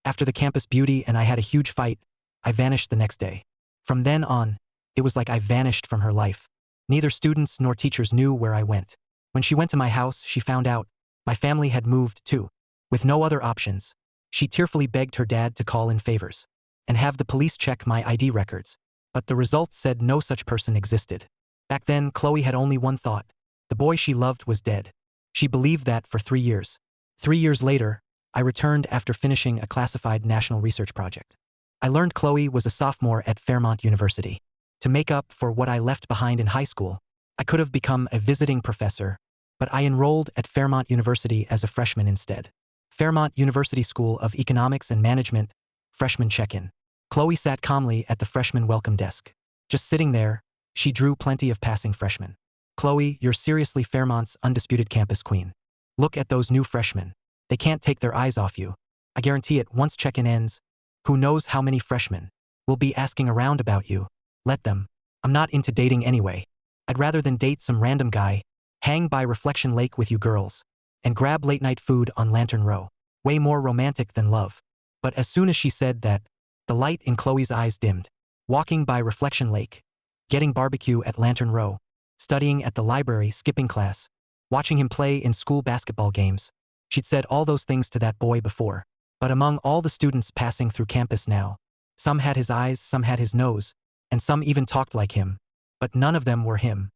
After the campus beauty and I had a huge fight, I vanished the next day. From then on, it was like I vanished from her life. Neither students nor teachers knew where I went. When she went to my house, she found out my family had moved too. With no other options, she tearfully begged her dad to call in favors and have the police check my ID records. But the results said no such person existed. Back then, Chloe had only one thought. The boy she loved was dead. She believed that for 3 years. 3 years later, I returned after finishing a classified national research project. I learned Chloe was a sophomore at Fairmont University. To make up for what I left behind in high school, I could have become a visiting professor, but I enrolled at Fairmont University as a freshman instead. Fairmont University School of Economics and Management, freshman check-in. Chloe sat calmly at the freshman welcome desk. Just sitting there, she drew plenty of passing freshmen. Chloe, you're seriously Fairmont's undisputed campus queen. Look at those new freshmen. They can't take their eyes off you. I guarantee it, once check-in ends, who knows how many freshmen will be asking around about you. Let them. I'm not into dating anyway. I'd rather than date some random guy, hang by Reflection Lake with you girls, and grab late-night food on Lantern Row. Way more romantic than love. But as soon as she said that, the light in Chloe's eyes dimmed. Walking by Reflection Lake, getting barbecue at Lantern Row, studying at the library, skipping class, watching him play in school basketball games. She'd said all those things to that boy before. But among all the students passing through campus now, some had his eyes, some had his nose, and some even talked like him. But none of them were him.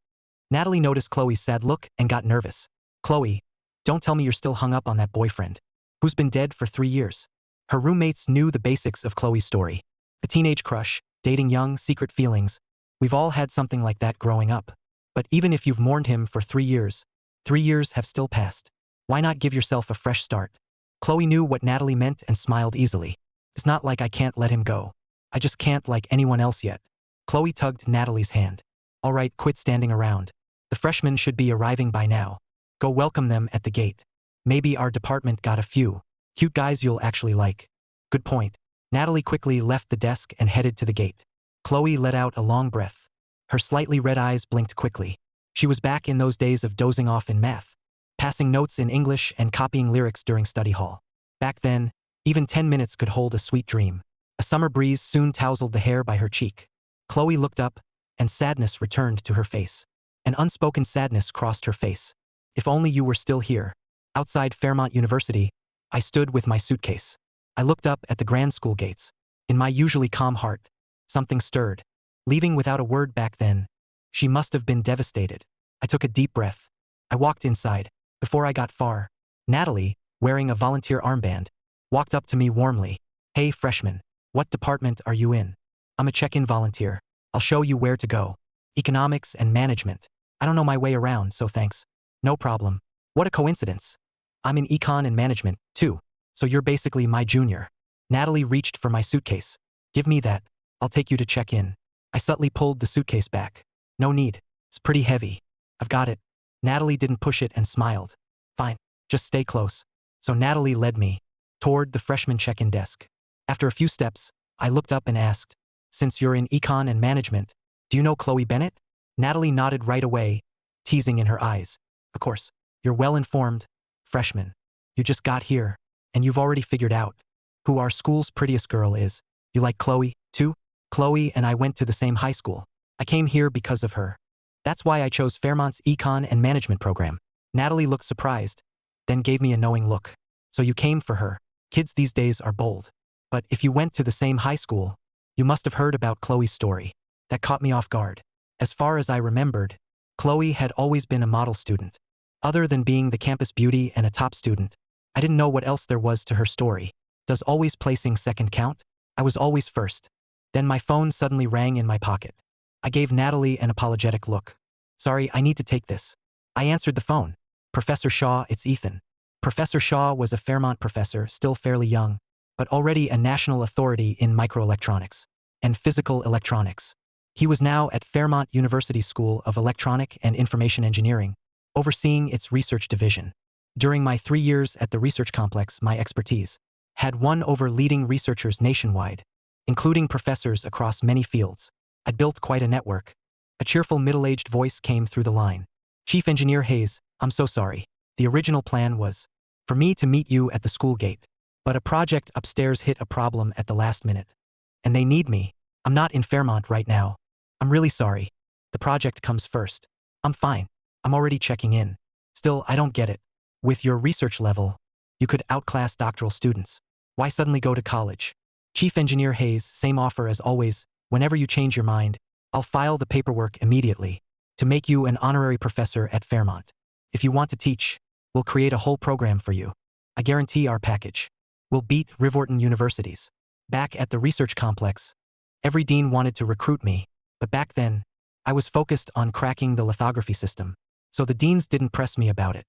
Nat'l noticed Chloe's sad look and got nervous. Chloe, don't tell me you're still hung up on that boyfriend, who's been dead for 3 years. Her roommates knew the basics of Chloe's story. A teenage crush, dating young, secret feelings. We've all had something like that growing up. But even if you've mourned him for 3 years, 3 years have still passed. Why not give yourself a fresh start? Chloe knew what Nat'l meant and smiled easily. It's not like I can't let him go. I just can't like anyone else yet. Chloe tugged Nat'l's hand. All right, quit standing around. The freshmen should be arriving by now. Go welcome them at the gate. Maybe our department got a few cute guys you'll actually like. Good point. Nat'l quickly left the desk and headed to the gate. Chloe let out a long breath. Her slightly red eyes blinked quickly. She was back in those days of dozing off in math, passing notes in English and copying lyrics during study hall. Back then, even 10 minutes could hold a sweet dream. A summer breeze soon tousled the hair by her cheek. Chloe looked up, and sadness returned to her face. An unspoken sadness crossed her face. If only you were still here. Outside Fairmont University, I stood with my suitcase. I looked up at the grand school gates. In my usually calm heart, something stirred. Leaving without a word back then, she must have been devastated. I took a deep breath. I walked inside. Before I got far, Nat'l, wearing a volunteer armband, walked up to me warmly. Hey freshman, what department are you in? I'm a check-in volunteer. I'll show you where to go. Economics and management. I don't know my way around, so thanks. No problem. What a coincidence. I'm in econ and management, too. So you're basically my junior. Nat'l reached for my suitcase. Give me that. I'll take you to check in. I subtly pulled the suitcase back. No need. It's pretty heavy. I've got it. Nat'l didn't push it and smiled. Fine. Just stay close. So Nat'l led me toward the freshman check-in desk. After a few steps, I looked up and asked, since you're in econ and management, do you know Chloe Bennett? Nat'l nodded right away, teasing in her eyes. Of course. You're well-informed, freshman. You just got here, and you've already figured out who our school's prettiest girl is. You like Chloe, too? Chloe and I went to the same high school. I came here because of her. That's why I chose Fairmont's econ and management program. Nat'l looked surprised, then gave me a knowing look. So you came for her. Kids these days are bold. But if you went to the same high school, you must have heard about Chloe's story. That caught me off guard. As far as I remembered, Chloe had always been a model student. Other than being the campus beauty and a top student, I didn't know what else there was to her story. Does always placing second count? I was always first. Then my phone suddenly rang in my pocket. I gave Nat'l an apologetic look. Sorry, I need to take this. I answered the phone. Professor Shaw, it's Ethan. Professor Shaw was a Fairmont professor, still fairly young, but already a national authority in microelectronics and physical electronics. He was now at Fairmont University School of Electronic and Information Engineering, overseeing its research division. During my 3 years at the research complex, my expertise had won over leading researchers nationwide, including professors across many fields. I'd built quite a network. A cheerful middle-aged voice came through the line. Chief Engineer Hayes, I'm so sorry. The original plan was for me to meet you at the school gate. But a project upstairs hit a problem at the last minute. And they need me. I'm not in Fairmont right now. I'm really sorry. The project comes first. I'm fine. I'm already checking in. Still, I don't get it. With your research level, you could outclass doctoral students. Why suddenly go to college? Chief Engineer Hayes, same offer as always. Whenever you change your mind, I'll file the paperwork immediately to make you an honorary professor at Fairmont. If you want to teach, we'll create a whole program for you. I guarantee our package will beat Rivorton University's. Back at the research complex, every dean wanted to recruit me, but back then, I was focused on cracking the lithography system, so the deans didn't press me about it.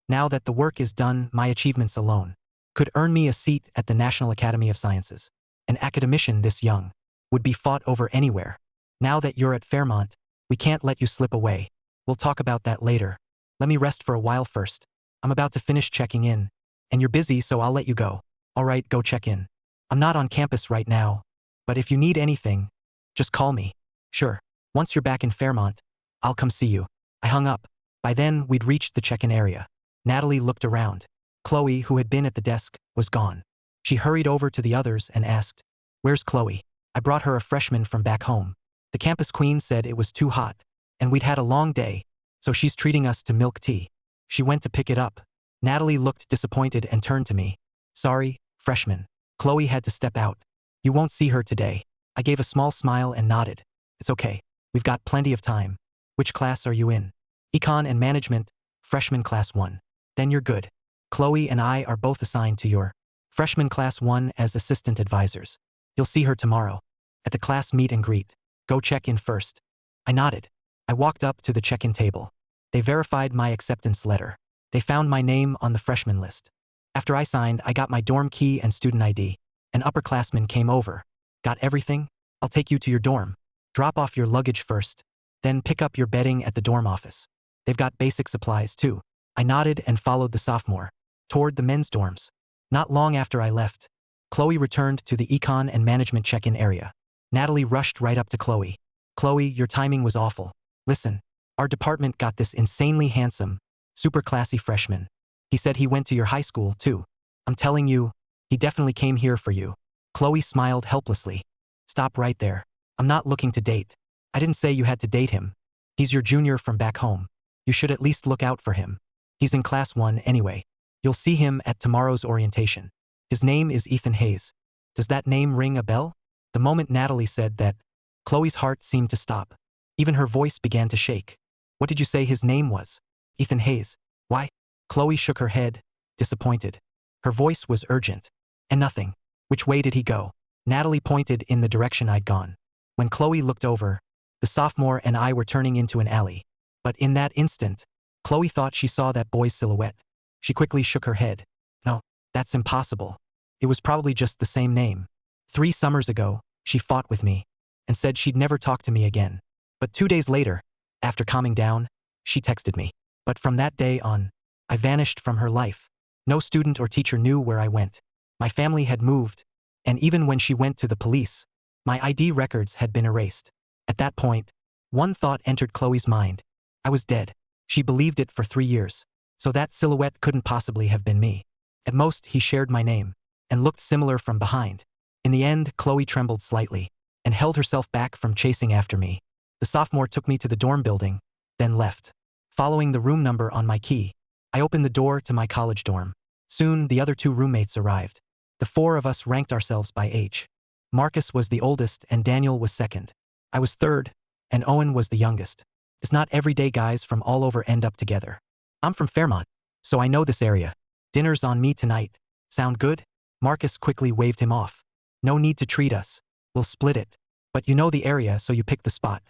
Now that the work is done, my achievements alone could earn me a seat at the National Academy of Sciences. An academician this young would be fought over anywhere. Now that you're at Fairmont, we can't let you slip away. We'll talk about that later. Let me rest for a while first. I'm about to finish checking in, and you're busy, so I'll let you go. All right, go check in. I'm not on campus right now, but if you need anything, just call me. Sure. Once you're back in Fairmont, I'll come see you. I hung up. By then, we'd reached the check-in area. Natalie looked around. Chloe, who had been at the desk, was gone. She hurried over to the others and asked, "Where's Chloe? I brought her a freshman from back home. The campus queen said it was too hot, and we'd had a long day, so she's treating us to milk tea. She went to pick it up." Natalie looked disappointed and turned to me. "Sorry, freshman. Chloe had to step out. You won't see her today." I gave a small smile and nodded. "It's okay. We've got plenty of time. Which class are you in?" "Econ and Management, freshman class 1. Then you're good. Chloe and I are both assigned to your freshman class 1 as assistant advisors. You'll see her tomorrow at the class meet and greet. Go check in first." I nodded. I walked up to the check-in table. They verified my acceptance letter. They found my name on the freshman list. After I signed, I got my dorm key and student ID. An upperclassman came over. "Got everything? I'll take you to your dorm. Drop off your luggage first, then pick up your bedding at the dorm office. They've got basic supplies too." I nodded and followed the sophomore toward the men's dorms. Not long after I left, Chloe returned to the Econ and Management check-in area. Natalie rushed right up to Chloe. "Chloe, your timing was awful. Listen, our department got this insanely handsome, super classy freshman. He said he went to your high school too. I'm telling you, he definitely came here for you." Chloe smiled helplessly. "Stop right there. I'm not looking to date. I didn't say you had to date him. He's your junior from back home. You should at least look out for him. He's in class 1 anyway. You'll see him at tomorrow's orientation. His name is Ethan Hayes. Does that name ring a bell?" The moment Natalie said that, Chloe's heart seemed to stop. Even her voice began to shake. "What did you say his name was?" "Ethan Hayes. Why?" Chloe shook her head, disappointed. Her voice was urgent. "And nothing. Which way did he go?" Natalie pointed in the direction I'd gone. When Chloe looked over, the sophomore and I were turning into an alley. But in that instant, Chloe thought she saw that boy's silhouette. She quickly shook her head. "No, that's impossible. It was probably just the same name. 3 summers ago, she fought with me and said she'd never talk to me again. But 2 days later, after calming down, she texted me. But from that day on, I vanished from her life. No student or teacher knew where I went. My family had moved, and even when she went to the police, my ID records had been erased. At that point, one thought entered Chloe's mind. I was dead. She believed it for 3 years. So that silhouette couldn't possibly have been me. At most, he shared my name and looked similar from behind. In the end, Chloe trembled slightly and held herself back from chasing after me. The sophomore took me to the dorm building, then left. Following the room number on my key, I opened the door to my college dorm. Soon, the other 2 roommates arrived. The 4 of us ranked ourselves by age. Marcus was the oldest and Daniel was second. I was third, and Owen was the youngest. It's not every day guys from all over end up together. I'm from Fairmont, so I know this area. Dinner's on me tonight. Sound good? Marcus quickly waved him off. No need to treat us. We'll split it. But you know the area, so you picked the spot.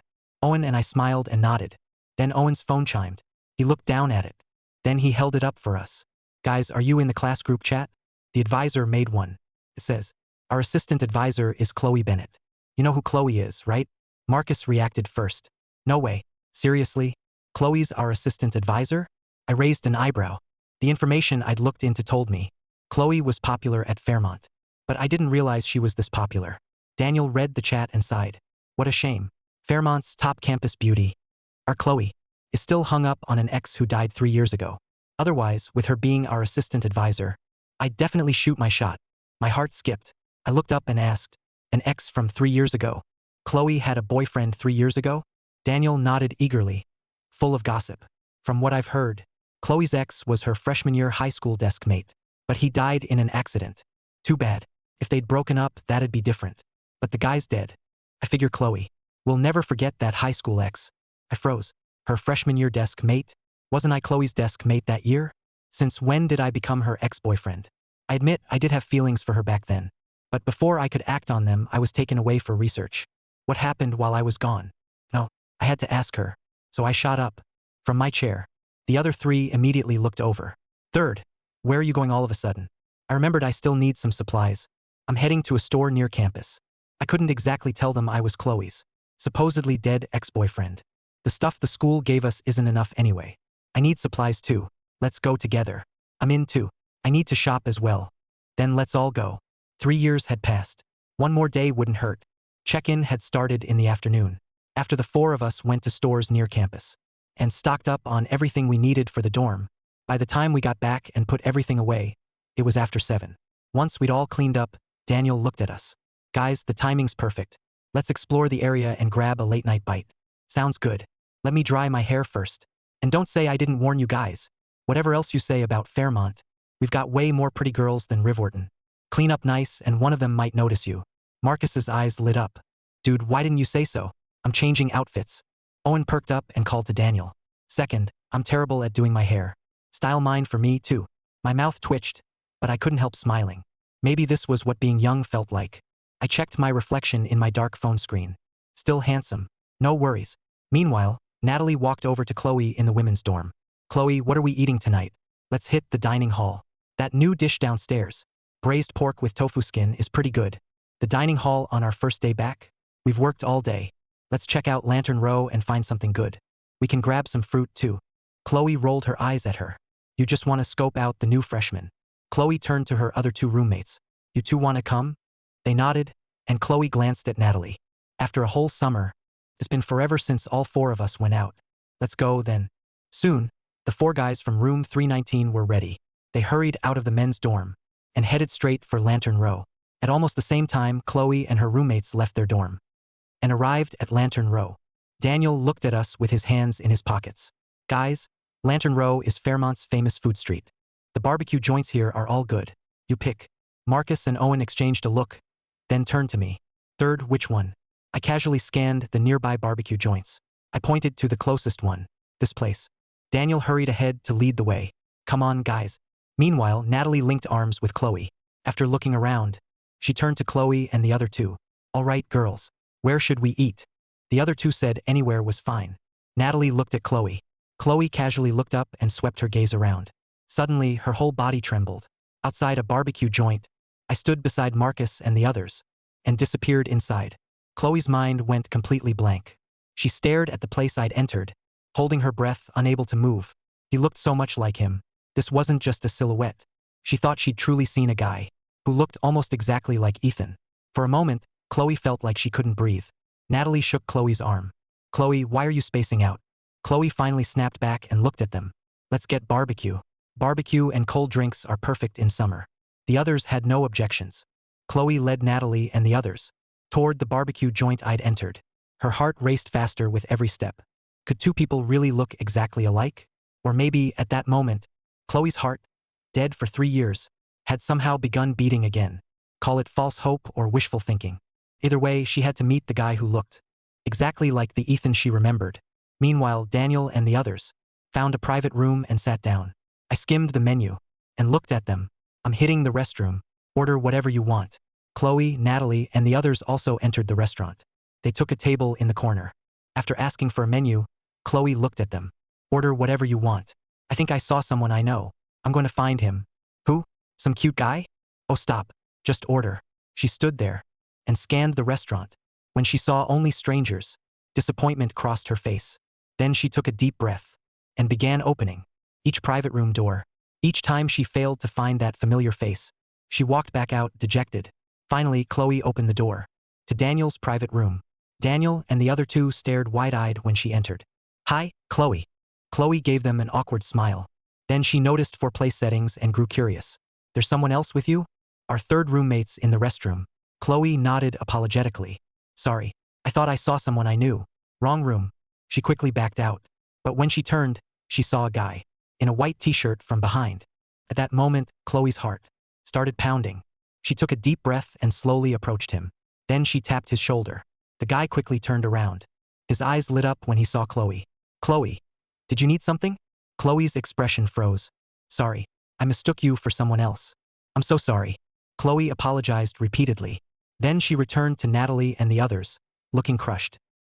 Owen and I smiled and nodded. Then Owen's phone chimed. He looked down at it. Then he held it up for us. Guys, are you in the class group chat? The advisor made one. It says, our assistant advisor is Chloe Bennett. You know who Chloe is, right? Marcus reacted first. No way. Seriously? Chloe's our assistant advisor? I raised an eyebrow. The information I'd looked into told me Chloe was popular at Fairmont. But I didn't realize she was this popular. Daniel read the chat and sighed. What a shame. Fairmont's top campus beauty, our Chloe, is still hung up on an ex who died 3 years ago. Otherwise, with her being our assistant advisor, I'd definitely shoot my shot. My heart skipped. I looked up and asked, an ex from 3 years ago? Chloe had a boyfriend 3 years ago? Daniel nodded eagerly, full of gossip. From what I've heard, Chloe's ex was her freshman year high school desk mate. But he died in an accident. Too bad. If they'd broken up, that'd be different. But the guy's dead. I figure Chloe will never forget that high school ex. I froze. Her freshman year desk mate? Wasn't I Chloe's desk mate that year? Since when did I become her ex-boyfriend? I admit I did have feelings for her back then. But before I could act on them, I was taken away for research. What happened while I was gone? No, I had to ask her. So I shot up from my chair. The other three immediately looked over. Third, where are you going all of a sudden? I remembered I still need some supplies. I'm heading to a store near campus. I couldn't exactly tell them I was Chloe's supposedly dead ex-boyfriend. The stuff the school gave us isn't enough anyway. I need supplies too. Let's go together. I'm in too. I need to shop as well. Then let's all go. 3 years had passed. One more day wouldn't hurt. Check-in had started in the afternoon. After the four of us went to stores near campus and stocked up on everything we needed for the dorm. By the time we got back and put everything away, it was after 7. Once we'd all cleaned up, Daniel looked at us. Guys, the timing's perfect. Let's explore the area and grab a late-night bite. Sounds good. Let me dry my hair first. And don't say I didn't warn you guys. Whatever else you say about Fairmont, we've got way more pretty girls than Rivwharton. Clean up nice and one of them might notice you. Marcus's eyes lit up. Dude, why didn't you say so? I'm changing outfits. Owen perked up and called to Daniel. Second, I'm terrible at doing my hair. Style mine for me too. My mouth twitched, but I couldn't help smiling. Maybe this was what being young felt like. I checked my reflection in my dark phone screen. Still handsome. No worries. Meanwhile, Nat'l walked over to Chloe in the women's dorm. Chloe, what are we eating tonight? Let's hit the dining hall. That new dish downstairs, braised pork with tofu skin, is pretty good. The dining hall on our first day back? We've worked all day. Let's check out Lantern Row and find something good. We can grab some fruit too. Chloe rolled her eyes at her. You just want to scope out the new freshman. Chloe turned to her other two roommates. You two want to come? They nodded, and Chloe glanced at Nat'l. After a whole summer, it's been forever since all four of us went out. Let's go then. Soon, the four guys from room 319 were ready. They hurried out of the men's dorm and headed straight for Lantern Row. At almost the same time, Chloe and her roommates left their dorm and arrived at Lantern Row. Daniel looked at us with his hands in his pockets. Guys, Lantern Row is Fairmont's famous food street. The barbecue joints here are all good. You pick. Marcus and Owen exchanged a look, then turned to me. Third, which one? I casually scanned the nearby barbecue joints. I pointed to the closest one. This place. Daniel hurried ahead to lead the way. Come on, guys. Meanwhile, Nat'l linked arms with Chloe. After looking around, she turned to Chloe and the other two. All right, girls. Where should we eat? The other two said anywhere was fine. Nat'l looked at Chloe. Chloe casually looked up and swept her gaze around. Suddenly, her whole body trembled. Outside a barbecue joint, I stood beside Marcus and the others, and disappeared inside. Chloe's mind went completely blank. She stared at the place I'd entered, holding her breath, unable to move. He looked so much like him. This wasn't just a silhouette. She thought she'd truly seen a guy who looked almost exactly like Ethan. For a moment, Chloe felt like she couldn't breathe. Nat'l shook Chloe's arm. Chloe, why are you spacing out? Chloe finally snapped back and looked at them. Let's get barbecue. Barbecue and cold drinks are perfect in summer. The others had no objections. Chloe led Nat'l and the others toward the barbecue joint I'd entered. Her heart raced faster with every step. Could two people really look exactly alike? Or maybe, at that moment, Chloe's heart, dead for 3 years, had somehow begun beating again. Call it false hope or wishful thinking. Either way, she had to meet the guy who looked exactly like the Ethan she remembered. Meanwhile, Daniel and the others found a private room and sat down. I skimmed the menu and looked at them. I'm hitting the restroom. Order whatever you want. Chloe, Nat'l, and the others also entered the restaurant. They took a table in the corner. After asking for a menu, Chloe looked at them. Order whatever you want. I think I saw someone I know. I'm going to find him. Who? Some cute guy? Oh, stop. Just order. She stood there and scanned the restaurant. When she saw only strangers, disappointment crossed her face. Then she took a deep breath and began opening each private room door. Each time she failed to find that familiar face, she walked back out, dejected. Finally, Chloe opened the door to Daniel's private room. Daniel and the other two stared wide-eyed when she entered. Hi, Chloe. Chloe gave them an awkward smile. Then she noticed for place settings and grew curious. There's someone else with you? Our third roommate's in the restroom. Chloe nodded apologetically. Sorry. I thought I saw someone I knew. Wrong room. She quickly backed out. But when she turned, she saw a guy. In a white t-shirt from behind. At that moment, Chloe's heart started pounding. She took a deep breath and slowly approached him. Then she tapped his shoulder. The guy quickly turned around. His eyes lit up when he saw Chloe. Chloe, did you need something? Chloe's expression froze. Sorry, I mistook you for someone else. I'm so sorry. Chloe apologized repeatedly. Then she returned to Nat'l and the others, looking crushed.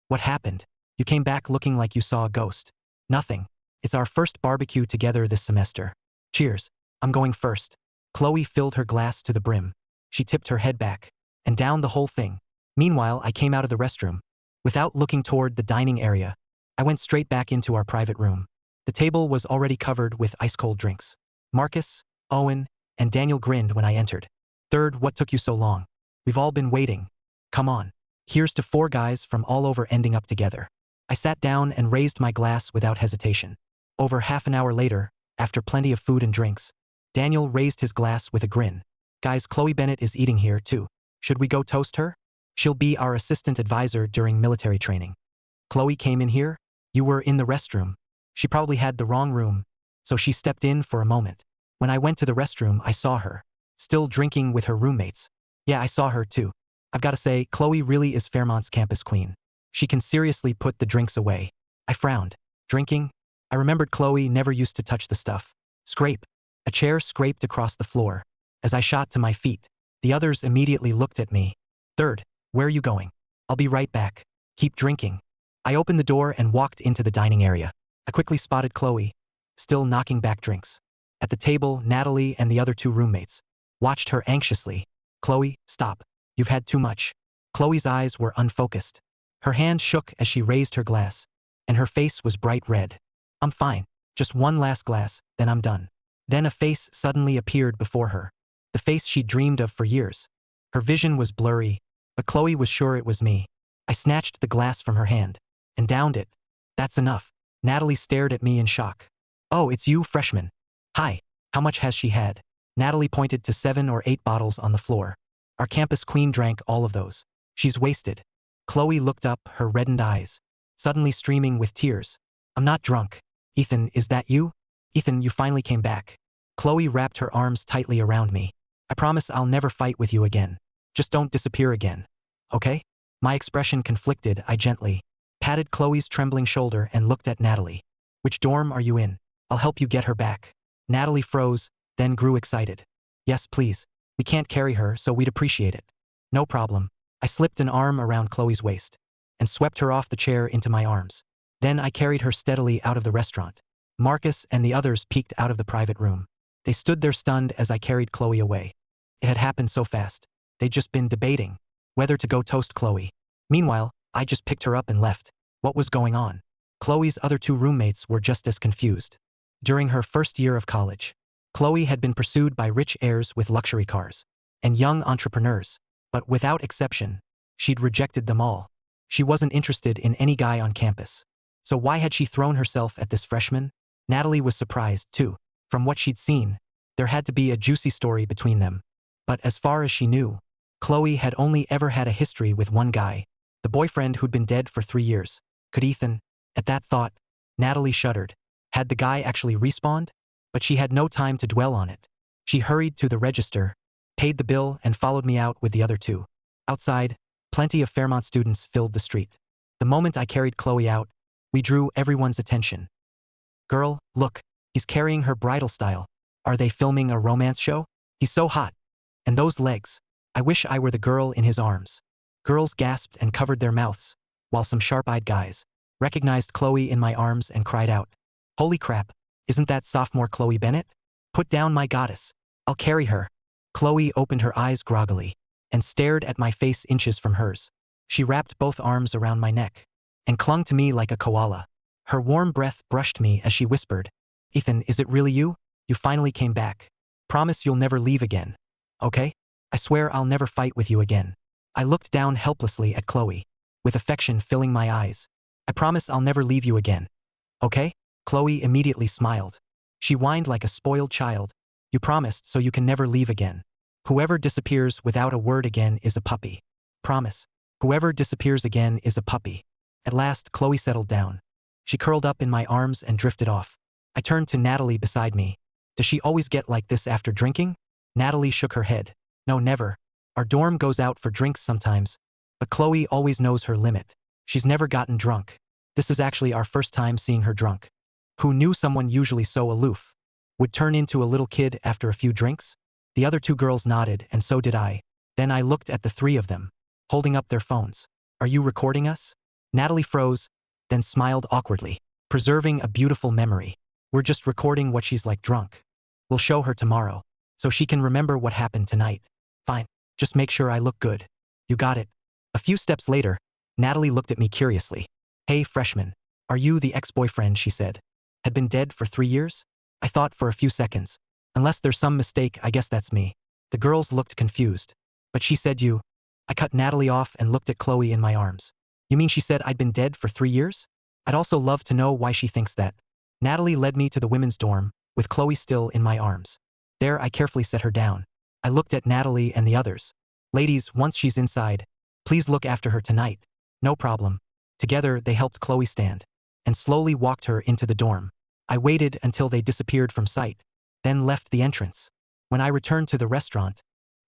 What happened? You came back looking like you saw a ghost. Nothing. It's our first barbecue together this semester. Cheers. I'm going first. Chloe filled her glass to the brim. She tipped her head back. And down the whole thing. Meanwhile, I came out of the restroom. Without looking toward the dining area, I went straight back into our private room. The table was already covered with ice-cold drinks. Marcus, Owen, and Daniel grinned when I entered. Third, what took you so long? We've all been waiting. Come on. Here's to 4 guys from all over ending up together. I sat down and raised my glass without hesitation. Over half an hour later, after plenty of food and drinks, Daniel raised his glass with a grin. Guys, Chloe Bennett is eating here too. Should we go toast her? She'll be our assistant advisor during military training. Chloe came in here? You were in the restroom. She probably had the wrong room, so she stepped in for a moment. When I went to the restroom, I saw her, still drinking with her roommates. Yeah, I saw her too. I've got to say, Chloe really is Fairmont's campus queen. She can seriously put the drinks away. I frowned. Drinking? I remembered Chloe never used to touch the stuff. Scrape. A chair scraped across the floor. As I shot to my feet, the others immediately looked at me. Third, where are you going? I'll be right back. Keep drinking. I opened the door and walked into the dining area. I quickly spotted Chloe, still knocking back drinks. At the table, Nat'l and the other 2 roommates watched her anxiously. Chloe, stop. You've had too much. Chloe's eyes were unfocused. Her hand shook as she raised her glass, and her face was bright red. I'm fine. Just one last glass, then I'm done. Then a face suddenly appeared before her. The face she'd dreamed of for years. Her vision was blurry, but Chloe was sure it was me. I snatched the glass from her hand and downed it. That's enough. Nat'l stared at me in shock. Oh, it's you, freshman. Hi. How much has she had? Nat'l pointed to 7 or 8 bottles on the floor. Our campus queen drank all of those. She's wasted. Chloe looked up, her reddened eyes suddenly streaming with tears. I'm not drunk. Ethan, is that you? Ethan, you finally came back. Chloe wrapped her arms tightly around me. I promise I'll never fight with you again. Just don't disappear again. Okay? My expression conflicted. I gently patted Chloe's trembling shoulder and looked at Nat'l. Which dorm are you in? I'll help you get her back. Nat'l froze, then grew excited. Yes, please. We can't carry her, so we'd appreciate it. No problem. I slipped an arm around Chloe's waist and swept her off the chair into my arms. Then I carried her steadily out of the restaurant. Marcus and the others peeked out of the private room. They stood there stunned as I carried Chloe away. It had happened so fast. They'd just been debating whether to go toast Chloe. Meanwhile, I just picked her up and left. What was going on? Chloe's other 2 roommates were just as confused. During her first year of college, Chloe had been pursued by rich heirs with luxury cars and young entrepreneurs, but without exception, she'd rejected them all. She wasn't interested in any guy on campus. So why had she thrown herself at this freshman? Nat'l was surprised, too. From what she'd seen, there had to be a juicy story between them. But as far as she knew, Chloe had only ever had a history with one guy, the boyfriend who'd been dead for 3 years. Could Ethan? At that thought, Nat'l shuddered. Had the guy actually respawned? But she had no time to dwell on it. She hurried to the register, paid the bill, and followed me out with the other 2. Outside, plenty of Fairmont students filled the street. The moment I carried Chloe out, we drew everyone's attention. Girl, look, he's carrying her bridal style. Are they filming a romance show? He's so hot. And those legs. I wish I were the girl in his arms. Girls gasped and covered their mouths, while some sharp-eyed guys recognized Chloe in my arms and cried out, Holy crap, isn't that sophomore Chloe Bennett? Put down my goddess. I'll carry her. Chloe opened her eyes groggily and stared at my face inches from hers. She wrapped both arms around my neck and clung to me like a koala. Her warm breath brushed me as she whispered, Ethan, is it really you? You finally came back. Promise you'll never leave again. Okay? I swear I'll never fight with you again. I looked down helplessly at Chloe, with affection filling my eyes. I promise I'll never leave you again. Okay? Chloe immediately smiled. She whined like a spoiled child. You promised, so you can never leave again. Whoever disappears without a word again is a puppy. Promise. Whoever disappears again is a puppy. At last, Chloe settled down. She curled up in my arms and drifted off. I turned to Natalie beside me. Does she always get like this after drinking? Natalie shook her head. No, never. Our dorm goes out for drinks sometimes, but Chloe always knows her limit. She's never gotten drunk. This is actually our first time seeing her drunk. Who knew someone usually so aloof would turn into a little kid after a few drinks? The other two girls nodded, and so did I. Then I looked at the three of them, holding up their phones. Are you recording us? Natalie froze, then smiled awkwardly. Preserving a beautiful memory. We're just recording what she's like drunk. We'll show her tomorrow, so she can remember what happened tonight. Fine, just make sure I look good. You got it. A few steps later, Natalie looked at me curiously. Hey, freshman, are you the ex-boyfriend, she said. Had been dead for 3 years? I thought for a few seconds. Unless there's some mistake, I guess that's me. The girls looked confused. But she said you. I cut Natalie off and looked at Chloe in my arms. You mean she said I'd been dead for 3 years? I'd also love to know why she thinks that. Natalie led me to the women's dorm, with Chloe still in my arms. There I carefully set her down. I looked at Natalie and the others. Ladies, once she's inside, please look after her tonight. No problem. Together they helped Chloe stand, and slowly walked her into the dorm. I waited until they disappeared from sight, then left the entrance. When I returned to the restaurant,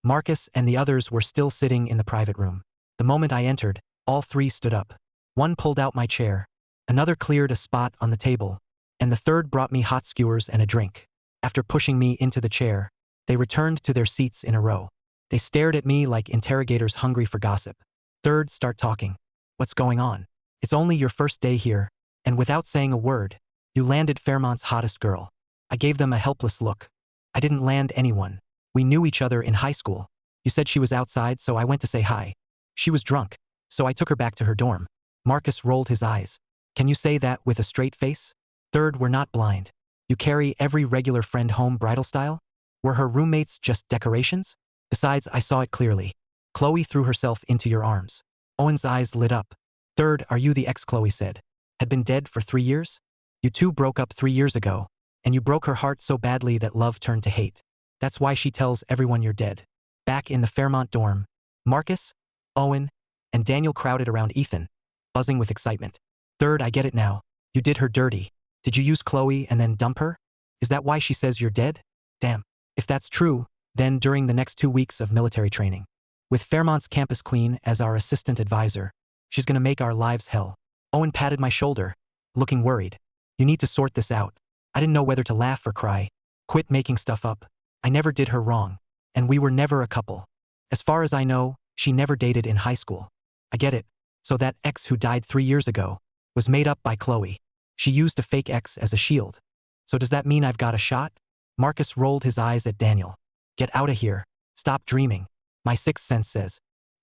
Marcus and the others were still sitting in the private room. The moment I entered, all three stood up. One pulled out my chair, another cleared a spot on the table, and the third brought me hot skewers and a drink. After pushing me into the chair, they returned to their seats in a row. They stared at me like interrogators hungry for gossip. Third, start talking. What's going on? It's only your first day here, and without saying a word, you landed Fairmont's hottest girl. I gave them a helpless look. I didn't land anyone. We knew each other in high school. You said she was outside, so I went to say hi. She was drunk, so I took her back to her dorm. Marcus rolled his eyes. Can you say that with a straight face? Third, we're not blind. You carry every regular friend home bridal style? Were her roommates just decorations? Besides, I saw it clearly. Chloe threw herself into your arms. Owen's eyes lit up. Third, are you the ex Chloe said? Had been dead for 3 years? You two broke up 3 years ago, and you broke her heart so badly that love turned to hate. That's why she tells everyone you're dead. Back in the Fairmont dorm, Marcus, Owen, and Daniel crowded around Ethan, buzzing with excitement. Third, I get it now. You did her dirty. Did you use Chloe and then dump her? Is that why she says you're dead? Damn. If that's true, then during the next 2 weeks of military training, with Fairmont's campus queen as our assistant advisor, she's gonna make our lives hell. Owen patted my shoulder, looking worried. You need to sort this out. I didn't know whether to laugh or cry. Quit making stuff up. I never did her wrong, and we were never a couple. As far as I know, she never dated in high school. I get it. So that ex who died 3 years ago was made up by Chloe. She used a fake ex as a shield. So does that mean I've got a shot? Marcus rolled his eyes at Daniel. Get out of here. Stop dreaming. My sixth sense says.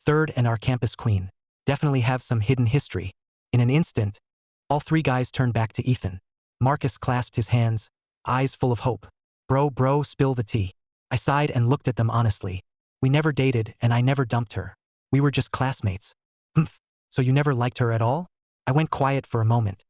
Third and our campus queen definitely have some hidden history. In an instant, all three guys turned back to Ethan. Marcus clasped his hands, eyes full of hope. Bro, spill the tea. I sighed and looked at them honestly. We never dated, and I never dumped her. We were just classmates. Humph. So you never liked her at all? I went quiet for a moment.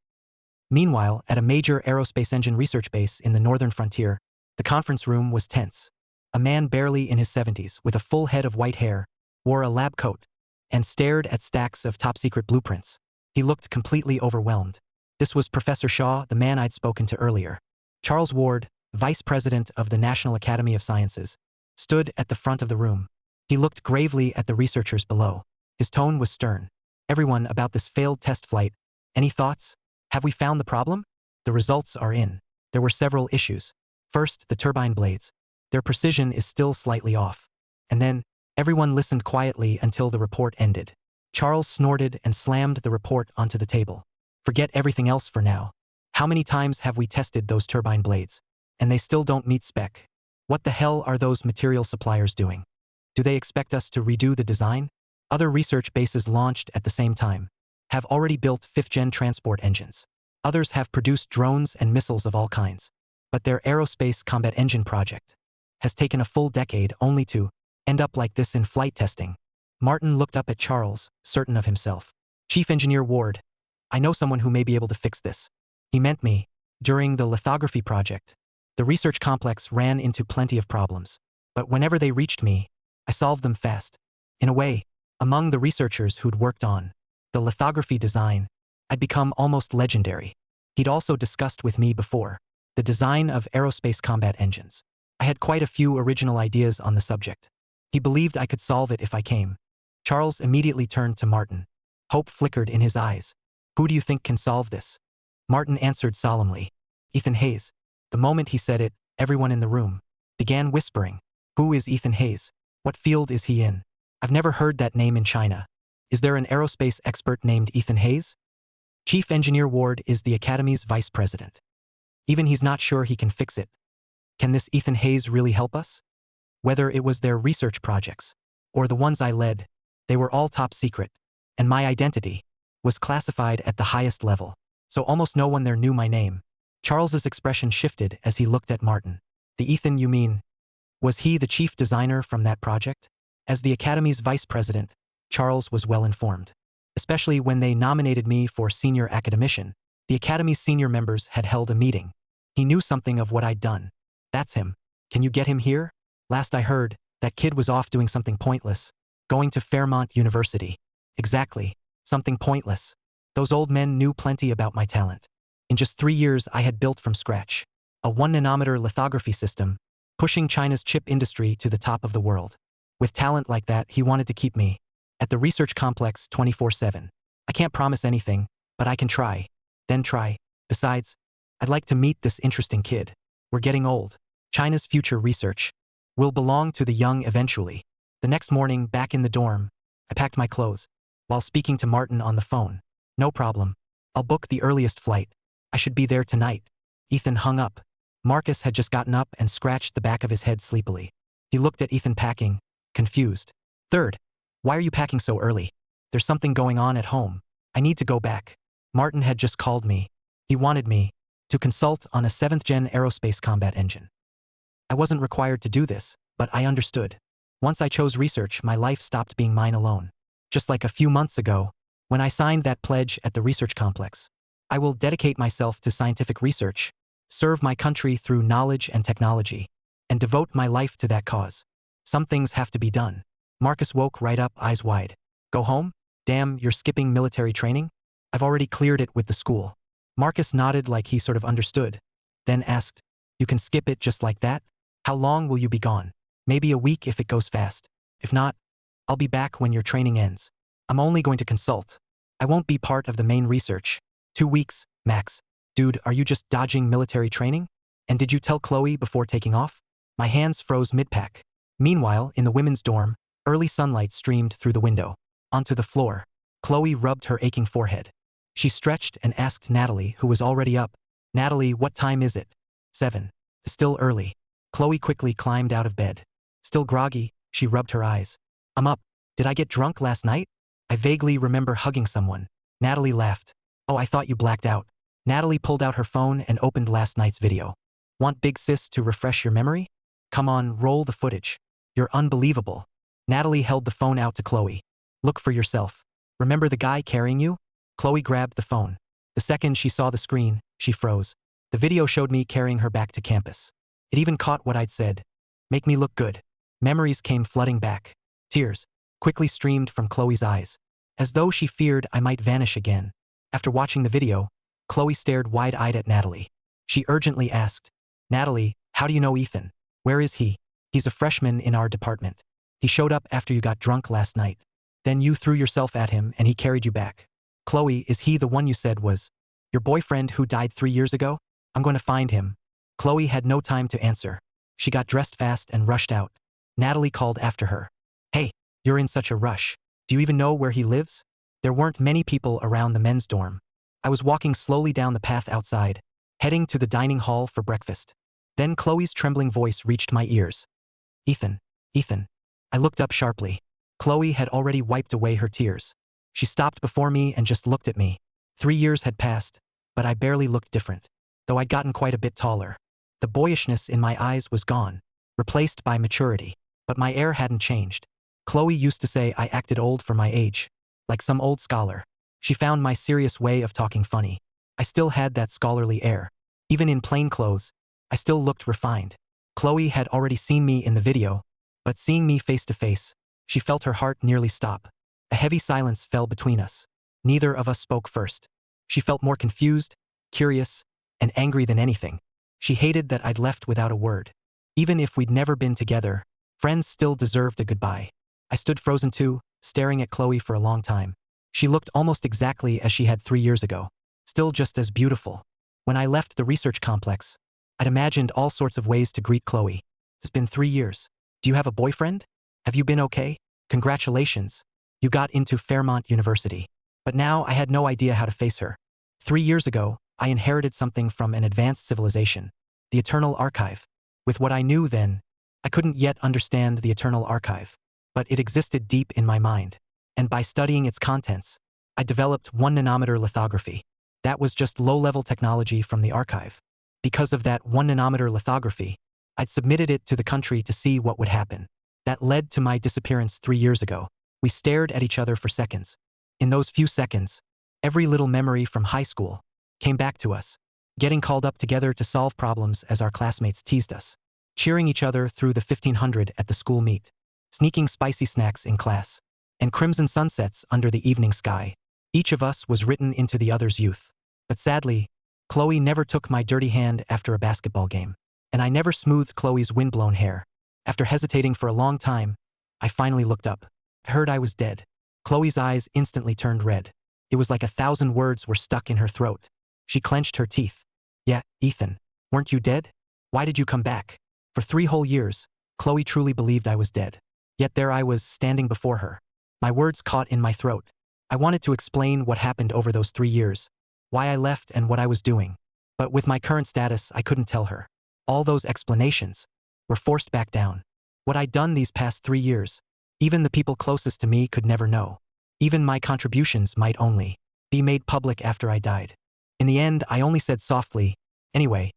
Meanwhile, at a major aerospace engine research base in the northern frontier, the conference room was tense. A man barely in his 70s, with a full head of white hair, wore a lab coat, and stared at stacks of top-secret blueprints. He looked completely overwhelmed. This was Professor Shaw, the man I'd spoken to earlier. Charles Ward, vice president of the National Academy of Sciences, stood at the front of the room. He looked gravely at the researchers below. His tone was stern. Everyone, about this failed test flight. Any thoughts? Have we found the problem? The results are in. There were several issues. First, the turbine blades. Their precision is still slightly off. And then, everyone listened quietly until the report ended. Charles snorted and slammed the report onto the table. Forget everything else for now. How many times have we tested those turbine blades? And they still don't meet spec. What the hell are those material suppliers doing? Do they expect us to redo the design? Other research bases launched at the same time have already built 5th-gen transport engines. Others have produced drones and missiles of all kinds. But their aerospace combat engine project has taken a full decade only to end up like this in flight testing. Martin looked up at Charles, certain of himself. Chief Engineer Ward, I know someone who may be able to fix this. He meant me. During the lithography project, the research complex ran into plenty of problems. But whenever they reached me, I solved them fast. In a way, among the researchers who'd worked on the lithography design, I'd become almost legendary. He'd also discussed with me before the design of aerospace combat engines. I had quite a few original ideas on the subject. He believed I could solve it if I came. Charles immediately turned to Martin. Hope flickered in his eyes. Who do you think can solve this? Martin answered solemnly. Ethan Hayes. The moment he said it, everyone in the room began whispering. Who is Ethan Hayes? What field is he in? I've never heard that name in China. Is there an aerospace expert named Ethan Hayes? Chief Engineer Ward is the Academy's vice president. Even he's not sure he can fix it. Can this Ethan Hayes really help us? Whether it was their research projects or the ones I led, they were all top secret, and my identity was classified at the highest level, so almost no one there knew my name. Charles's expression shifted as he looked at Martin. The Ethan you mean? Was he the chief designer from that project? As the Academy's vice president, Charles was well informed. Especially when they nominated me for senior academician, the Academy's senior members had held a meeting. He knew something of what I'd done. That's him. Can you get him here? Last I heard, that kid was off doing something pointless. Going to Fairmont University. Exactly. Something pointless. Those old men knew plenty about my talent. In just 3 years I had built from scratch a 1-nanometer lithography system, pushing China's chip industry to the top of the world. With talent like that, he wanted to keep me at the research complex 24/7. I can't promise anything, but I can try. Then try. Besides, I'd like to meet this interesting kid. We're getting old. China's future research will belong to the young eventually. The next morning, back in the dorm, I packed my clothes while speaking to Martin on the phone. No problem. I'll book the earliest flight. I should be there tonight. Ethan hung up. Marcus had just gotten up and scratched the back of his head sleepily. He looked at Ethan packing, confused. Third, why are you packing so early? There's something going on at home. I need to go back. Martin had just called me. He wanted me to consult on a 7th-gen aerospace combat engine. I wasn't required to do this, but I understood. Once I chose research, my life stopped being mine alone. Just like a few months ago, when I signed that pledge at the research complex. I will dedicate myself to scientific research, serve my country through knowledge and technology, and devote my life to that cause. Some things have to be done. Marcus woke right up, eyes wide. Go home? Damn, you're skipping military training? I've already cleared it with the school. Marcus nodded like he sort of understood, then asked, you can skip it just like that? How long will you be gone? Maybe a week if it goes fast. If not, I'll be back when your training ends. I'm only going to consult. I won't be part of the main research. 2 weeks, max. Dude, are you just dodging military training? And did you tell Chloe before taking off? My hands froze mid-pack. Meanwhile, in the women's dorm, early sunlight streamed through the window. Onto the floor. Chloe rubbed her aching forehead. She stretched and asked Nat'l, who was already up. Nat'l, what time is it? 7. Still early. Chloe quickly climbed out of bed. Still groggy, she rubbed her eyes. I'm up. Did I get drunk last night? I vaguely remember hugging someone. Nat'l laughed. Oh, I thought you blacked out. Nat'l pulled out her phone and opened last night's video. Want Big Sis to refresh your memory? Come on, roll the footage. You're unbelievable. Nat'l held the phone out to Chloe. Look for yourself. Remember the guy carrying you? Chloe grabbed the phone. The second she saw the screen, she froze. The video showed me carrying her back to campus. It even caught what I'd said. Make me look good. Memories came flooding back. Tears quickly streamed from Chloe's eyes, as though she feared I might vanish again. After watching the video, Chloe stared wide-eyed at Nat'l. She urgently asked, Nat'l, how do you know Ethan? Where is he? He's a freshman in our department. He showed up after you got drunk last night. Then you threw yourself at him and he carried you back. Chloe, is he the one you said was your boyfriend who died 3 years ago? I'm going to find him. Chloe had no time to answer. She got dressed fast and rushed out. Nat'l called after her. Hey, you're in such a rush. Do you even know where he lives? There weren't many people around the men's dorm. I was walking slowly down the path outside, heading to the dining hall for breakfast. Then Chloe's trembling voice reached my ears. Ethan, Ethan. I looked up sharply. Chloe had already wiped away her tears. She stopped before me and just looked at me. 3 years had passed, but I barely looked different, though I'd gotten quite a bit taller. The boyishness in my eyes was gone, replaced by maturity, but my air hadn't changed. Chloe used to say I acted old for my age, like some old scholar. She found my serious way of talking funny. I still had that scholarly air. Even in plain clothes, I still looked refined. Chloe had already seen me in the video, But seeing me face to face, she felt her heart nearly stop. A heavy silence fell between us. Neither of us spoke first. She felt more confused, curious, and angry than anything. She hated that I'd left without a word. Even if we'd never been together, friends still deserved a goodbye. I stood frozen too, staring at Chloe for a long time. She looked almost exactly as she had 3 years ago, still just as beautiful. When I left the research complex, I'd imagined all sorts of ways to greet Chloe. It's been 3 years. Do you have a boyfriend? Have you been okay? Congratulations. You got into Fairmont University. But now I had no idea how to face her. 3 years ago, I inherited something from an advanced civilization, the Eternal Archive. With what I knew then, I couldn't yet understand the Eternal Archive, but it existed deep in my mind. And by studying its contents, I developed 1 nanometer lithography. That was just low-level technology from the archive. Because of that 1 nanometer lithography, I'd submitted it to the country to see what would happen. That led to my disappearance 3 years ago. We stared at each other for seconds. In those few seconds, every little memory from high school came back to us. Getting called up together to solve problems as our classmates teased us. Cheering each other through the 1500 at the school meet. Sneaking spicy snacks in class. And crimson sunsets under the evening sky. Each of us was written into the other's youth. But sadly, Chloe never took my dirty hand after a basketball game. And I never smoothed Chloe's windblown hair. After hesitating for a long time, I finally looked up. I heard I was dead. Chloe's eyes instantly turned red. It was like 1,000 words were stuck in her throat. She clenched her teeth. Yeah, Ethan, weren't you dead? Why did you come back? For 3 whole years, Chloe truly believed I was dead. Yet there I was, standing before her. My words caught in my throat. I wanted to explain what happened over those 3 years, why I left and what I was doing. But with my current status, I couldn't tell her. All those explanations were forced back down. What I'd done these past 3 years, even the people closest to me could never know. Even my contributions might only be made public after I died. In the end, I only said softly, "Anyway,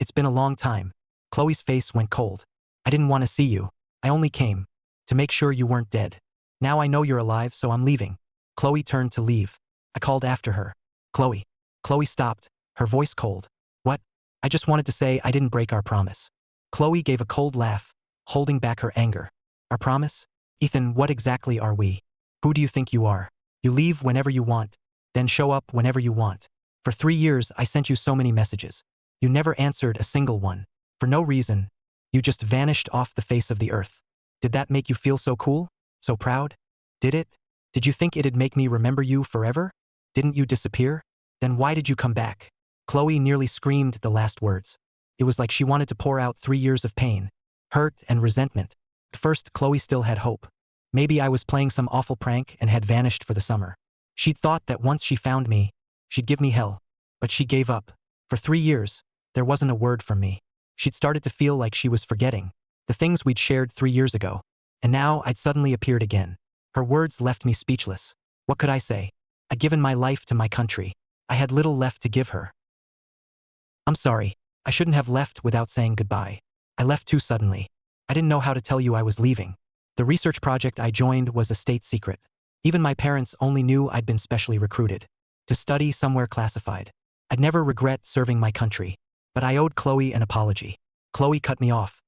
it's been a long time." Chloe's face went cold. "I didn't want to see you. I only came to make sure you weren't dead. Now I know you're alive, so I'm leaving." Chloe turned to leave. I called after her. "Chloe." Chloe stopped, her voice cold. "What?" "I just wanted to say I didn't break our promise." Chloe gave a cold laugh, holding back her anger. "Our promise? Ethan, what exactly are we? Who do you think you are? You leave whenever you want, then show up whenever you want. For 3 years, I sent you so many messages. You never answered a single one. For no reason, you just vanished off the face of the earth. Did that make you feel so cool? So proud? Did it? Did you think it'd make me remember you forever? Didn't you disappear? Then why did you come back?" Chloe nearly screamed the last words. It was like she wanted to pour out 3 years of pain, hurt, and resentment. At first, Chloe still had hope. Maybe I was playing some awful prank and had vanished for the summer. She'd thought that once she found me, she'd give me hell. But she gave up. For 3 years, there wasn't a word from me. She'd started to feel like she was forgetting the things we'd shared 3 years ago. And now I'd suddenly appeared again. Her words left me speechless. What could I say? I'd given my life to my country. I had little left to give her. "I'm sorry. I shouldn't have left without saying goodbye. I left too suddenly. I didn't know how to tell you I was leaving. The research project I joined was a state secret. Even my parents only knew I'd been specially recruited to study somewhere classified. I'd never regret serving my country, but I owed Chloe an apology." Chloe cut me off.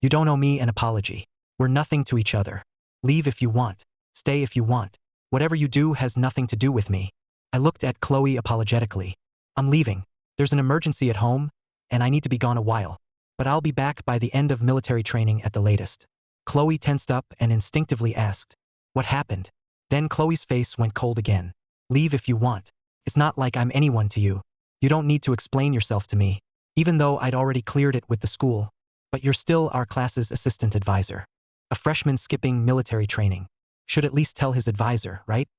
You don't owe me an apology. We're nothing to each other. Leave if you want. Stay if you want. Whatever you do has nothing to do with me." I looked at Chloe apologetically. "I'm leaving. There's an emergency at home, and I need to be gone a while. But I'll be back by the end of military training at the latest." Chloe tensed up and instinctively asked, "What happened?" Then Chloe's face went cold again. "Leave if you want. It's not like I'm anyone to you. You don't need to explain yourself to me, even though I'd already cleared it with the school. But you're still our class's assistant advisor. A freshman skipping military training should at least tell his advisor, right?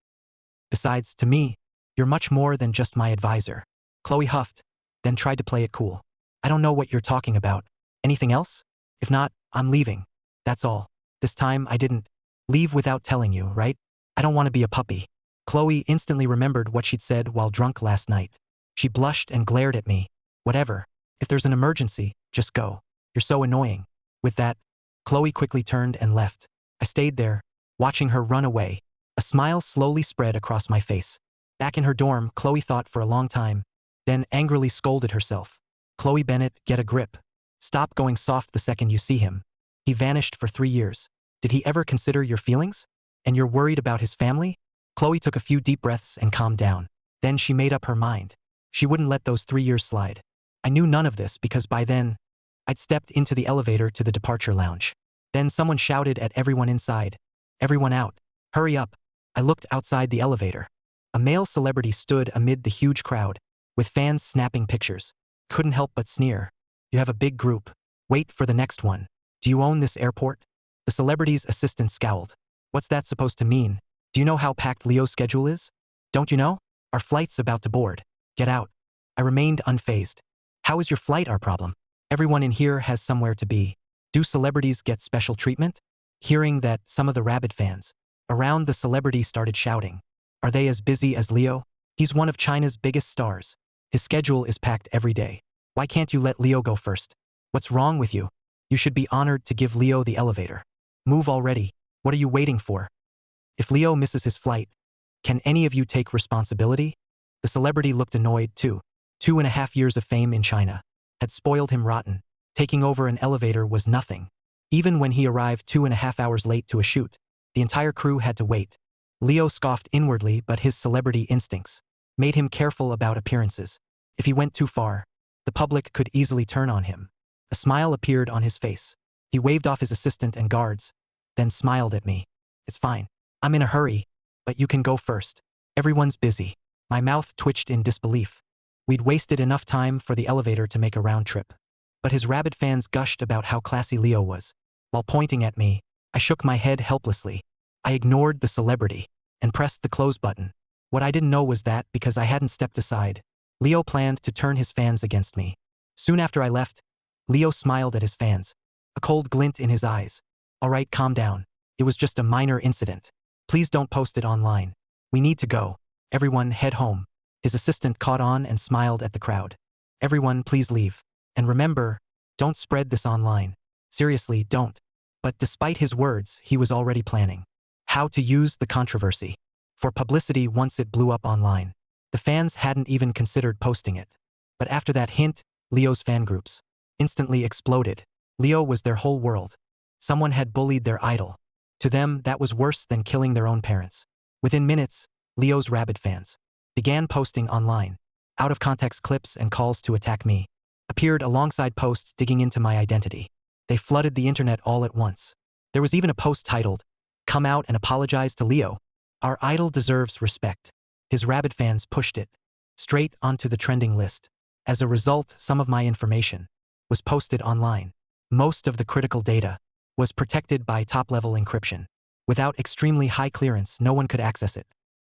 Besides, to me, you're much more than just my advisor." Chloe huffed, then tried to play it cool. "I don't know what you're talking about. Anything else? If not, I'm leaving. That's all. This time I didn't leave without telling you, right? I don't want to be a puppy." Chloe instantly remembered what she'd said while drunk last night. She blushed and glared at me. "Whatever. If there's an emergency, just go. You're so annoying." With that, Chloe quickly turned and left. I stayed there, watching her run away. A smile slowly spread across my face. Back in her dorm, Chloe thought for a long time, then angrily scolded herself. "Chloe Bennett, get a grip. Stop going soft the second you see him. He vanished for 3 years. Did he ever consider your feelings? And you're worried about his family? Chloe took a few deep breaths and calmed down. Then she made up her mind. She wouldn't let those 3 years slide. I knew none of this because by then, I'd stepped into the elevator to the departure lounge. Then someone shouted at everyone inside. Everyone out. Hurry up. I looked outside the elevator. A male celebrity stood amid the huge crowd, with fans snapping pictures. Couldn't help but sneer. You have a big group. Wait for the next one. Do you own this airport? The celebrity's assistant scowled. What's that supposed to mean? Do you know how packed Leo's schedule is? Don't you know? Our flight's about to board. Get out. I remained unfazed. How is your flight our problem? Everyone in here has somewhere to be. Do celebrities get special treatment? Hearing that, some of the rabid fans around the celebrity started shouting. Are they as busy as Leo? He's one of China's biggest stars. His schedule is packed every day. Why can't you let Leo go first? What's wrong with you? You should be honored to give Leo the elevator. Move already. What are you waiting for? If Leo misses his flight, can any of you take responsibility? The celebrity looked annoyed too. 2.5 years of fame in China had spoiled him rotten. Taking over an elevator was nothing. Even when he arrived 2.5 hours late to a shoot, the entire crew had to wait. Leo scoffed inwardly, but his celebrity instincts made him careful about appearances. If he went too far, the public could easily turn on him. A smile appeared on his face. He waved off his assistant and guards, then smiled at me. It's fine. I'm in a hurry, but you can go first. Everyone's busy. My mouth twitched in disbelief. We'd wasted enough time for the elevator to make a round trip. But his rabid fans gushed about how classy Leo was. While pointing at me, I shook my head helplessly. I ignored the celebrity and pressed the close button. What I didn't know was that, because I hadn't stepped aside, Leo planned to turn his fans against me. Soon after I left, Leo smiled at his fans, a cold glint in his eyes. All right, calm down. It was just a minor incident. Please don't post it online. We need to go. Everyone, head home. His assistant caught on and smiled at the crowd. Everyone, please leave. And remember, don't spread this online. Seriously, don't. But despite his words, he was already planning how to use the controversy for publicity once it blew up online. The fans hadn't even considered posting it. But after that hint, Leo's fan groups instantly exploded. Leo was their whole world. Someone had bullied their idol. To them, that was worse than killing their own parents. Within minutes, Leo's rabid fans began posting online. Out-of-context clips and calls to attack me appeared alongside posts digging into my identity. They flooded the internet all at once. There was even a post titled, "Come out and apologize to Leo. Our idol deserves respect." His rabid fans pushed it straight onto the trending list. As a result, some of my information was posted online. Most of the critical data was protected by top-level encryption. Without extremely high clearance, no one could access it.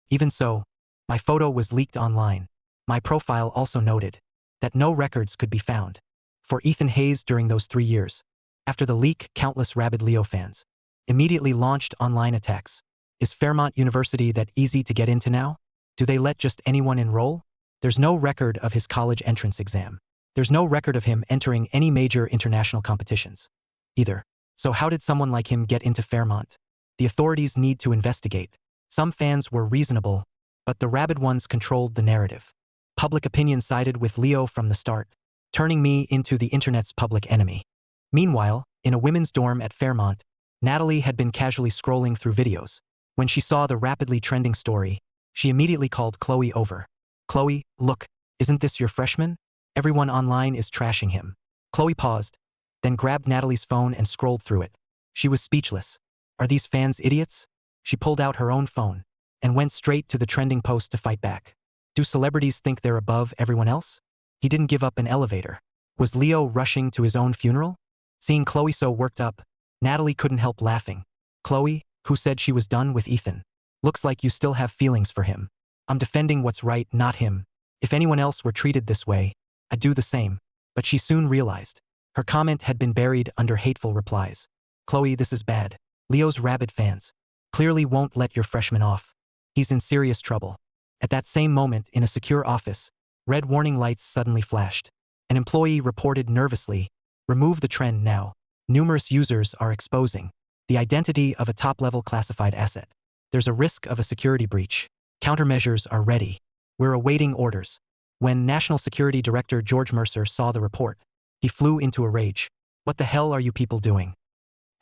Even so, my photo was leaked online. My profile also noted that no records could be found for Ethan Hayes during those 3 years. After the leak, countless rabid Leo fans immediately launched online attacks. Is Fairmont University that easy to get into now? Do they let just anyone enroll? There's no record of his college entrance exam. There's no record of him entering any major international competitions either. So how did someone like him get into Fairmont? The authorities need to investigate. Some fans were reasonable, but the rabid ones controlled the narrative. Public opinion sided with Leo from the start, turning me into the internet's public enemy. Meanwhile, in a women's dorm at Fairmont, Nat'l had been casually scrolling through videos. When she saw the rapidly trending story, she immediately called Chloe over. "Chloe, look, isn't this your freshman? Everyone online is trashing him." Chloe paused, then grabbed Nat'l's phone and scrolled through it. She was speechless. Are these fans idiots? She pulled out her own phone and went straight to the trending post to fight back. Do celebrities think they're above everyone else? He didn't give up an elevator. Was Leo rushing to his own funeral? Seeing Chloe so worked up, Nat'l couldn't help laughing. Chloe, who said she was done with Ethan, looks like you still have feelings for him. I'm defending what's right, not him. If anyone else were treated this way, I'd do the same. But she soon realized her comment had been buried under hateful replies. Chloe, this is bad. Leo's rabid fans clearly won't let your freshman off. He's in serious trouble. At that same moment, in a secure office, red warning lights suddenly flashed. An employee reported nervously, "Remove the trend now. Numerous users are exposing the identity of a top-level classified asset. There's a risk of a security breach. Countermeasures are ready. We're awaiting orders." When National Security Director George Mercer saw the report, he flew into a rage. "What the hell are you people doing?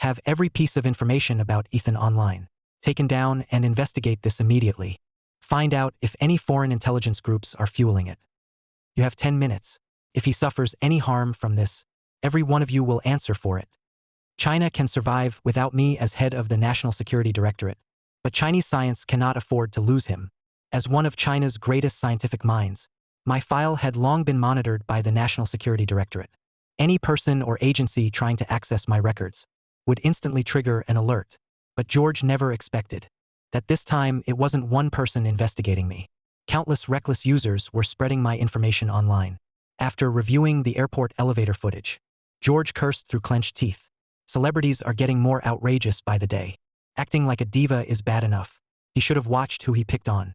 Have every piece of information about Ethan online taken down and investigate this immediately. Find out if any foreign intelligence groups are fueling it. You have 10 minutes. If he suffers any harm from this, every one of you will answer for it. China can survive without me as head of the National Security Directorate, but Chinese science cannot afford to lose him. As one of China's greatest scientific minds, my file had long been monitored by the National Security Directorate. Any person or agency trying to access my records would instantly trigger an alert. But George never expected that this time it wasn't one person investigating me. Countless reckless users were spreading my information online. After reviewing the airport elevator footage, George cursed through clenched teeth. Celebrities are getting more outrageous by the day. Acting like a diva is bad enough. He should have watched who he picked on.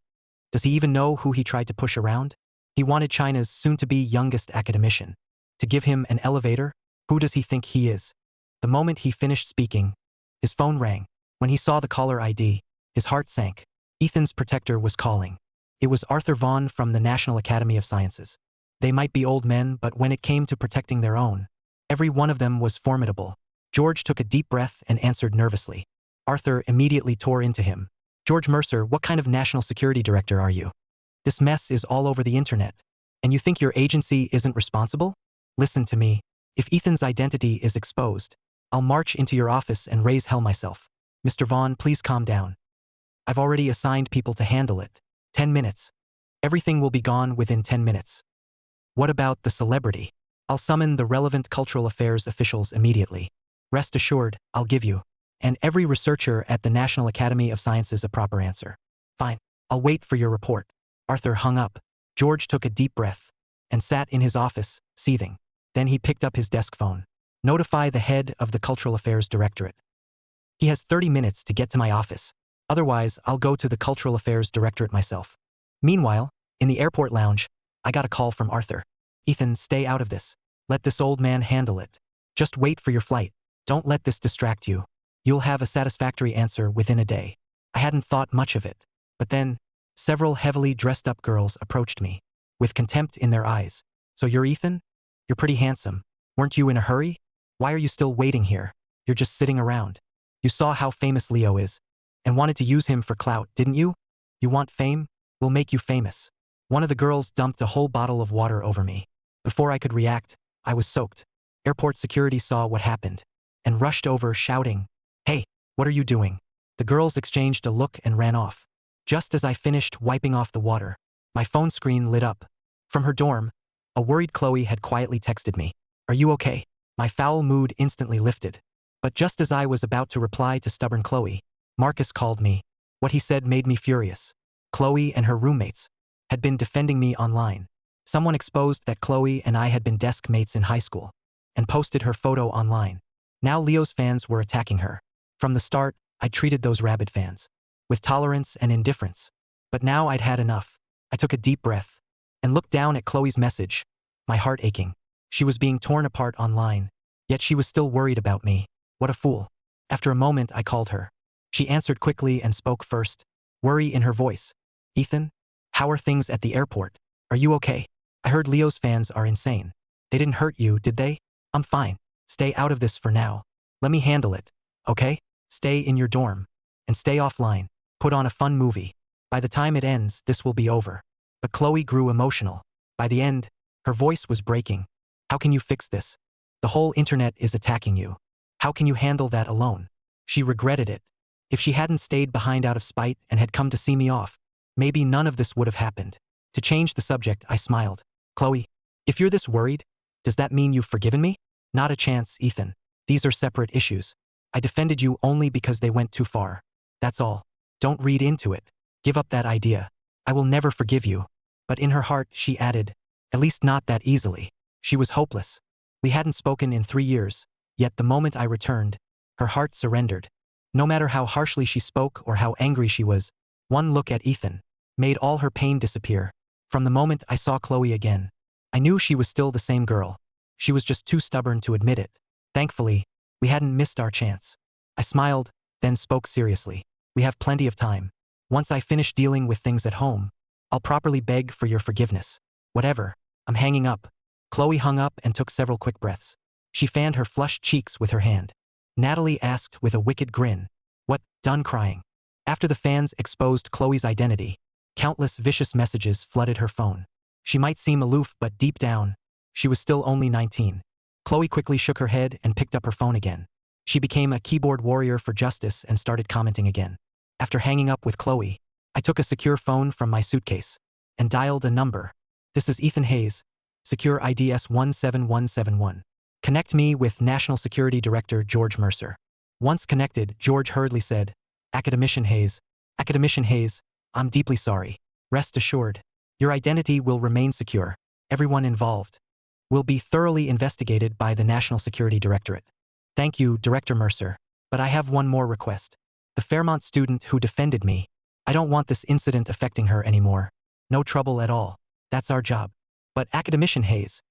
Does he even know who he tried to push around? He wanted China's soon-to-be youngest academician to give him an elevator? Who does he think he is? The moment he finished speaking, his phone rang. When he saw the caller ID, his heart sank. Ethan's protector was calling. It was Arthur Vaughan from the National Academy of Sciences. They might be old men, but when it came to protecting their own, every one of them was formidable. George took a deep breath and answered nervously. Arthur immediately tore into him. George Mercer, what kind of national security director are you? This mess is all over the internet. And you think your agency isn't responsible? Listen to me. If Ethan's identity is exposed, I'll march into your office and raise hell myself. Mr. Vaughan, please calm down. I've already assigned people to handle it. 10 minutes. Everything will be gone within 10 minutes. What about the celebrity? I'll summon the relevant cultural affairs officials immediately. Rest assured, I'll give you and every researcher at the National Academy of Sciences a proper answer. Fine. I'll wait for your report. Arthur hung up. George took a deep breath and sat in his office, seething. Then he picked up his desk phone. Notify the head of the Cultural Affairs Directorate. He has 30 minutes to get to my office. Otherwise, I'll go to the Cultural Affairs Directorate myself. Meanwhile, in the airport lounge, I got a call from Arthur. Ethan, stay out of this. Let this old man handle it. Just wait for your flight. Don't let this distract you. You'll have a satisfactory answer within a day. I hadn't thought much of it. But then, several heavily dressed-up girls approached me, with contempt in their eyes. So you're Ethan? You're pretty handsome. Weren't you in a hurry? Why are you still waiting here? You're just sitting around. You saw how famous Leo is, and wanted to use him for clout, didn't you? You want fame? We'll make you famous. One of the girls dumped a whole bottle of water over me. Before I could react, I was soaked. Airport security saw what happened, and rushed over shouting, "Hey, what are you doing?" The girls exchanged a look and ran off. Just as I finished wiping off the water, my phone screen lit up. From her dorm, a worried Chloe had quietly texted me, "Are you okay?" My foul mood instantly lifted. But just as I was about to reply to stubborn Chloe, Marcus called me. What he said made me furious. Chloe and her roommates had been defending me online. Someone exposed that Chloe and I had been desk mates in high school, and posted her photo online. Now Leo's fans were attacking her. From the start, I treated those rabid fans with tolerance and indifference. But now I'd had enough. I took a deep breath and looked down at Chloe's message, my heart aching. She was being torn apart online, yet she was still worried about me. What a fool. After a moment, I called her. She answered quickly and spoke first, worry in her voice. "Ethan, how are things at the airport? Are you okay? I heard Leo's fans are insane. They didn't hurt you, did they? I'm fine. Stay out of this for now. Let me handle it, okay? Stay in your dorm. And stay offline. Put on a fun movie. By the time it ends, this will be over." But Chloe grew emotional. By the end, her voice was breaking. "How can you fix this? The whole internet is attacking you. How can you handle that alone?" She regretted it. If she hadn't stayed behind out of spite and had come to see me off, maybe none of this would have happened. To change the subject, I smiled. "Chloe, if you're this worried, does that mean you've forgiven me?" "Not a chance, Ethan. These are separate issues. I defended you only because they went too far. That's all. Don't read into it. Give up that idea. I will never forgive you." But in her heart, she added, "At least not that easily." She was hopeless. We hadn't spoken in 3 years, yet the moment I returned, her heart surrendered. No matter how harshly she spoke or how angry she was, one look at Ethan made all her pain disappear. From the moment I saw Chloe again, I knew she was still the same girl. She was just too stubborn to admit it. Thankfully, we hadn't missed our chance. I smiled, then spoke seriously. "We have plenty of time. Once I finish dealing with things at home, I'll properly beg for your forgiveness. Whatever. I'm hanging up." Chloe hung up and took several quick breaths. She fanned her flushed cheeks with her hand. Natalie asked with a wicked grin. What, done crying? After the fans exposed Chloe's identity, countless vicious messages flooded her phone. She might seem aloof, but deep down, she was still only 19. Chloe quickly shook her head and picked up her phone again. She became a keyboard warrior for justice and started commenting again. After hanging up with Chloe, I took a secure phone from my suitcase and dialed a number. This is Ethan Hayes, secure IDS 17171. Connect me with National Security Director George Mercer. Once connected, George hurriedly said, Academician Hayes, I'm deeply sorry. Rest assured, your identity will remain secure. Everyone involved will be thoroughly investigated by the National Security Directorate. Thank you, Director Mercer. But I have one more request. The Fairmont student who defended me, I don't want this incident affecting her anymore. No trouble at all. That's our job. But Academician Hayes,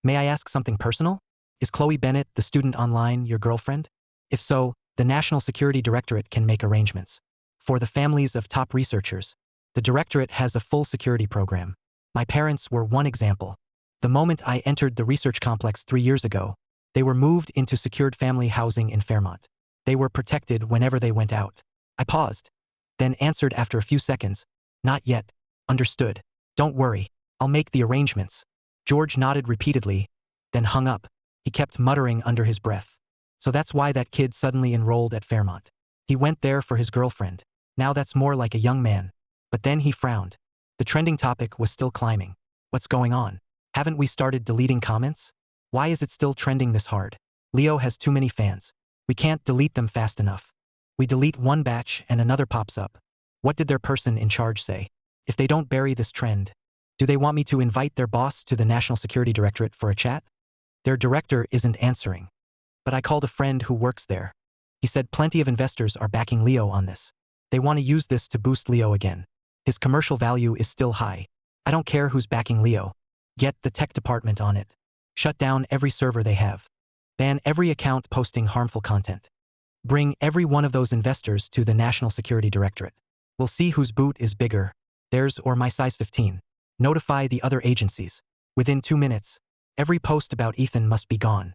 may I ask something personal? Is Chloe Bennett, the student online, your girlfriend? If so, the National Security Directorate can make arrangements. For the families of top researchers, the Directorate has a full security program. My parents were one example. The moment I entered the research complex 3 years ago, they were moved into secured family housing in Fairmont. They were protected whenever they went out. I paused, then answered after a few seconds, Not yet. Understood. Don't worry. I'll make the arrangements. George nodded repeatedly, then hung up. He kept muttering under his breath. So that's why that kid suddenly enrolled at Fairmont. He went there for his girlfriend. Now that's more like a young man. But then he frowned. The trending topic was still climbing. What's going on? Haven't we started deleting comments? Why is it still trending this hard? Leo has too many fans. We can't delete them fast enough. We delete one batch and another pops up. What did their person in charge say? If they don't bury this trend, do they want me to invite their boss to the National Security Directorate for a chat? Their director isn't answering. But I called a friend who works there. He said plenty of investors are backing Leo on this. They want to use this to boost Leo again. His commercial value is still high. I don't care who's backing Leo. Get the tech department on it. Shut down every server they have. Ban every account posting harmful content. Bring every one of those investors to the National Security Directorate. We'll see whose boot is bigger, theirs or my size 15. Notify the other agencies. Within 2 minutes, every post about Ethan must be gone.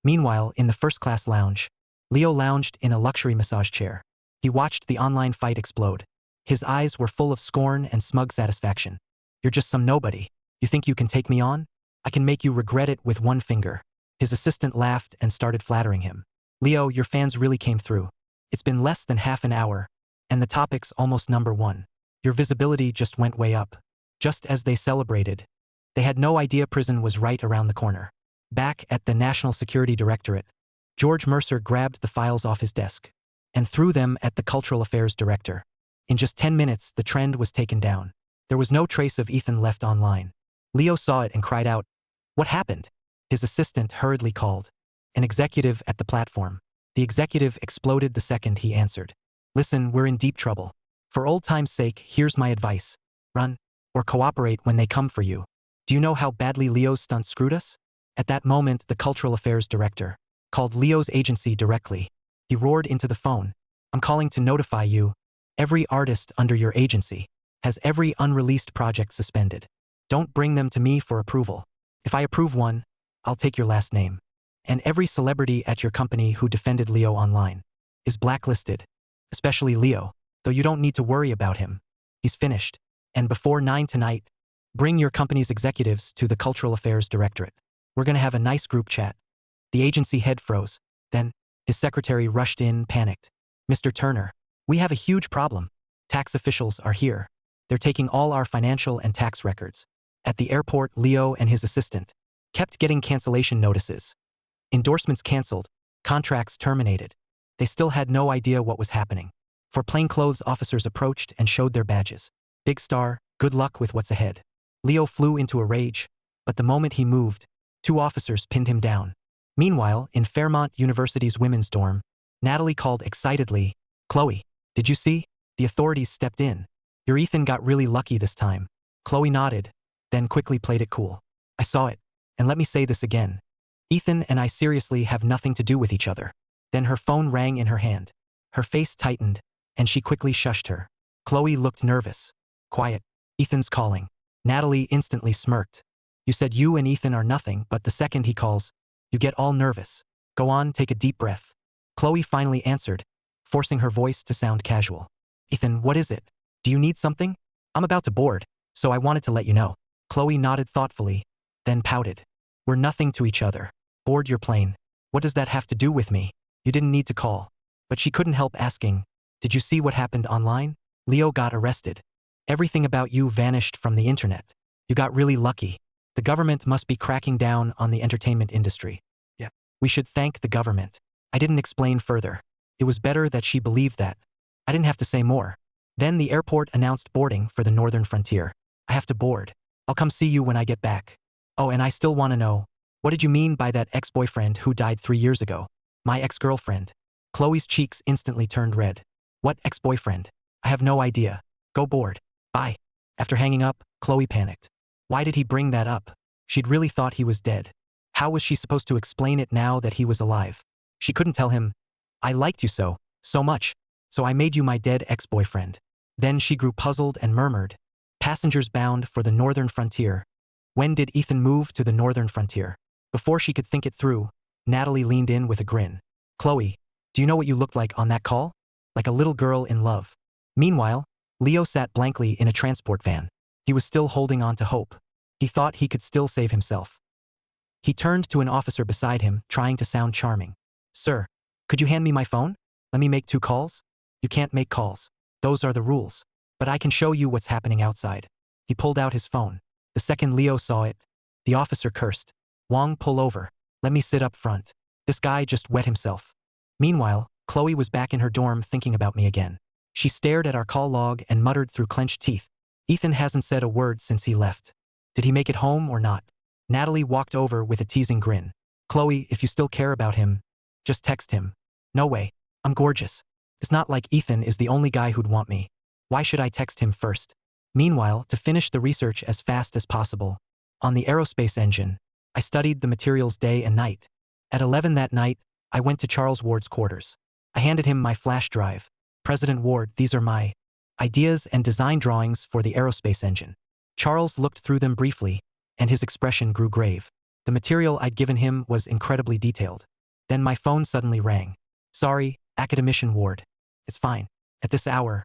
Meanwhile, in the first-class lounge, Leo lounged in a luxury massage chair. He watched the online fight explode. His eyes were full of scorn and smug satisfaction. You're just some nobody. You think you can take me on? I can make you regret it with one finger. His assistant laughed and started flattering him. Leo, your fans really came through. It's been less than half an hour, and the topic's almost #1. Your visibility just went way up. Just as they celebrated, they had no idea prison was right around the corner. Back at the National Security Directorate, George Mercer grabbed the files off his desk and threw them at the Cultural Affairs Director. In just 10 minutes, the trend was taken down. There was no trace of Ethan left online. Leo saw it and cried out, What happened? His assistant hurriedly called an executive at the platform. The executive exploded the second he answered. Listen, we're in deep trouble. For old time's sake, here's my advice. Run, or cooperate when they come for you. Do you know how badly Leo's stunt screwed us? At that moment, the Cultural Affairs Director called Leo's agency directly. He roared into the phone. I'm calling to notify you. Every artist under your agency has every unreleased project suspended. Don't bring them to me for approval. If I approve one, I'll take your last name. And every celebrity at your company who defended Leo online is blacklisted. Especially Leo, though you don't need to worry about him. He's finished. And before 9 tonight, bring your company's executives to the Cultural Affairs Directorate. We're going to have a nice group chat. The agency head froze. Then, his secretary rushed in, panicked. Mr. Turner, we have a huge problem. Tax officials are here. They're taking all our financial and tax records. At the airport, Leo and his assistant kept getting cancellation notices. Endorsements canceled, contracts terminated. They still had no idea what was happening. For plainclothes officers approached and showed their badges. Big star, good luck with what's ahead. Leo flew into a rage, but the moment he moved, 2 officers pinned him down. Meanwhile, in Fairmont University's women's dorm, Natalie called excitedly, Chloe, did you see? The authorities stepped in. Your Ethan got really lucky this time. Chloe nodded, then quickly played it cool. I saw it, and let me say this again. Ethan and I seriously have nothing to do with each other. Then her phone rang in her hand. Her face tightened, and she quickly shushed her. Chloe looked nervous. Quiet. Ethan's calling. Natalie instantly smirked. You said you and Ethan are nothing, but the second he calls, you get all nervous. Go on, take a deep breath. Chloe finally answered, forcing her voice to sound casual. Ethan, what is it? Do you need something? I'm about to board, so I wanted to let you know. Chloe nodded thoughtfully, then pouted. We're nothing to each other. Board your plane. What does that have to do with me? You didn't need to call. But she couldn't help asking, did you see what happened online? Leo got arrested. Everything about you vanished from the internet. You got really lucky. The government must be cracking down on the entertainment industry. Yeah. We should thank the government. I didn't explain further. It was better that she believed that. I didn't have to say more. Then the airport announced boarding for the northern frontier. I have to board. I'll come see you when I get back. Oh, and I still want to know, what did you mean by that ex-boyfriend who died 3 years ago? My ex-girlfriend. Chloe's cheeks instantly turned red. What ex-boyfriend? I have no idea. Go board. Bye. After hanging up, Chloe panicked. Why did he bring that up? She'd really thought he was dead. How was she supposed to explain it now that he was alive? She couldn't tell him, I liked you so much, so I made you my dead ex-boyfriend. Then she grew puzzled and murmured, passengers bound for the northern frontier. When did Ethan move to the northern frontier? Before she could think it through, Nat'l leaned in with a grin. Chloe, do you know what you looked like on that call? Like a little girl in love. Meanwhile, Leo sat blankly in a transport van. He was still holding on to hope. He thought he could still save himself. He turned to an officer beside him, trying to sound charming. Sir, could you hand me my phone? Let me make 2 calls? You can't make calls. Those are the rules. But I can show you what's happening outside. He pulled out his phone. The second Leo saw it, the officer cursed. Wong, pull over. Let me sit up front. This guy just wet himself. Meanwhile, Chloe was back in her dorm thinking about me again. She stared at our call log and muttered through clenched teeth. Ethan hasn't said a word since he left. Did he make it home or not? Nat'l walked over with a teasing grin. Chloe, if you still care about him, just text him. No way. I'm gorgeous. It's not like Ethan is the only guy who'd want me. Why should I text him first? Meanwhile, to finish the research as fast as possible, on the aerospace engine, I studied the materials day and night. At 11 that night, I went to Charles Ward's quarters. I handed him my flash drive. President Ward, these are my ideas and design drawings for the aerospace engine. Charles looked through them briefly, and his expression grew grave. The material I'd given him was incredibly detailed. Then my phone suddenly rang. Sorry, Academician Ward. It's fine. At this hour,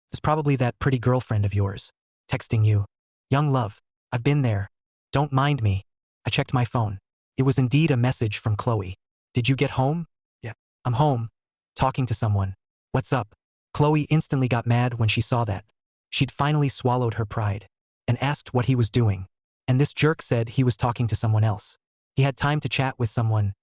it's probably that pretty girlfriend of yours. Texting you. Young love, I've been there. Don't mind me. I checked my phone. It was indeed a message from Chloe. Did you get home? Yeah. I'm home. Talking to someone. What's up? Chloe instantly got mad when she saw that. She'd finally swallowed her pride and asked what he was doing. And this jerk said he was talking to someone else. He had time to chat with someone,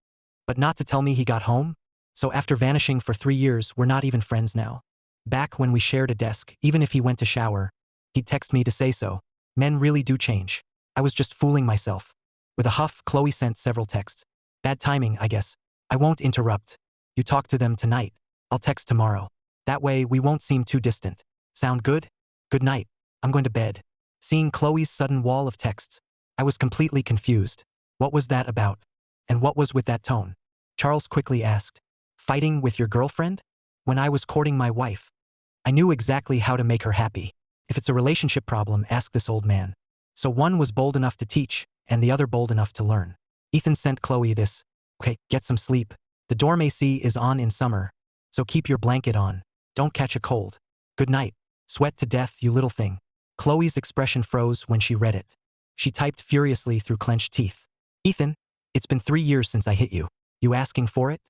but not to tell me he got home? So after vanishing for 3 years, we're not even friends now. Back when we shared a desk, even if he went to shower, he'd text me to say so. Men really do change. I was just fooling myself. With a huff, Chloe sent several texts. Bad timing, I guess. I won't interrupt. You talk to them tonight. I'll text tomorrow. That way we won't seem too distant. Sound good? Good night. I'm going to bed. Seeing Chloe's sudden wall of texts, I was completely confused. What was that about? And what was with that tone? Charles quickly asked. Fighting with your girlfriend? When I was courting my wife. I knew exactly how to make her happy. If it's a relationship problem, ask this old man. So one was bold enough to teach, and the other bold enough to learn. Ethan sent Chloe this. Okay, get some sleep. The dorm AC is on in summer, so keep your blanket on. Don't catch a cold. Good night. Sweat to death, you little thing. Chloe's expression froze when she read it. She typed furiously through clenched teeth. Ethan, it's been 3 years since I hit you. You asking for it?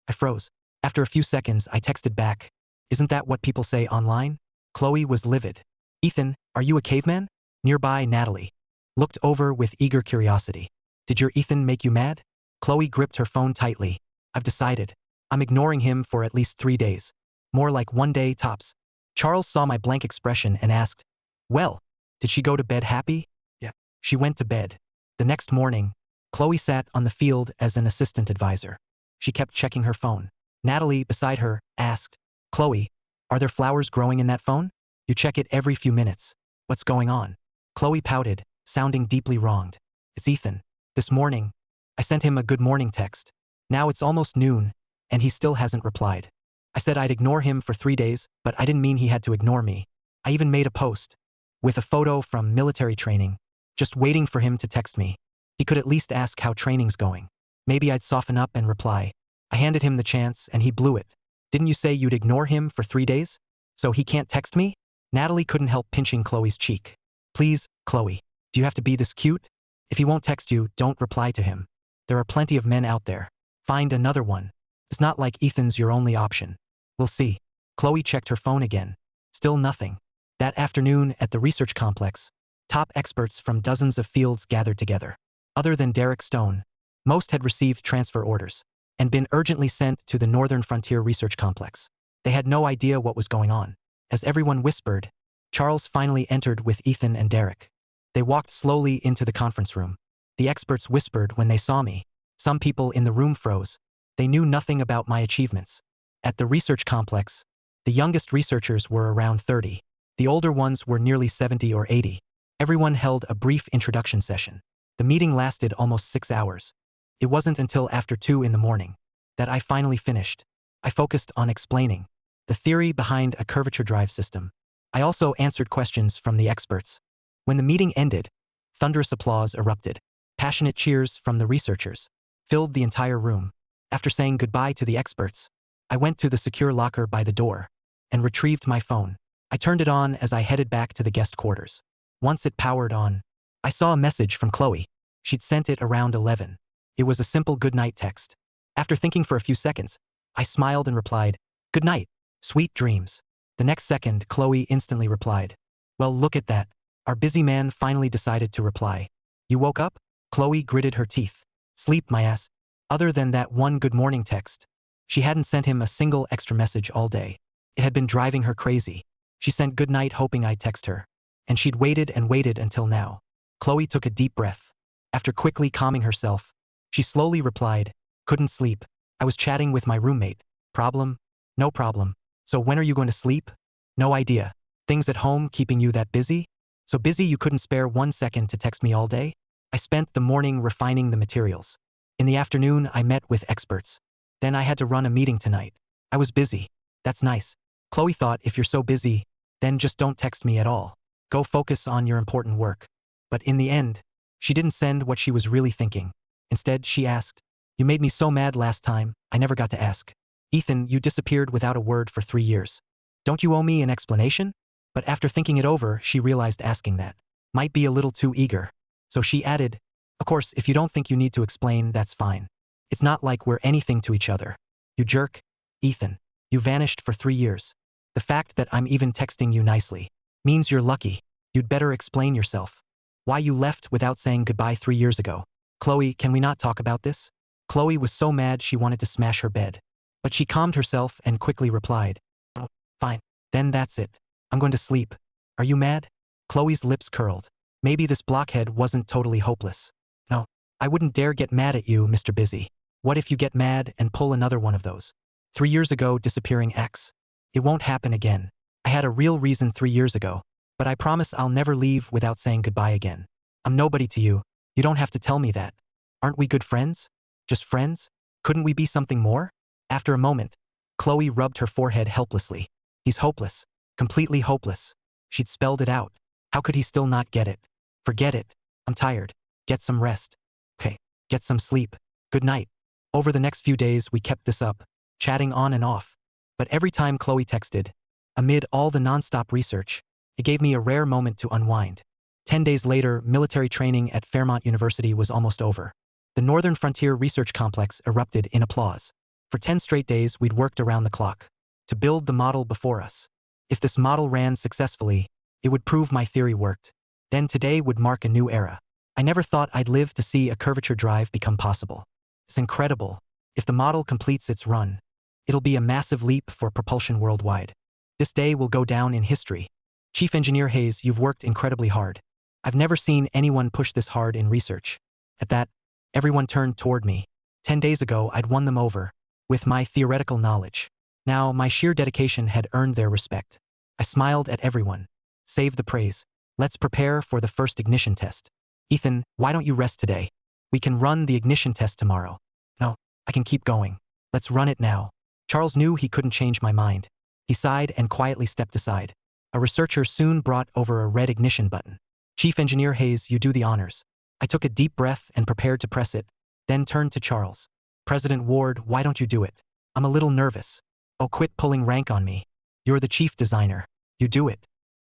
I froze. After a few seconds, I texted back. Isn't that what people say online? Chloe was livid. Ethan, are you a caveman? Nearby, Nat'l looked over with eager curiosity. Did your Ethan make you mad? Chloe gripped her phone tightly. I've decided. I'm ignoring him for at least 3 days. More like 1 day tops. Charles saw my blank expression and asked, well, did she go to bed happy? Yeah. She went to bed. The next morning, Chloe sat on the field as an assistant advisor. She kept checking her phone. Nat'l, beside her, asked, Chloe, are there flowers growing in that phone? You check it every few minutes. What's going on? Chloe pouted, sounding deeply wronged. It's Ethan. This morning, I sent him a good morning text. Now it's almost noon, and he still hasn't replied. I said I'd ignore him for 3 days, but I didn't mean he had to ignore me. I even made a post with a photo from military training, just waiting for him to text me. He could at least ask how training's going. Maybe I'd soften up and reply, I handed him the chance and he blew it. Didn't you say you'd ignore him for 3 days? So he can't text me? Natalie couldn't help pinching Chloe's cheek. Please, Chloe, do you have to be this cute? If he won't text you, don't reply to him. There are plenty of men out there. Find another one. It's not like Ethan's your only option. We'll see. Chloe checked her phone again. Still nothing. That afternoon at the research complex, top experts from dozens of fields gathered together. Other than Derek Stone, most had received transfer orders and been urgently sent to the Northern Frontier Research Complex. They had no idea what was going on. As everyone whispered, Charles finally entered with Ethan and Derek. They walked slowly into the conference room. The experts whispered when they saw me. Some people in the room froze. They knew nothing about my achievements. At the research complex, the youngest researchers were around 30. The older ones were nearly 70 or 80. Everyone held a brief introduction session. The meeting lasted almost 6 hours. It wasn't until after 2 in the morning that I finally finished. I focused on explaining the theory behind a curvature drive system. I also answered questions from the experts. When the meeting ended, thunderous applause erupted. Passionate cheers from the researchers filled the entire room. After saying goodbye to the experts, I went to the secure locker by the door and retrieved my phone. I turned it on as I headed back to the guest quarters. Once it powered on, I saw a message from Chloe. She'd sent it around 11. It was a simple goodnight text. After thinking for a few seconds, I smiled and replied, "Good night, sweet dreams." The next second, Chloe instantly replied, "Well, look at that." Our busy man finally decided to reply. "You woke up?" Chloe gritted her teeth. "Sleep, my ass." Other than that one good morning text, she hadn't sent him a single extra message all day. It had been driving her crazy. She sent good night hoping I'd text her. And she'd waited and waited until now. Chloe took a deep breath. After quickly calming herself, she slowly replied, "Couldn't sleep. I was chatting with my roommate. Problem? No problem. So when are you going to sleep?" "No idea. Things at home keeping you that busy?" "So busy you couldn't spare 1 second to text me all day?" I spent the morning refining the materials. In the afternoon, I met with experts. Then I had to run a meeting tonight. I was busy. That's nice. Chloe thought, if you're so busy, then just don't text me at all. Go focus on your important work. But in the end, she didn't send what she was really thinking. Instead, she asked, "You made me so mad last time, I never got to ask. Ethan, you disappeared without a word for 3 years. Don't you owe me an explanation?" But after thinking it over, she realized asking that might be a little too eager. So she added, "Of course, if you don't think you need to explain, that's fine. It's not like we're anything to each other. You jerk. Ethan, you vanished for 3 years. The fact that I'm even texting you nicely means you're lucky. You'd better explain yourself. Why you left without saying goodbye 3 years ago. Chloe, can we not talk about this?" Chloe was so mad she wanted to smash her bed. But she calmed herself and quickly replied, "Oh, fine. Then that's it. I'm going to sleep. Are you mad?" Chloe's lips curled. Maybe this blockhead wasn't totally hopeless. "No, I wouldn't dare get mad at you, Mr. Busy. What if you get mad and pull another one of those 3 years ago disappearing X? It won't happen again. I had a real reason 3 years ago, but I promise I'll never leave without saying goodbye again. I'm nobody to you. You don't have to tell me that. Aren't we good friends? Just friends? Couldn't we be something more?" After a moment, Chloe rubbed her forehead helplessly. "He's hopeless. Completely hopeless." She'd spelled it out. How could he still not get it? "Forget it. I'm tired. Get some rest." "Okay, get some sleep. Good night." Over the next few days, we kept this up, chatting on and off. But every time Chloe texted, amid all the nonstop research, it gave me a rare moment to unwind. 10 days later, military training at Fairmont University was almost over. The Northern Frontier Research Complex erupted in applause. For 10 straight days, we'd worked around the clock to build the model before us. If this model ran successfully, it would prove my theory worked. Then today would mark a new era. I never thought I'd live to see a curvature drive become possible. It's incredible. If the model completes its run, it'll be a massive leap for propulsion worldwide. This day will go down in history. Chief Engineer Hayes, you've worked incredibly hard. I've never seen anyone push this hard in research. At that, everyone turned toward me. 10 days ago, I'd won them over with my theoretical knowledge. Now, my sheer dedication had earned their respect. I smiled at everyone. Save the praise. Let's prepare for the first ignition test. Ethan, why don't you rest today? We can run the ignition test tomorrow. No, I can keep going. Let's run it now. Charles knew he couldn't change my mind. He sighed and quietly stepped aside. A researcher soon brought over a red ignition button. Chief Engineer Hayes, you do the honors. I took a deep breath and prepared to press it, then turned to Charles. President Ward, why don't you do it? I'm a little nervous. Oh, quit pulling rank on me. You're the chief designer. You do it.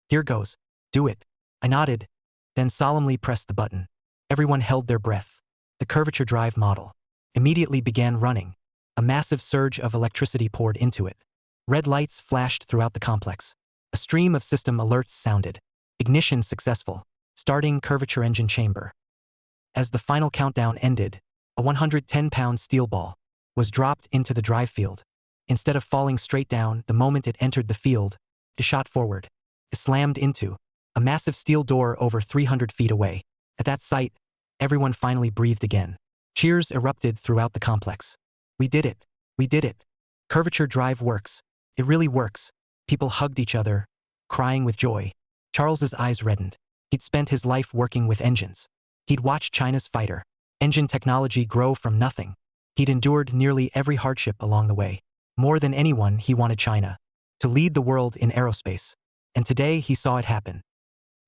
Here goes. Do it. I nodded, then solemnly pressed the button. Everyone held their breath. The curvature drive model immediately began running. A massive surge of electricity poured into it. Red lights flashed throughout the complex. A stream of system alerts sounded. Ignition successful. Starting curvature engine chamber. As the final countdown ended, a 110-pound steel ball was dropped into the drive field. Instead of falling straight down the moment it entered the field, it shot forward. It slammed into a massive steel door over 300 feet away. At that sight, everyone finally breathed again. Cheers erupted throughout the complex. We did it. We did it. Curvature drive works. It really works. People hugged each other, crying with joy. Charles's eyes reddened. He'd spent his life working with engines. He'd watched China's fighter engine technology grow from nothing. He'd endured nearly every hardship along the way. More than anyone, he wanted China to lead the world in aerospace. And today he saw it happen.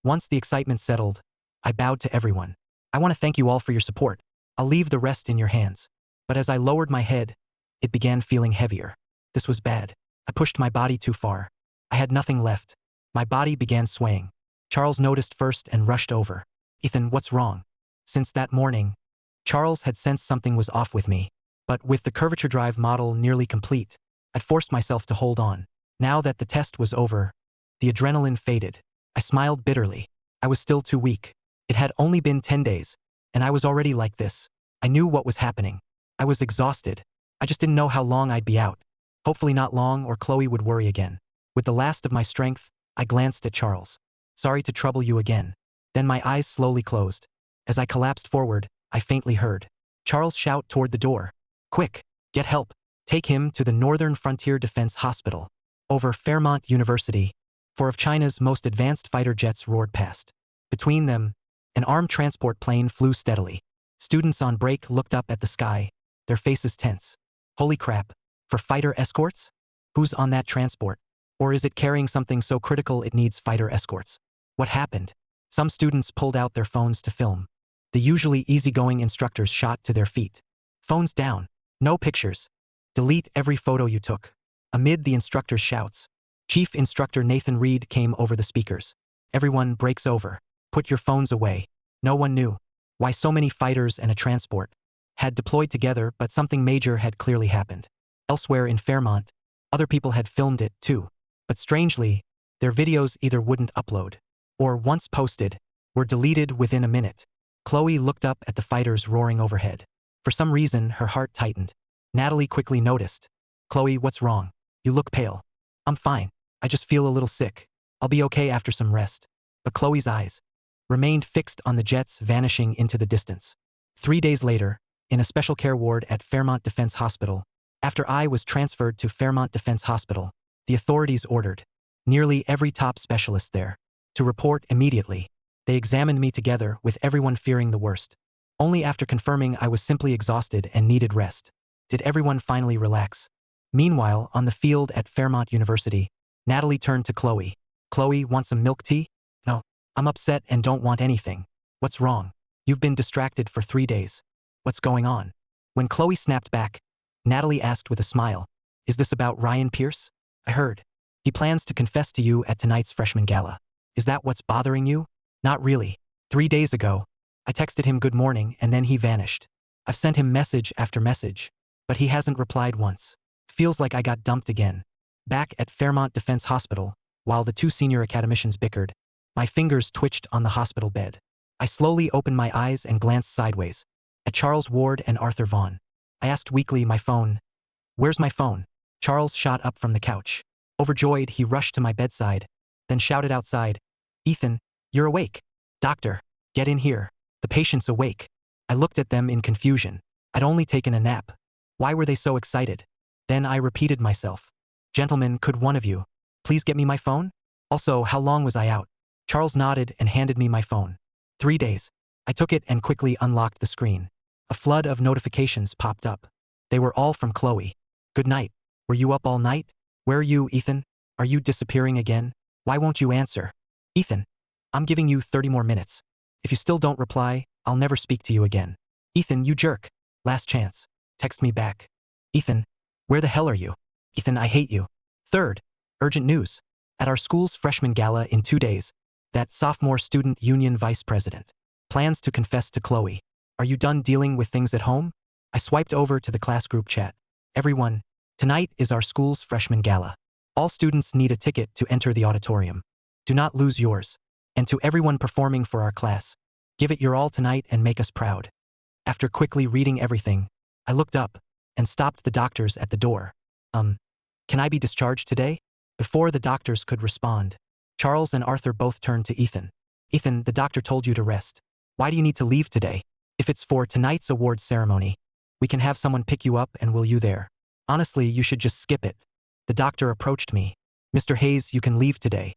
Once the excitement settled, I bowed to everyone. I want to thank you all for your support. I'll leave the rest in your hands. But as I lowered my head, it began feeling heavier. This was bad. I pushed my body too far. I had nothing left. My body began swaying. Charles noticed first and rushed over. Ethan, what's wrong? Since that morning, Charles had sensed something was off with me. But with the curvature drive model nearly complete, I'd forced myself to hold on. Now that the test was over, the adrenaline faded. I smiled bitterly. I was still too weak. It had only been 10 days, and I was already like this. I knew what was happening. I was exhausted. I just didn't know how long I'd be out. Hopefully not long, or Chloe would worry again. With the last of my strength, I glanced at Charles. Sorry to trouble you again. Then my eyes slowly closed. As I collapsed forward, I faintly heard Charles shout toward the door. Quick, get help. Take him to the Northern Frontier Defense Hospital. Over Fairmont University, 4 of China's most advanced fighter jets roared past. Between them, an armed transport plane flew steadily. Students on break looked up at the sky, their faces tense. Holy crap, for fighter escorts? Who's on that transport? Or is it carrying something so critical it needs fighter escorts? What happened? Some students pulled out their phones to film. The usually easygoing instructors shot to their feet. Phones down. No pictures. Delete every photo you took. Amid the instructor's shouts, Chief Instructor Nathan Reed came over the speakers. Everyone breaks over. Put your phones away. No one knew why so many fighters and a transport had deployed together, but something major had clearly happened. Elsewhere in Fairmont, other people had filmed it too. But strangely, their videos either wouldn't upload, or once posted, were deleted within a minute. Chloe looked up at the fighters roaring overhead. For some reason, her heart tightened. Nat'l quickly noticed. Chloe, what's wrong? You look pale. I'm fine. I just feel a little sick. I'll be okay after some rest. But Chloe's eyes remained fixed on the jets vanishing into the distance. 3 days later, in a special care ward at Fairmont Defense Hospital, after I was transferred to Fairmont Defense Hospital, the authorities ordered nearly every top specialist there to report immediately. They examined me together with everyone fearing the worst. Only after confirming I was simply exhausted and needed rest did everyone finally relax. Meanwhile, on the field at Fairmont University, Nat'l turned to Chloe. Chloe, want some milk tea? No, I'm upset and don't want anything. What's wrong? You've been distracted for 3 days. What's going on? When Chloe snapped back, Nat'l asked with a smile, is this about Ryan Pierce? I heard. He plans to confess to you at tonight's freshman gala. Is that what's bothering you? Not really. 3 days ago, I texted him good morning and then he vanished. I've sent him message after message, but he hasn't replied once. Feels like I got dumped again. Back at Fairmont Defense Hospital, while the 2 senior academicians bickered, my fingers twitched on the hospital bed. I slowly opened my eyes and glanced sideways at Charles Ward and Arthur Vaughn. I asked weakly, my phone. Where's my phone? Charles shot up from the couch. Overjoyed, he rushed to my bedside, then shouted outside, Ethan, you're awake. Doctor, get in here. The patient's awake. I looked at them in confusion. I'd only taken a nap. Why were they so excited? Then I repeated myself. Gentlemen, could one of you please get me my phone? Also, how long was I out? Charles nodded and handed me my phone. 3 days. I took it and quickly unlocked the screen. A flood of notifications popped up. They were all from Chloe. Good night. Were you up all night? Where are you, Ethan? Are you disappearing again? Why won't you answer? Ethan, I'm giving you 30 more minutes. If you still don't reply, I'll never speak to you again. Ethan, you jerk. Last chance. Text me back. Ethan, where the hell are you? Ethan, I hate you. Third, urgent news. At our school's freshman gala in 2 days, that sophomore student union vice president plans to confess to Chloe. Are you done dealing with things at home? I swiped over to the class group chat. Everyone, tonight is our school's freshman gala. All students need a ticket to enter the auditorium. Do not lose yours. And to everyone performing for our class, give it your all tonight and make us proud. After quickly reading everything, I looked up and stopped the doctors at the door. Can I be discharged today? Before the doctors could respond, Charles and Arthur both turned to Ethan. Ethan, the doctor told you to rest. Why do you need to leave today? If it's for tonight's awards ceremony, we can have someone pick you up and will you there. Honestly, you should just skip it. The doctor approached me. Mr. Hayes, you can leave today.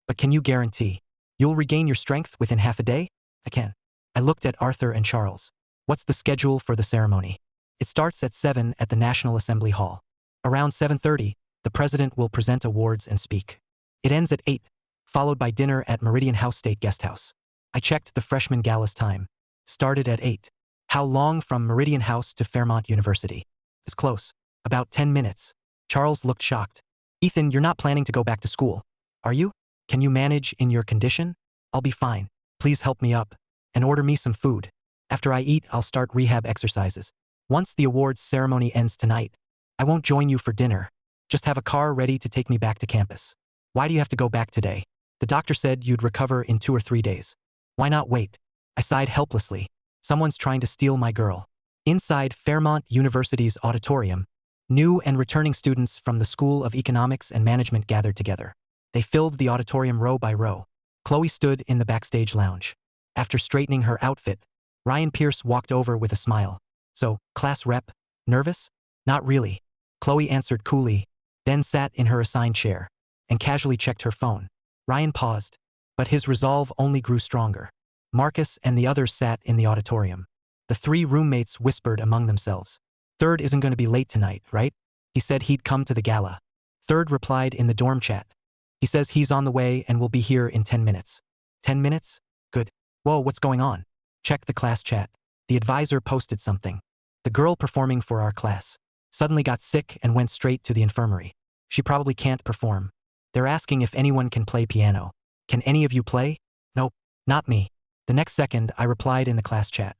But can you guarantee you'll regain your strength within half a day? I can. I looked at Arthur and Charles. What's the schedule for the ceremony? It starts at 7 at the National Assembly Hall. Around 7:30, the president will present awards and speak. It ends at 8, followed by dinner at Meridian House State Guest House. I checked the freshman gala's time. Started at 8. How long from Meridian House to Fairmont University? It's close. About 10 minutes. Charles looked shocked. Ethan, you're not planning to go back to school, are you? Can you manage in your condition? I'll be fine. Please help me up and order me some food. After I eat, I'll start rehab exercises. Once the awards ceremony ends tonight, I won't join you for dinner. Just have a car ready to take me back to campus. Why do you have to go back today? The doctor said you'd recover in 2 or 3 days. Why not wait? I sighed helplessly. Someone's trying to steal my girl. Inside Fairmont University's auditorium, new and returning students from the School of Economics and Management gathered together. They filled the auditorium row by row. Chloe stood in the backstage lounge. After straightening her outfit, Ryan Pierce walked over with a smile. So, class rep, nervous? Not really. Chloe answered coolly, then sat in her assigned chair and casually checked her phone. Ryan paused, but his resolve only grew stronger. Marcus and the others sat in the auditorium. The 3 roommates whispered among themselves. Third isn't going to be late tonight, right? He said he'd come to the gala. Third replied in the dorm chat. He says he's on the way and will be here in 10 minutes. 10 minutes? Good. Whoa, what's going on? Check the class chat. The advisor posted something. The girl performing for our class suddenly got sick and went straight to the infirmary. She probably can't perform. They're asking if anyone can play piano. Can any of you play? Nope, not me. The next second, I replied in the class chat.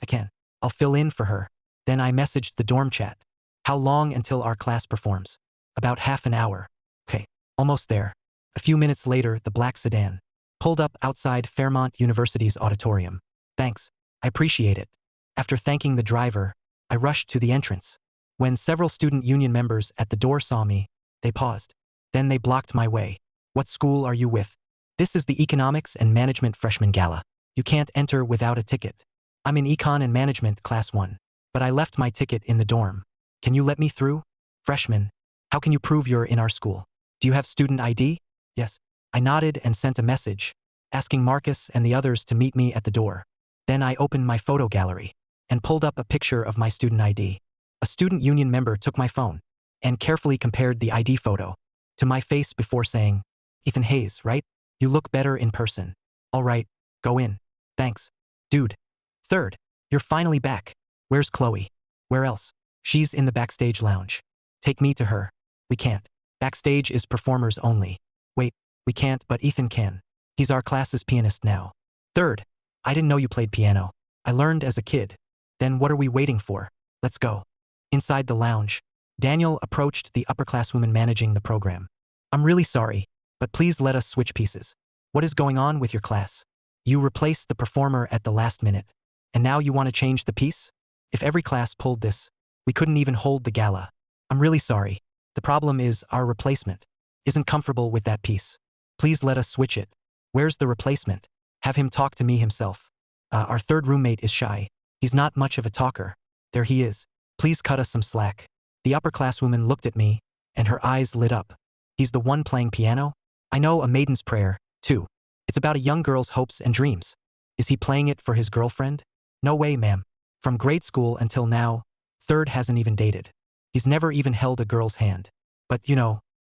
I can. I'll fill in for her. Then I messaged the dorm chat. How long until our class performs? About half an hour. Okay, almost there. A few minutes later, the black sedan pulled up outside Fairmont University's auditorium. Thanks. I appreciate it. After thanking the driver, I rushed to the entrance. When several student union members at the door saw me, they paused. Then they blocked my way. What school are you with? This is the Economics and Management Freshman Gala. You can't enter without a ticket. I'm in Econ and Management Class 1, but I left my ticket in the dorm. Can you let me through? Freshman, how can you prove you're in our school? Do you have student ID? Yes. I nodded and sent a message, asking Marcus and the others to meet me at the door. Then I opened my photo gallery and pulled up a picture of my student ID. A student union member took my phone and carefully compared the ID photo to my face before saying, Ethan Hayes, right? You look better in person. All right, go in. Thanks. Dude. Third, you're finally back. Where's Chloe? Where else? She's in the backstage lounge. Take me to her. We can't. Backstage is performers only. Wait, we can't, but Ethan can. He's our class's pianist now. Third, I didn't know you played piano. I learned as a kid. Then what are we waiting for? Let's go. Inside the lounge, Daniel approached the upperclasswoman managing the program. I'm really sorry, but please let us switch pieces. What is going on with your class? You replaced the performer at the last minute, and now you want to change the piece? If every class pulled this, we couldn't even hold the gala. I'm really sorry. The problem is our replacement isn't comfortable with that piece. Please let us switch it. Where's the replacement? Have him talk to me himself. Our third roommate is shy. He's not much of a talker. There he is. Please cut us some slack. The upperclasswoman looked at me, and her eyes lit up. He's the one playing piano? I know A Maiden's Prayer, too. It's about a young girl's hopes and dreams. Is he playing it for his girlfriend? No way, ma'am. From grade school until now, Third hasn't even dated. He's never even held a girl's hand. But,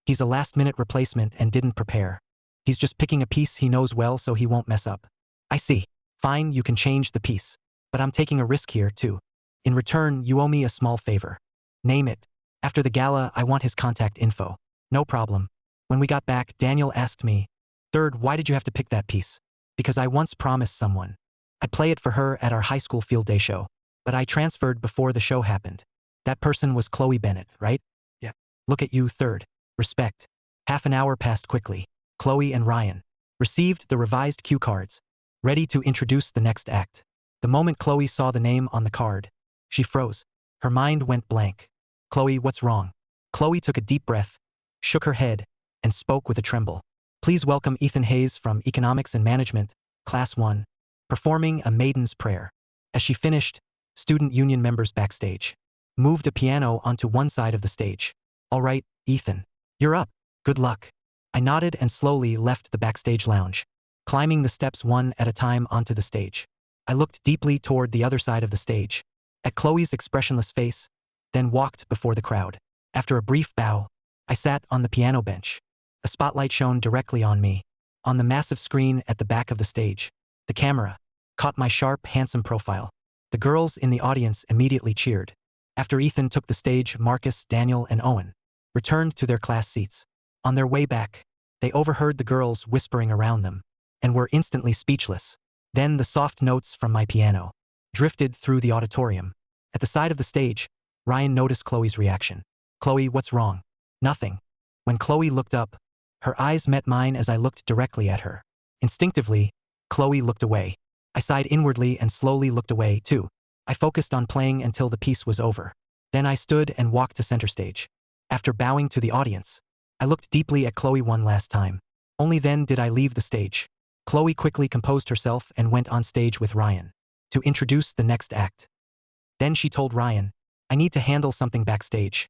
he's a last-minute replacement and didn't prepare. He's just picking a piece he knows well so he won't mess up. I see. Fine, you can change the piece. But I'm taking a risk here, too. In return, you owe me a small favor. Name it. After the gala, I want his contact info. No problem. When we got back, Daniel asked me, "Third, why did you have to pick that piece?" Because I once promised someone. I'd play it for her at our high school field day show. But I transferred before the show happened. That person was Chloe Bennett, right? Yeah. Look at you, third. Respect. Half an hour passed quickly. Chloe and Ryan received the revised cue cards, ready to introduce the next act. The moment Chloe saw the name on the card, she froze. Her mind went blank. "Chloe, what's wrong?" Chloe took a deep breath, shook her head, and spoke with a tremble. "Please welcome Ethan Hayes from Economics and Management, Class 1, performing a maiden's prayer." As she finished, student union members backstage moved a piano onto one side of the stage. "All right, Ethan. You're up. Good luck." I nodded and slowly left the backstage lounge, climbing the steps one at a time onto the stage. I looked deeply toward the other side of the stage, at Chloe's expressionless face, then walked before the crowd. After a brief bow, I sat on the piano bench. A spotlight shone directly on me. On the massive screen at the back of the stage, the camera caught my sharp, handsome profile. The girls in the audience immediately cheered. After Ethan took the stage, Marcus, Daniel, and Owen returned to their class seats. On their way back, they overheard the girls whispering around them and were instantly speechless. Then the soft notes from my piano drifted through the auditorium. At the side of the stage, Ryan noticed Chloe's reaction. "Chloe, what's wrong?" "Nothing." When Chloe looked up, her eyes met mine as I looked directly at her. Instinctively, Chloe looked away. I sighed inwardly and slowly looked away, too. I focused on playing until the piece was over. Then I stood and walked to center stage. After bowing to the audience, I looked deeply at Chloe one last time. Only then did I leave the stage. Chloe quickly composed herself and went on stage with Ryan to introduce the next act. Then she told Ryan, "I need to handle something backstage.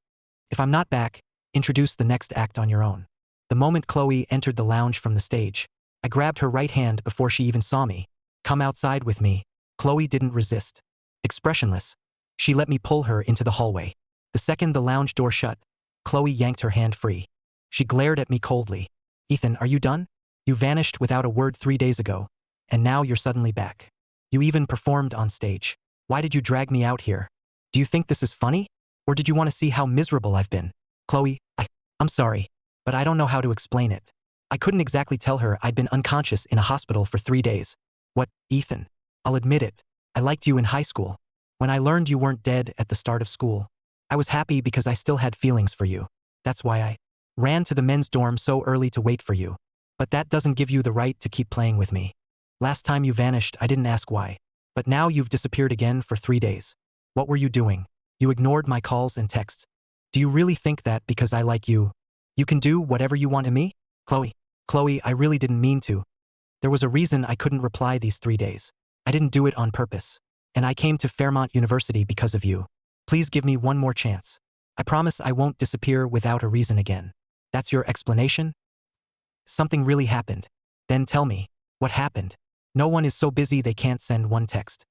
If I'm not back, introduce the next act on your own." The moment Chloe entered the lounge from the stage, I grabbed her right hand before she even saw me. "Come outside with me." Chloe didn't resist. Expressionless, she let me pull her into the hallway. The second the lounge door shut, Chloe yanked her hand free. She glared at me coldly. "Ethan, are you done? You vanished without a word 3 days ago, and now you're suddenly back. You even performed on stage. Why did you drag me out here? Do you think this is funny? Or did you want to see how miserable I've been?" "Chloe, I'm sorry, but I don't know how to explain it." I couldn't exactly tell her I'd been unconscious in a hospital for 3 days. "What, Ethan? I'll admit it. I liked you in high school. When I learned you weren't dead at the start of school, I was happy because I still had feelings for you. That's why I ran to the men's dorm so early to wait for you. But that doesn't give you the right to keep playing with me. Last time you vanished, I didn't ask why. But now you've disappeared again for 3 days. What were you doing? You ignored my calls and texts. Do you really think that because I like you, you can do whatever you want to me?" Chloe, I really didn't mean to. There was a reason I couldn't reply these 3 days. I didn't do it on purpose. And I came to Fairmont University because of you. Please give me one more chance. I promise I won't disappear without a reason again. That's your explanation? Something really happened. Then tell me, what happened? No one is so busy they can't send one text.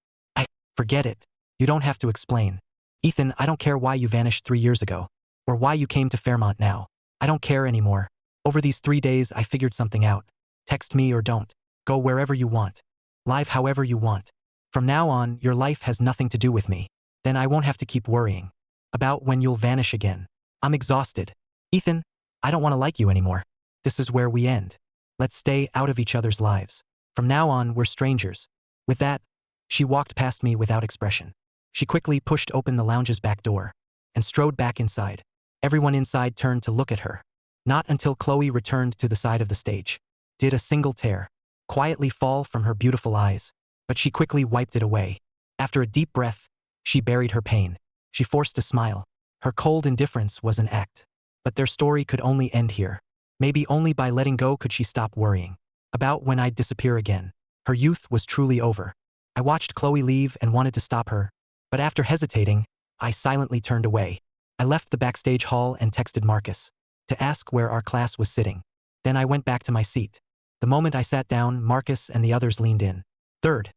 Forget it. You don't have to explain. Ethan, I don't care why you vanished 3 years ago. Or why you came to Fairmont now. I don't care anymore. Over these 3 days, I figured something out. Text me or don't. Go wherever you want. Live however you want. From now on, your life has nothing to do with me. Then I won't have to keep worrying about when you'll vanish again. I'm exhausted. Ethan, I don't want to like you anymore. This is where we end. Let's stay out of each other's lives. From now on, we're strangers." With that, she walked past me without expression. She quickly pushed open the lounge's back door and strode back inside. Everyone inside turned to look at her. Not until Chloe returned to the side of the stage did a single tear quietly fall from her beautiful eyes, but she quickly wiped it away. After a deep breath, she buried her pain. She forced a smile. Her cold indifference was an act. But their story could only end here. Maybe only by letting go could she stop worrying about when I'd disappear again. Her youth was truly over. I watched Chloe leave and wanted to stop her, but after hesitating, I silently turned away. I left the backstage hall and texted Marcus to ask where our class was sitting. Then I went back to my seat. The moment I sat down, Marcus and the others leaned in. "Third,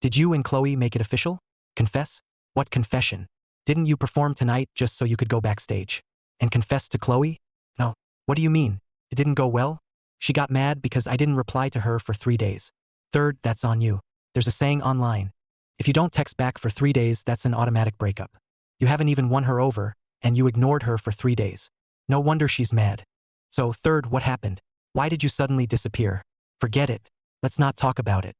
did you and Chloe make it official? Confess?" "What confession? Didn't you perform tonight just so you could go backstage and confess to Chloe?" "No. What do you mean? It didn't go well?" "She got mad because I didn't reply to her for 3 days. Third, that's on you. There's a saying online. If you don't text back for 3 days, that's an automatic breakup. You haven't even won her over, and you ignored her for 3 days. No wonder she's mad. So, third, what happened? Why did you suddenly disappear? Forget it. Let's not talk about it.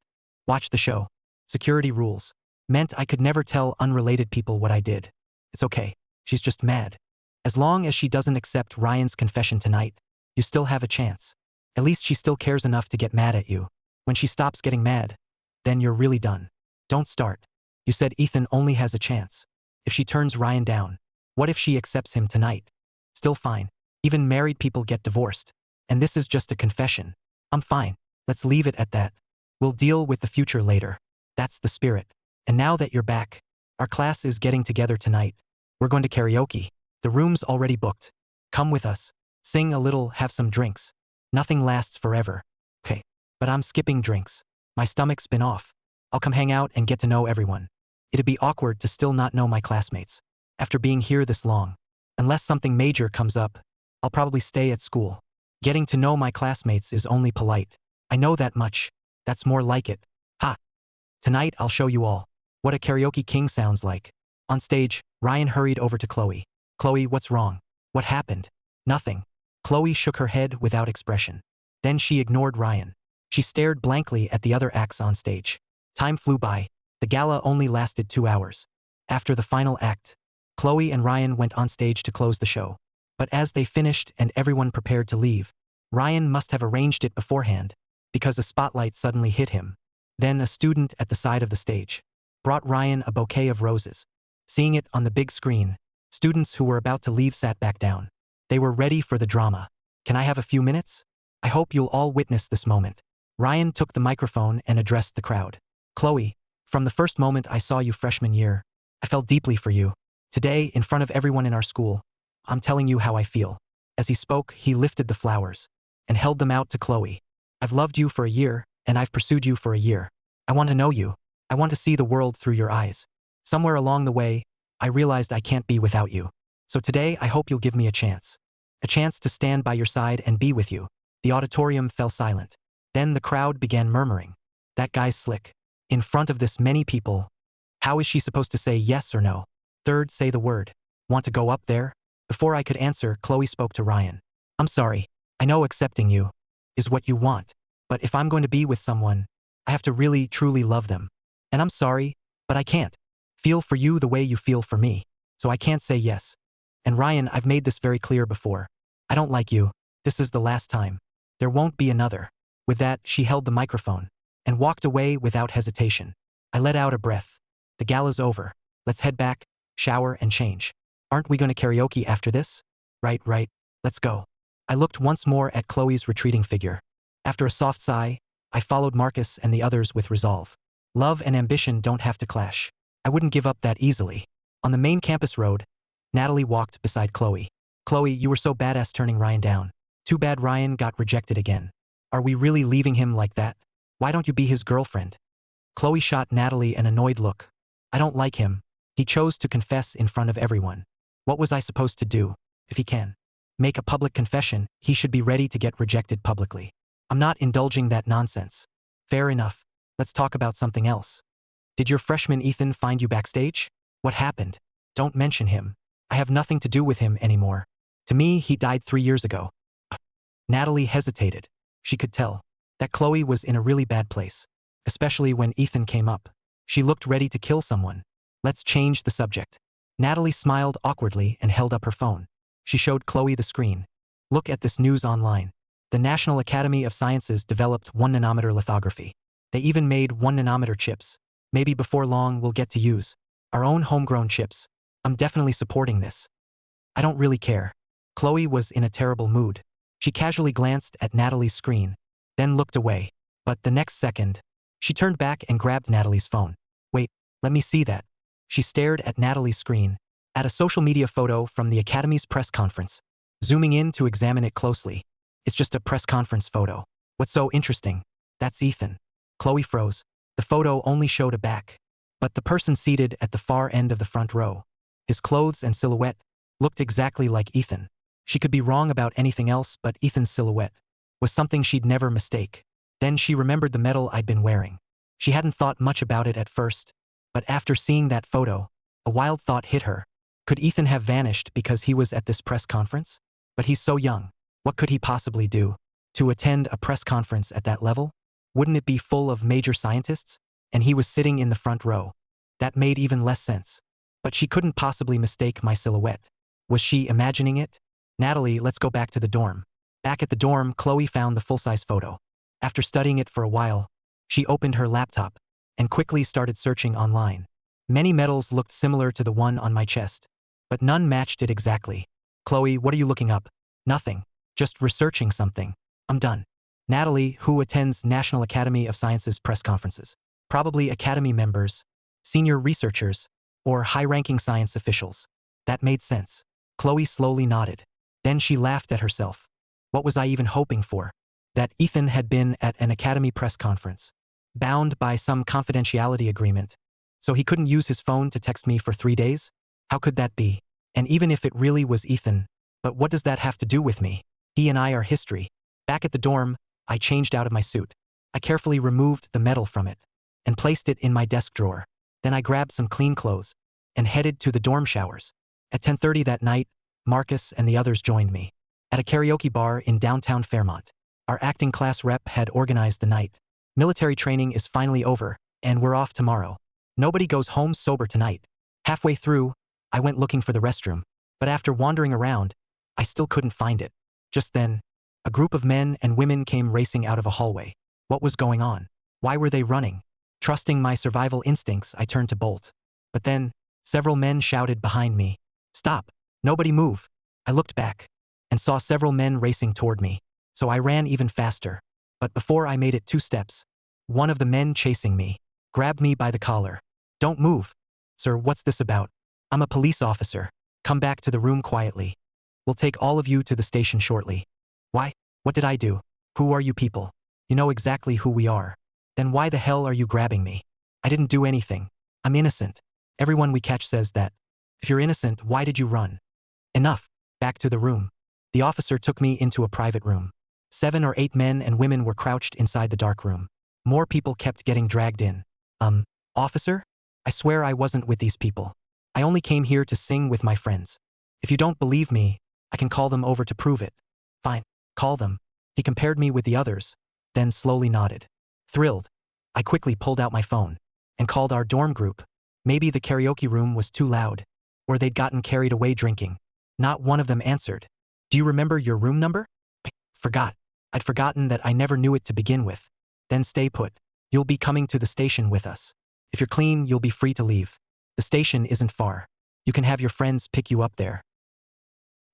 Watch the show. Security rules. Meant I could never tell unrelated people what I did. It's okay. She's just mad. As long as she doesn't accept Ryan's confession tonight, you still have a chance. At least she still cares enough to get mad at you. When she stops getting mad, then you're really done. Don't start. You said Ethan only has a chance. If she turns Ryan down, what if she accepts him tonight? Still fine. Even married people get divorced. And this is just a confession. I'm fine. Let's leave it at that. We'll deal with the future later. That's the spirit. And now that you're back, our class is getting together tonight. We're going to karaoke. The room's already booked. Come with us. Sing a little, have some drinks. Nothing lasts forever. Okay. But I'm skipping drinks. My stomach's been off. I'll come hang out and get to know everyone. It'd be awkward to still not know my classmates. After being here this long. Unless something major comes up, I'll probably stay at school. Getting to know my classmates is only polite. I know that much. That's more like it. Ha! Tonight I'll show you all what a karaoke king sounds like. On stage, Ryan hurried over to Chloe. Chloe, what's wrong? What happened? Nothing. Chloe shook her head without expression. Then she ignored Ryan. She stared blankly at the other acts on stage. Time flew by. The gala only lasted 2 hours. After the final act, Chloe and Ryan went on stage to close the show. But as they finished and everyone prepared to leave, Ryan must have arranged it beforehand, because a spotlight suddenly hit him. Then a student at the side of the stage brought Ryan a bouquet of roses. Seeing it on the big screen, students who were about to leave sat back down. They were ready for the drama. Can I have a few minutes? I hope you'll all witness this moment. Ryan took the microphone and addressed the crowd. Chloe, from the first moment I saw you freshman year, I felt deeply for you. Today, in front of everyone in our school, I'm telling you how I feel. As he spoke, he lifted the flowers and held them out to Chloe. I've loved you for a year, and I've pursued you for a year. I want to know you. I want to see the world through your eyes. Somewhere along the way, I realized I can't be without you. So today, I hope you'll give me a chance. A chance to stand by your side and be with you. The auditorium fell silent. Then the crowd began murmuring. That guy's slick. In front of this many people, how is she supposed to say yes or no? Third, say the word. Want to go up there? Before I could answer, Chloe spoke to Ryan. I'm sorry. I know accepting you is what you want. But if I'm going to be with someone, I have to really, truly love them. And I'm sorry, but I can't feel for you the way you feel for me. So I can't say yes. And Ryan, I've made this very clear before. I don't like you. This is the last time. There won't be another. With that, she held the microphone and walked away without hesitation. I let out a breath. The gala's over. Let's head back, shower, and change. Aren't we going to karaoke after this? Right. Let's go. I looked once more at Chloe's retreating figure. After a soft sigh, I followed Marcus and the others with resolve. Love and ambition don't have to clash. I wouldn't give up that easily. On the main campus road, Nat'l walked beside Chloe. Chloe, you were so badass turning Ryan down. Too bad Ryan got rejected again. Are we really leaving him like that? Why don't you be his girlfriend? Chloe shot Nat'l an annoyed look. I don't like him. He chose to confess in front of everyone. What was I supposed to do? If he can make a public confession, he should be ready to get rejected publicly. I'm not indulging that nonsense. Fair enough. Let's talk about something else. Did your freshman Ethan find you backstage? What happened? Don't mention him. I have nothing to do with him anymore. To me, he died 3 years ago. Nat'l hesitated. She could tell that Chloe was in a really bad place, especially when Ethan came up. She looked ready to kill someone. Let's change the subject. Nat'l smiled awkwardly and held up her phone. She showed Chloe the screen. Look at this news online. The National Academy of Sciences developed 1-nanometer lithography. They even made 1-nanometer chips. Maybe before long we'll get to use our own homegrown chips. I'm definitely supporting this. I don't really care. Chloe was in a terrible mood. She casually glanced at Nat'l's screen, then looked away. But the next second, she turned back and grabbed Nat'l's phone. Wait, let me see that. She stared at Nat'l's screen, at a social media photo from the Academy's press conference, zooming in to examine it closely. It's just a press conference photo. What's so interesting? That's Ethan. Chloe froze. The photo only showed a back. But the person seated at the far end of the front row, his clothes and silhouette, looked exactly like Ethan. She could be wrong about anything else, but Ethan's silhouette was something she'd never mistake. Then she remembered the medal I'd been wearing. She hadn't thought much about it at first, But after seeing that photo, a wild thought hit her. Could Ethan have vanished because he was at this press conference? But he's so young. What could he possibly do? To attend a press conference at that level? Wouldn't it be full of major scientists? And he was sitting in the front row. That made even less sense. But she couldn't possibly mistake my silhouette. Was she imagining it? Natalie, let's go back to the dorm. Back at the dorm, Chloe found the full-size photo. After studying it for a while, she opened her laptop and quickly started searching online. Many medals looked similar to the one on my chest, but none matched it exactly. Chloe, what are you looking up? Nothing. Just researching something. I'm done. Natalie, who attends National Academy of Sciences press conferences? Probably Academy members, senior researchers, or high-ranking science officials. That made sense. Chloe slowly nodded. Then she laughed at herself. What was I even hoping for? That Ethan had been at an Academy press conference, bound by some confidentiality agreement, so he couldn't use his phone to text me for 3 days? How could that be? And even if it really was Ethan, but what does that have to do with me? He and I are history. Back at the dorm, I changed out of my suit. I carefully removed the medal from it and placed it in my desk drawer. Then I grabbed some clean clothes and headed to the dorm showers. At 10:30 that night, Marcus and the others joined me at a karaoke bar in downtown Fairmont. Our acting class rep had organized the night. Military training is finally over, and we're off tomorrow. Nobody goes home sober tonight. Halfway through, I went looking for the restroom, but after wandering around, I still couldn't find it. Just then, a group of men and women came racing out of a hallway. What was going on? Why were they running? Trusting my survival instincts, I turned to bolt. But then, several men shouted behind me, "Stop! Nobody move!" I looked back and saw several men racing toward me, so I ran even faster. But before I made it 2 steps, one of the men chasing me grabbed me by the collar. "Don't move." "Sir, what's this about?" "I'm a police officer. Come back to the room quietly. We'll take all of you to the station shortly." "Why? What did I do? Who are you people?" "You know exactly who we are." "Then why the hell are you grabbing me?" "I didn't do anything. I'm innocent. Everyone we catch says that. If you're innocent, why did you run?" "Enough. Back to the room." The officer took me into a private room. 7 or 8 men and women were crouched inside the dark room. More people kept getting dragged in. Officer? I swear I wasn't with these people. I only came here to sing with my friends. If you don't believe me, I can call them over to prove it." "Fine. Call them." He compared me with the others, then slowly nodded. Thrilled, I quickly pulled out my phone and called our dorm group. Maybe the karaoke room was too loud, or they'd gotten carried away drinking. Not one of them answered. "Do you remember your room number?" "I forgot. I'd forgotten that I never knew it to begin with." "Then stay put. You'll be coming to the station with us. If you're clean, you'll be free to leave. The station isn't far. You can have your friends pick you up there."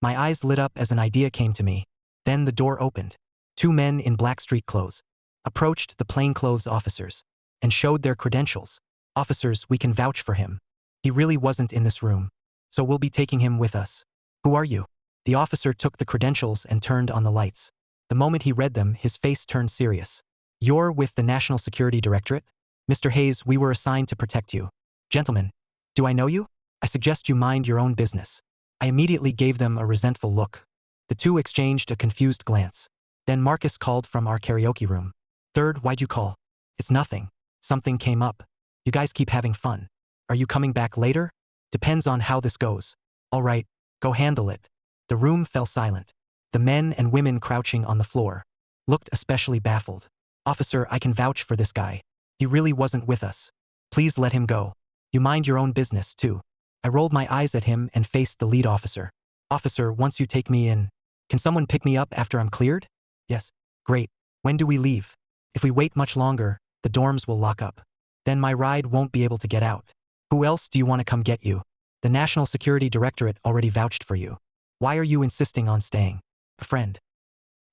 My eyes lit up as an idea came to me. Then the door opened. 2 men in black street clothes approached the plainclothes officers and showed their credentials. "Officers, we can vouch for him. He really wasn't in this room, so we'll be taking him with us." "Who are you?" The officer took the credentials and turned on the lights. The moment he read them, his face turned serious. "You're with the National Security Directorate? Mr. Hayes, we were assigned to protect you." "Gentlemen, do I know you? I suggest you mind your own business." I immediately gave them a resentful look. The 2 exchanged a confused glance. Then Marcus called from our karaoke room. "Third, why'd you call?" "It's nothing. Something came up. You guys keep having fun. Are you coming back later?" "Depends on how this goes." "All right, go handle it." The room fell silent. The men and women crouching on the floor looked especially baffled. "Officer, I can vouch for this guy. He really wasn't with us. Please let him go. You mind your own business, too." I rolled my eyes at him and faced the lead officer. "Officer, once you take me in, can someone pick me up after I'm cleared?" "Yes." "Great. When do we leave?" "If we wait much longer, the dorms will lock up. Then my ride won't be able to get out." "Who else do you want to come get you?" "The National Security Directorate already vouched for you." "Why are you insisting on staying?" "A friend."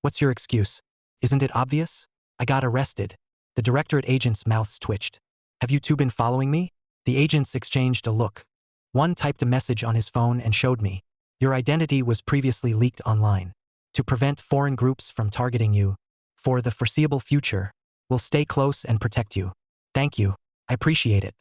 "What's your excuse? Isn't it obvious?" "I got arrested." The Directorate agents' mouths twitched. "Have you 2 been following me?" The agents exchanged a look. One typed a message on his phone and showed me. "Your identity was previously leaked online. To prevent foreign groups from targeting you, for the foreseeable future, we'll stay close and protect you." "Thank you. I appreciate it."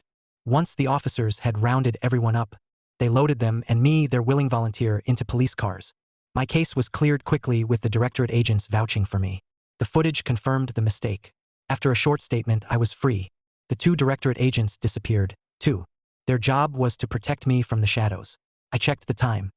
Once the officers had rounded everyone up, they loaded them and me, their willing volunteer, into police cars. My case was cleared quickly with the Directorate agents vouching for me. The footage confirmed the mistake. After a short statement, I was free. The 2 Directorate agents disappeared. 2. Their job was to protect me from the shadows. I checked the time.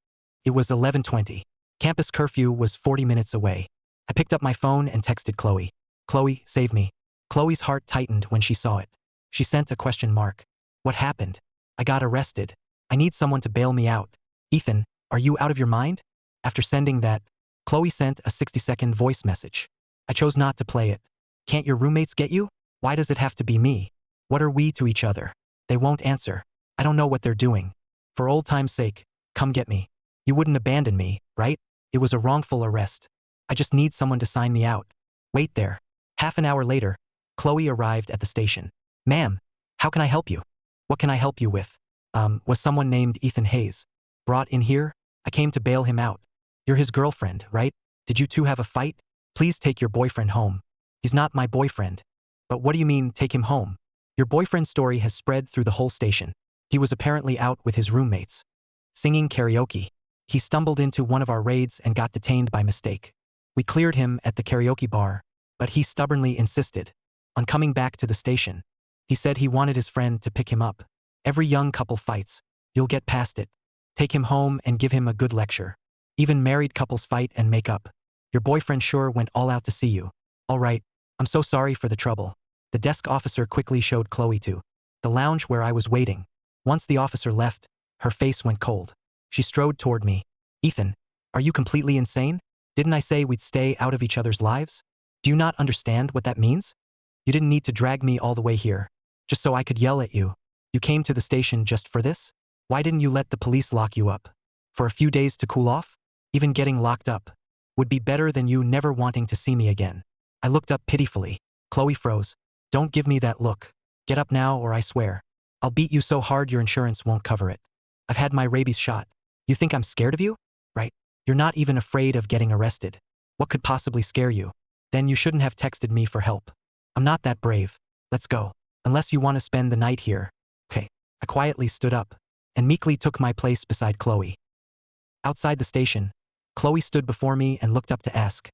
It was 11:20. Campus curfew was 40 minutes away. I picked up my phone and texted Chloe. Chloe, save me. Chloe's heart tightened when she saw it. She sent a question mark. What happened? I got arrested. I need someone to bail me out. Ethan, are you out of your mind? After sending that, Chloe sent a 60-second voice message. I chose not to play it. Can't your roommates get you? Why does it have to be me? What are we to each other? They won't answer. I don't know what they're doing. For old time's sake, come get me. You wouldn't abandon me, right? It was a wrongful arrest. I just need someone to sign me out. Wait there. Half an hour later, Chloe arrived at the station. Ma'am, how can I help you? What can I help you with? Was someone named Ethan Hayes brought in here? I came to bail him out. You're his girlfriend, right? Did you two have a fight? Please take your boyfriend home. He's not my boyfriend. But what do you mean, take him home? Your boyfriend's story has spread through the whole station. He was apparently out with his roommates, singing karaoke. He stumbled into one of our raids and got detained by mistake. We cleared him at the karaoke bar, but he stubbornly insisted on coming back to the station. He said he wanted his friend to pick him up. Every young couple fights. You'll get past it. Take him home and give him a good lecture. Even married couples fight and make up. Your boyfriend sure went all out to see you. All right, I'm so sorry for the trouble. The desk officer quickly showed Chloe to the lounge where I was waiting. Once the officer left, her face went cold. She strode toward me. Ethan, are you completely insane? Didn't I say we'd stay out of each other's lives? Do you not understand what that means? You didn't need to drag me all the way here, just so I could yell at you. You came to the station just for this? Why didn't you let the police lock you up? For a few days to cool off? Even getting locked up would be better than you never wanting to see me again. I looked up pitifully. Chloe froze. Don't give me that look. Get up now or I swear I'll beat you so hard your insurance won't cover it. I've had my rabies shot. You think I'm scared of you? Right? You're not even afraid of getting arrested. What could possibly scare you? Then you shouldn't have texted me for help. I'm not that brave. Let's go. Unless you want to spend the night here. Okay. I quietly stood up and meekly took my place beside Chloe. Outside the station, Chloe stood before me and looked up to ask.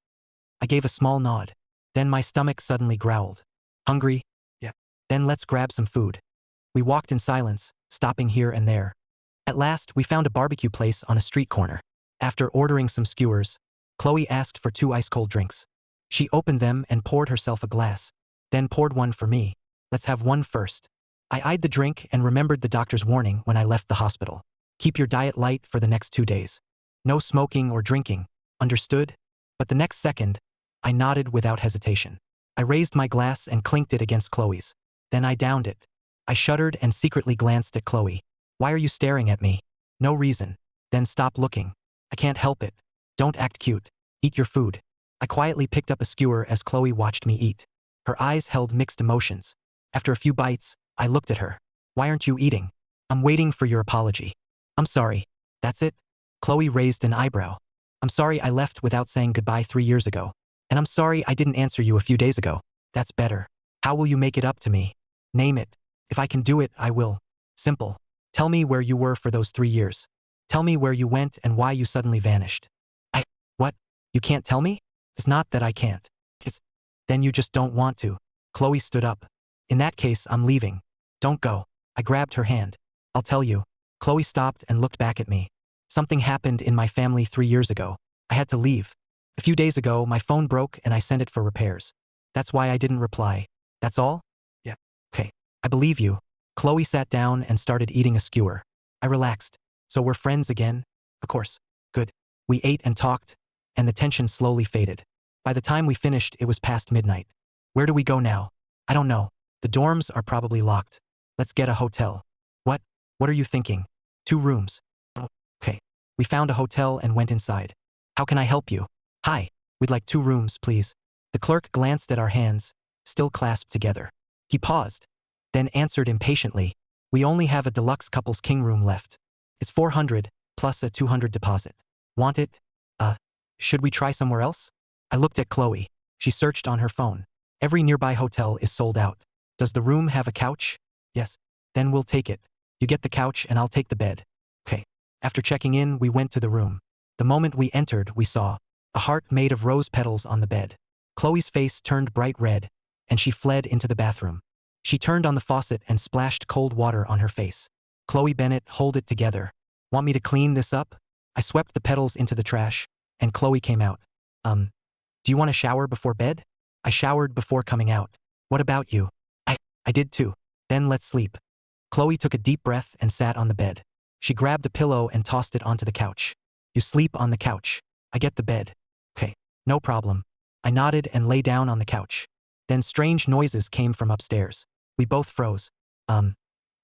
I gave a small nod. Then my stomach suddenly growled. Hungry? Yeah. Then let's grab some food. We walked in silence, stopping here and there. At last, we found a barbecue place on a street corner. After ordering some skewers, Chloe asked for 2 ice-cold drinks. She opened them and poured herself a glass, then poured one for me. Let's have one first. I eyed the drink and remembered the doctor's warning when I left the hospital. Keep your diet light for the next 2 days. No smoking or drinking. Understood? But the next second, I nodded without hesitation. I raised my glass and clinked it against Chloe's. Then I downed it. I shuddered and secretly glanced at Chloe. Why are you staring at me? No reason. Then stop looking. I can't help it. Don't act cute. Eat your food. I quietly picked up a skewer as Chloe watched me eat. Her eyes held mixed emotions. After a few bites, I looked at her. Why aren't you eating? I'm waiting for your apology. I'm sorry. That's it? Chloe raised an eyebrow. I'm sorry I left without saying goodbye 3 years ago. And I'm sorry I didn't answer you a few days ago. That's better. How will you make it up to me? Name it. If I can do it, I will. Simple. Tell me where you were for those 3 years. Tell me where you went and why you suddenly vanished. What? You can't tell me? It's not that I can't. Then you just don't want to. Chloe stood up. In that case, I'm leaving. Don't go. I grabbed her hand. I'll tell you. Chloe stopped and looked back at me. Something happened in my family 3 years ago. I had to leave. A few days ago, my phone broke and I sent it for repairs. That's why I didn't reply. That's all? Yeah. Okay. I believe you. Chloe sat down and started eating a skewer. I relaxed. So we're friends again? Of course. Good. We ate and talked, and the tension slowly faded. By the time we finished, it was past midnight. Where do we go now? I don't know. The dorms are probably locked. Let's get a hotel. What? What are you thinking? 2 rooms. Oh, okay. We found a hotel and went inside. How can I help you? Hi. We'd like 2 rooms, please. The clerk glanced at our hands, still clasped together. He paused, then answered impatiently. We only have a deluxe couple's king room left. It's $400 plus a $200 deposit. Want it? Should we try somewhere else? I looked at Chloe. She searched on her phone. Every nearby hotel is sold out. Does the room have a couch? Yes. Then we'll take it. You get the couch and I'll take the bed. Okay. After checking in, we went to the room. The moment we entered, we saw a heart made of rose petals on the bed. Chloe's face turned bright red, and she fled into the bathroom. She turned on the faucet and splashed cold water on her face. Chloe Bennett, hold it together. Want me to clean this up? I swept the petals into the trash, and Chloe came out. Do you want to shower before bed? I showered before coming out. What about you? I did too. Then let's sleep. Chloe took a deep breath and sat on the bed. She grabbed a pillow and tossed it onto the couch. You sleep on the couch. I get the bed. Okay, no problem. I nodded and lay down on the couch. Then strange noises came from upstairs. We both froze.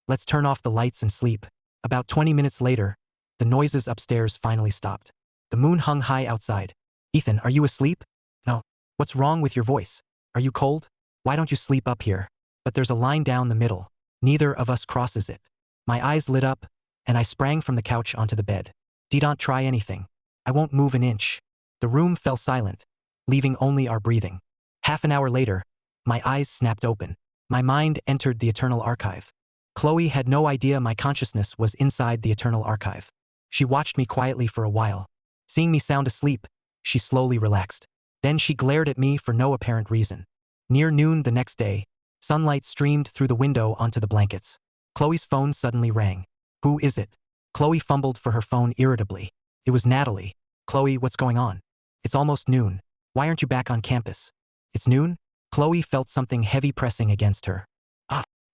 Let's turn off the lights and sleep. About 20 minutes later, the noises upstairs finally stopped. The moon hung high outside. Ethan, are you asleep? No. What's wrong with your voice? Are you cold? Why don't you sleep up here? But there's a line down the middle. Neither of us crosses it. My eyes lit up, and I sprang from the couch onto the bed. Don't try anything. I won't move an inch. The room fell silent, leaving only our breathing. Half an hour later, my eyes snapped open. My mind entered the eternal archive. Chloe had no idea my consciousness was inside the eternal archive. She watched me quietly for a while. Seeing me sound asleep, she slowly relaxed. Then she glared at me for no apparent reason. Near noon the next day, sunlight streamed through the window onto the blankets. Chloe's phone suddenly rang. Who is it? Chloe fumbled for her phone irritably. It was Nat'l. Chloe, what's going on? It's almost noon. Why aren't you back on campus? It's noon? Chloe felt something heavy pressing against her.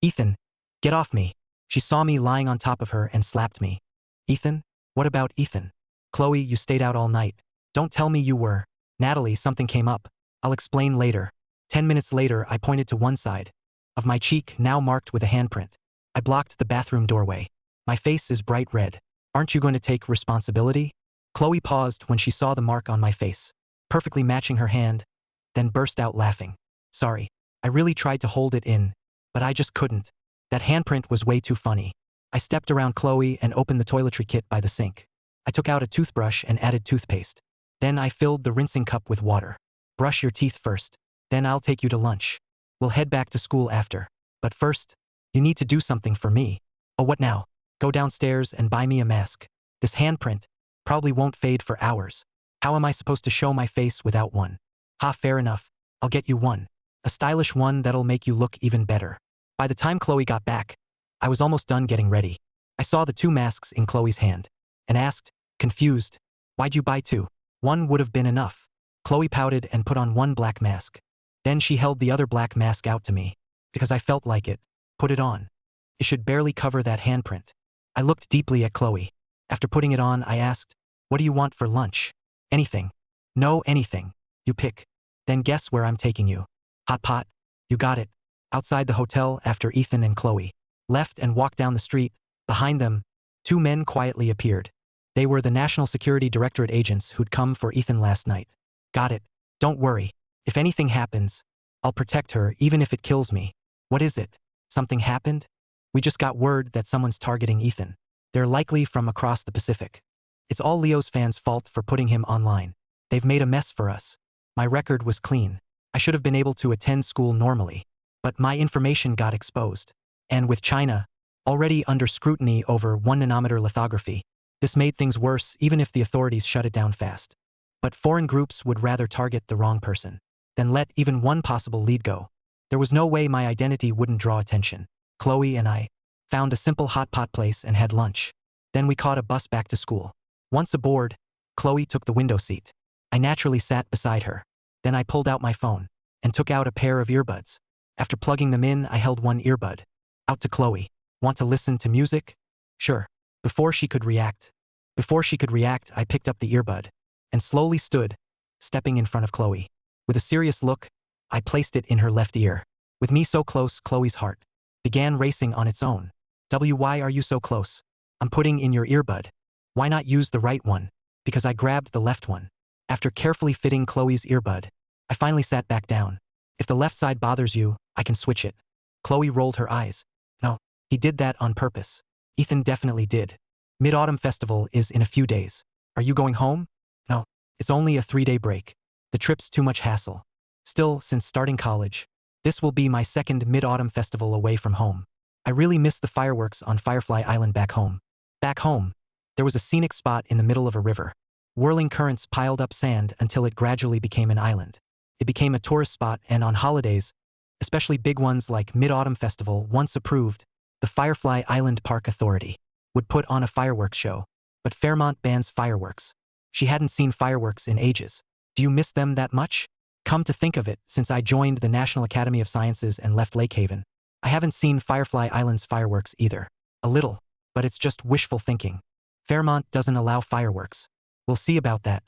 Ethan, get off me. She saw me lying on top of her and slapped me. Ethan? What about Ethan? Chloe, you stayed out all night. Don't tell me you were. Nat'l, something came up. I'll explain later. 10 minutes later, I pointed to one side of my cheek, now marked with a handprint. I blocked the bathroom doorway. My face is bright red. Aren't you going to take responsibility? Chloe paused when she saw the mark on my face, perfectly matching her hand, then burst out laughing. Sorry, I really tried to hold it in, but I just couldn't. That handprint was way too funny. I stepped around Chloe and opened the toiletry kit by the sink. I took out a toothbrush and added toothpaste. Then I filled the rinsing cup with water. Brush your teeth first. Then I'll take you to lunch. We'll head back to school after. But first, you need to do something for me. Oh, what now? Go downstairs and buy me a mask. This handprint probably won't fade for hours. How am I supposed to show my face without one? Fair enough. I'll get you one. A stylish one that'll make you look even better. By the time Chloe got back, I was almost done getting ready. I saw the two masks in Chloe's hand and asked, confused, why'd you buy two? One would have been enough. Chloe pouted and put on one black mask. Then she held the other black mask out to me. Because I felt like it. Put it on. It should barely cover that handprint. I looked deeply at Chloe. After putting it on, I asked, what do you want for lunch? Anything. No, anything. You pick. Then guess where I'm taking you. Hot pot. You got it. Outside the hotel after Ethan and Chloe left and walked down the street. Behind them, two men quietly appeared. They were the National Security Directorate agents who'd come for Ethan last night. Got it. Don't worry. If anything happens, I'll protect her even if it kills me. What is it? Something happened? We just got word that someone's targeting Ethan. They're likely from across the Pacific. It's all Leo's fans' fault for putting him online. They've made a mess for us. My record was clean. I should have been able to attend school normally. But my information got exposed. And with China already under scrutiny over 1-nanometer lithography, this made things worse even if the authorities shut it down fast. But foreign groups would rather target the wrong person than let even one possible lead go. There was no way my identity wouldn't draw attention. Chloe and I found a simple hot pot place and had lunch. Then we caught a bus back to school. Once aboard, Chloe took the window seat. I naturally sat beside her. Then I pulled out my phone and took out a pair of earbuds. After plugging them in, I held one earbud out to Chloe. Want to listen to music? Sure. Before she could react, I picked up the earbud and slowly stood, stepping in front of Chloe. With a serious look, I placed it in her left ear. With me so close, Chloe's heart began racing on its own. Why are you so close? I'm putting in your earbud. Why not use the right one? Because I grabbed the left one. After carefully fitting Chloe's earbud, I finally sat back down. If the left side bothers you, I can switch it. Chloe rolled her eyes. No, he did that on purpose. Ethan definitely did. Mid-Autumn Festival is in a few days. Are you going home? No, it's only a 3-day break. The trip's too much hassle. Still, since starting college, this will be my second Mid-Autumn Festival away from home. I really miss the fireworks on Firefly Island back home. Back home, there was a scenic spot in the middle of a river. Whirling currents piled up sand until it gradually became an island. It became a tourist spot, and on holidays, especially big ones like Mid-Autumn Festival. Once approved, the Firefly Island Park Authority would put on a fireworks show, but Fairmont bans fireworks. She hadn't seen fireworks in ages. Do you miss them that much? Come to think of it, since I joined the National Academy of Sciences and left Lake Haven, I haven't seen Firefly Island's fireworks either. A little, but it's just wishful thinking. Fairmont doesn't allow fireworks. We'll see about that.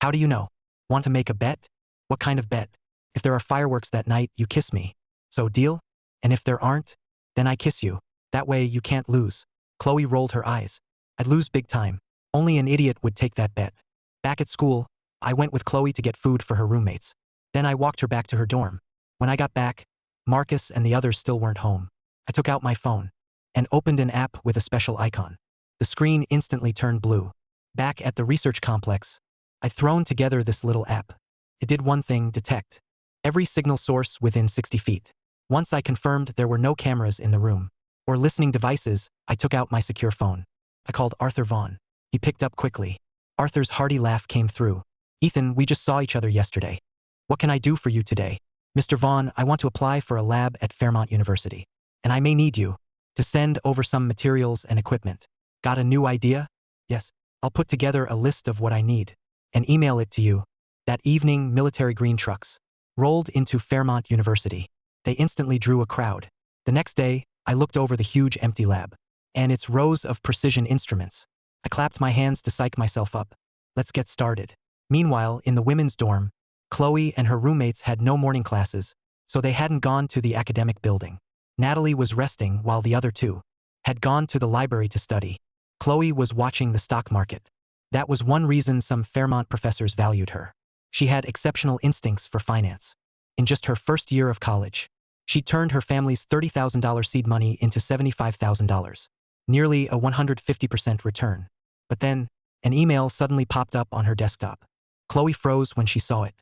How do you know? Want to make a bet? What kind of bet? If there are fireworks that night, you kiss me. So deal? And if there aren't, then I kiss you. That way you can't lose. Chloe rolled her eyes. I'd lose big time. Only an idiot would take that bet. Back at school, I went with Chloe to get food for her roommates. Then I walked her back to her dorm. When I got back, Marcus and the others still weren't home. I took out my phone and opened an app with a special icon. The screen instantly turned blue. Back at the research complex, I'd thrown together this little app. It did one thing: detect every signal source within 60 feet. Once I confirmed there were no cameras in the room or listening devices, I took out my secure phone. I called Arthur Vaughn. He picked up quickly. Arthur's hearty laugh came through. Ethan, we just saw each other yesterday. What can I do for you today? Mr. Vaughn, I want to apply for a lab at Fairmont University, and I may need you to send over some materials and equipment. Got a new idea? Yes, I'll put together a list of what I need and email it to you. That evening, military green trucks rolled into Fairmont University. They instantly drew a crowd. The next day, I looked over the huge empty lab and its rows of precision instruments. I clapped my hands to psych myself up. Let's get started. Meanwhile, in the women's dorm, Chloe and her roommates had no morning classes, so they hadn't gone to the academic building. Nat'l was resting while the other two had gone to the library to study. Chloe was watching the stock market. That was one reason some Fairmont professors valued her. She had exceptional instincts for finance. In just her first year of college, she turned her family's $30,000 seed money into $75,000, nearly a 150% return. But then, an email suddenly popped up on her desktop. Chloe froze when she saw it.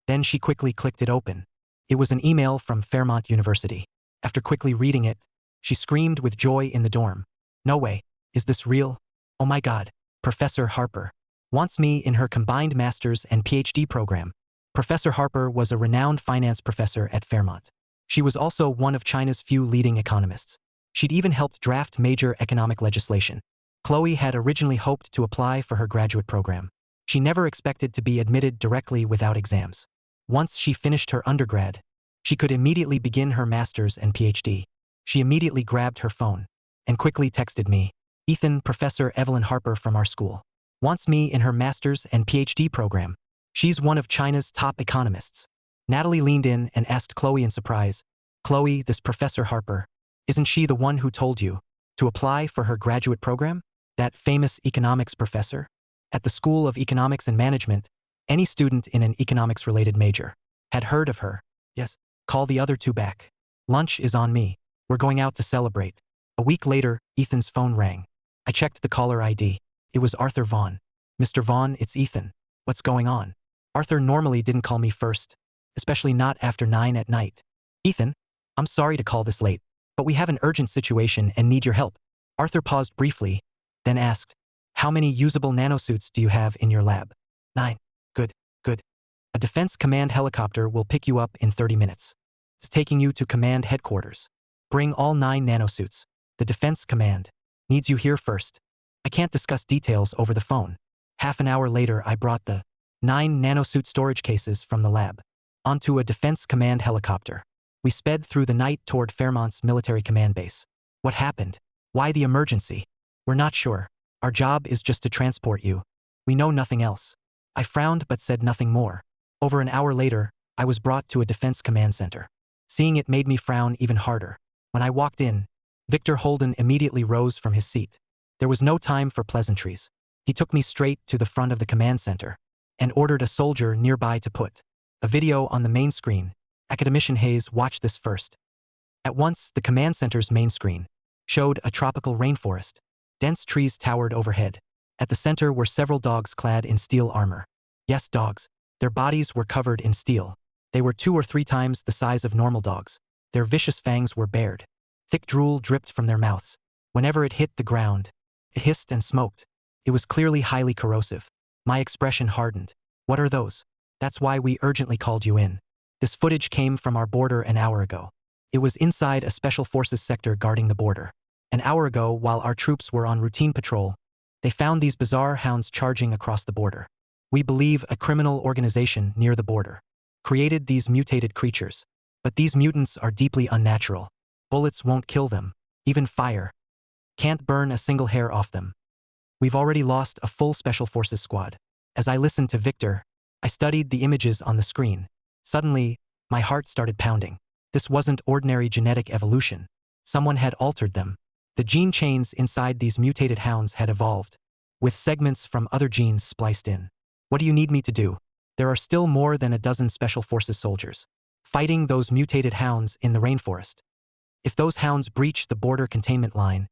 Then she quickly clicked it open. It was an email from Fairmont University. After quickly reading it, she screamed with joy in the dorm. No way. Is this real? Oh my God. Professor Harper wants me in her combined master's and PhD program. Professor Harper was a renowned finance professor at Fairmont. She was also one of China's few leading economists. She'd even helped draft major economic legislation. Chloe had originally hoped to apply for her graduate program. She never expected to be admitted directly without exams. Once she finished her undergrad, she could immediately begin her master's and PhD. She immediately grabbed her phone and quickly texted me. Ethan, Professor Evelyn Harper from our school wants me in her master's and PhD program. She's one of China's top economists. Nat'l leaned in and asked Chloe in surprise, Chloe, this Professor Harper, isn't she the one who told you to apply for her graduate program? That famous economics professor? At the School of Economics and Management, any student in an economics-related major had heard of her. Yes, call the other two back. Lunch is on me. We're going out to celebrate. A week later, Ethan's phone rang. I checked the caller ID. It was Arthur Vaughn. Mr. Vaughn, it's Ethan. What's going on? Arthur normally didn't call me first, especially not after 9 at night. Ethan, I'm sorry to call this late, but we have an urgent situation and need your help. Arthur paused briefly, then asked, how many usable nanosuits do you have in your lab? 9. Good, good. A Defense Command helicopter will pick you up in 30 minutes. It's taking you to Command Headquarters. Bring all 9 nanosuits. The Defense Command needs you here first. I can't discuss details over the phone. Half an hour later, I brought the 9 nanosuit storage cases from the lab onto a Defense Command helicopter. We sped through the night toward Fairmont's military command base. What happened? Why the emergency? We're not sure. Our job is just to transport you. We know nothing else. I frowned but said nothing more. Over an hour later, I was brought to a Defense Command Center. Seeing it made me frown even harder. When I walked in, Victor Holden immediately rose from his seat. There was no time for pleasantries. He took me straight to the front of the command center and ordered a soldier nearby to put a video on the main screen. Academician Hayes watched this first. At once, the command center's main screen showed a tropical rainforest. Dense trees towered overhead. At the center were several dogs clad in steel armor. Yes, dogs. Their bodies were covered in steel. They were 2 or 3 times the size of normal dogs. Their vicious fangs were bared. Thick drool dripped from their mouths. Whenever it hit the ground, it hissed and smoked. It was clearly highly corrosive. My expression hardened. What are those? That's why we urgently called you in. This footage came from our border an hour ago. It was inside a special forces sector guarding the border. An hour ago, while our troops were on routine patrol, they found these bizarre hounds charging across the border. We believe a criminal organization near the border created these mutated creatures. But these mutants are deeply unnatural. Bullets won't kill them. Even fire can't burn a single hair off them. We've already lost a full special forces squad. As I listened to Victor, I studied the images on the screen. Suddenly, my heart started pounding. This wasn't ordinary genetic evolution. Someone had altered them. The gene chains inside these mutated hounds had evolved, with segments from other genes spliced in. What do you need me to do? There are still more than a dozen special forces soldiers fighting those mutated hounds in the rainforest. If those hounds breach the border containment line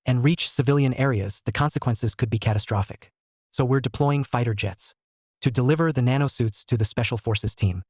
and reach civilian areas, the consequences could be catastrophic. So we're deploying fighter jets to deliver the nanosuits to the special forces team.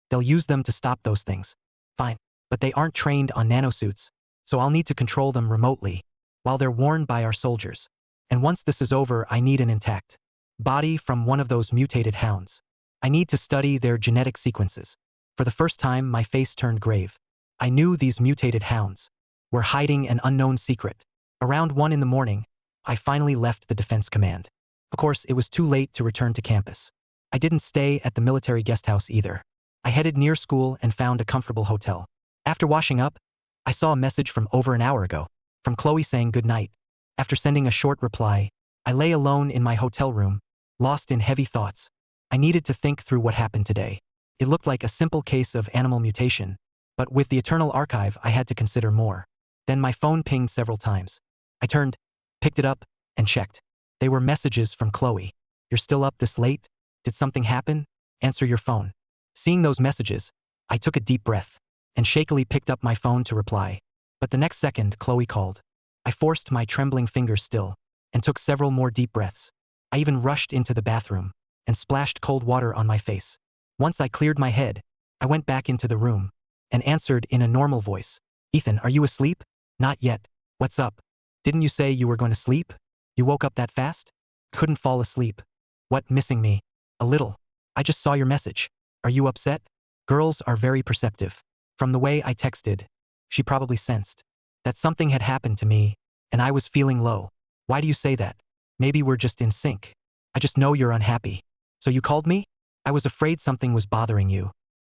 They'll use them to stop those things. Fine. But they aren't trained on nanosuits, so I'll need to control them remotely while they're worn by our soldiers. And once this is over, I need an intact body from one of those mutated hounds. I need to study their genetic sequences. For the first time, my face turned grave. I knew these mutated hounds were hiding an unknown secret. Around 1 a.m, I finally left the defense command. Of course, it was too late to return to campus. I didn't stay at the military guest house either. I headed near school and found a comfortable hotel. After washing up, I saw a message from over an hour ago, from Chloe saying good night. After sending a short reply, I lay alone in my hotel room, lost in heavy thoughts. I needed to think through what happened today. It looked like a simple case of animal mutation, but with the Eternal Archive, I had to consider more. Then my phone pinged several times. I turned, picked it up, and checked. They were messages from Chloe. You're still up this late? Did something happen? Answer your phone. Seeing those messages, I took a deep breath and shakily picked up my phone to reply. But the next second, Chloe called. I forced my trembling fingers still and took several more deep breaths. I even rushed into the bathroom and splashed cold water on my face. Once I cleared my head, I went back into the room and answered in a normal voice. Ethan, are you asleep? Not yet. What's up? Didn't you say you were going to sleep? You woke up that fast? Couldn't fall asleep. What, missing me? A little. I just saw your message. Are you upset? Girls are very perceptive. From the way I texted, she probably sensed that something had happened to me and I was feeling low. Why do you say that? Maybe we're just in sync. I just know you're unhappy. So you called me? I was afraid something was bothering you,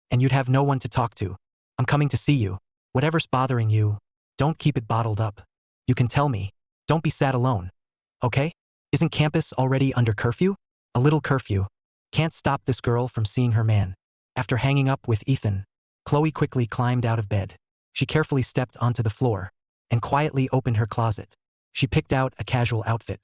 and you'd have no one to talk to. I'm coming to see you. Whatever's bothering you, don't keep it bottled up. You can tell me. Don't be sad alone. Okay? Isn't campus already under curfew? A little curfew. Can't stop this girl from seeing her man. After hanging up with Ethan, Chloe quickly climbed out of bed. She carefully stepped onto the floor and quietly opened her closet. She picked out a casual outfit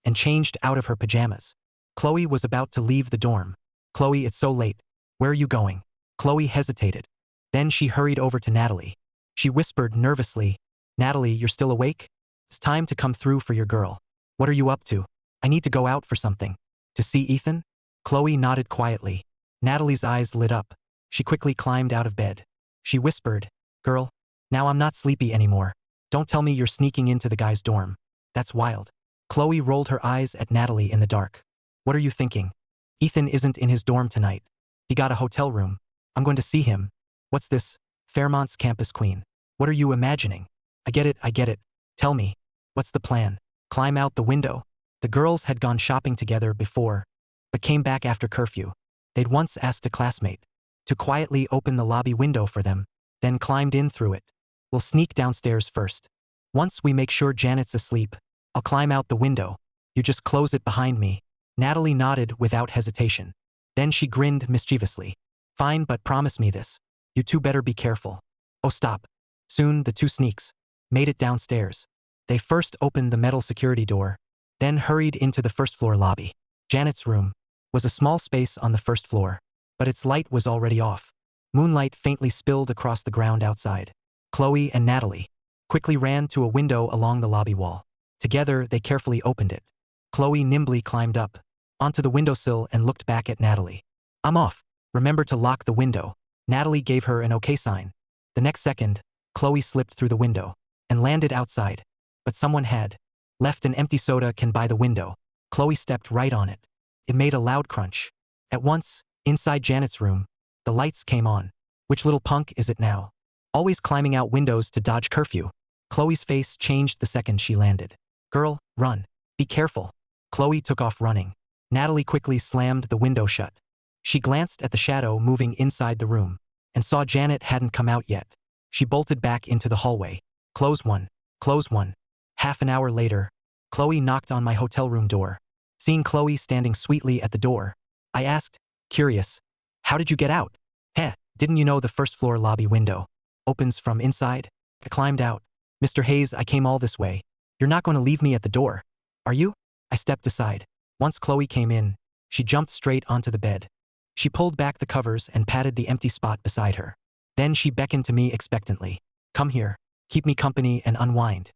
and changed out of her pajamas. Chloe was about to leave the dorm. Chloe, it's so late. Where are you going? Chloe hesitated. Then she hurried over to Nat'l. She whispered nervously, Nat'l, you're still awake? It's time to come through for your girl. What are you up to? I need to go out for something. To see Ethan? Chloe nodded quietly. Natalie's eyes lit up. She quickly climbed out of bed. She whispered, Girl, now I'm not sleepy anymore. Don't tell me you're sneaking into the guy's dorm. That's wild. Chloe rolled her eyes at Nat'l in the dark. What are you thinking? Ethan isn't in his dorm tonight. He got a hotel room. I'm going to see him. What's this? Fairmont's campus queen. What are you imagining? I get it. Tell me. What's the plan? Climb out the window. The girls had gone shopping together before, but came back after curfew. They'd once asked a classmate to quietly open the lobby window for them, then climbed in through it. We'll sneak downstairs first. Once we make sure Janet's asleep, I'll climb out the window. You just close it behind me. Nat'l nodded without hesitation. Then she grinned mischievously. Fine, but promise me this. You two better be careful. Oh, stop. Soon, the two sneaks made it downstairs. They first opened the metal security door, then hurried into the first-floor lobby. Janet's room was a small space on the first floor, but its light was already off. Moonlight faintly spilled across the ground outside. Chloe and Nat'l quickly ran to a window along the lobby wall. Together, they carefully opened it. Chloe nimbly climbed up onto the windowsill and looked back at Nat'l. I'm off. Remember to lock the window. Nat'l gave her an okay sign. The next second, Chloe slipped through the window and landed outside. But someone had left an empty soda can by the window. Chloe stepped right on it. It made a loud crunch. At once, inside Janet's room, the lights came on. Which little punk is it now? Always climbing out windows to dodge curfew. Chloe's face changed the second she landed. Girl, run. Be careful. Chloe took off running. Nat'l quickly slammed the window shut. She glanced at the shadow moving inside the room and saw Janet hadn't come out yet. She bolted back into the hallway. Close one. Close one. Half an hour later, Chloe knocked on my hotel room door. Seeing Chloe standing sweetly at the door, I asked, curious, how did you get out? Heh, didn't you know the first floor lobby window opens from inside? I climbed out. Mr. Hayes, I came all this way. You're not going to leave me at the door, are you? I stepped aside. Once Chloe came in, she jumped straight onto the bed. She pulled back the covers and patted the empty spot beside her. Then she beckoned to me expectantly. Come here, keep me company and unwind.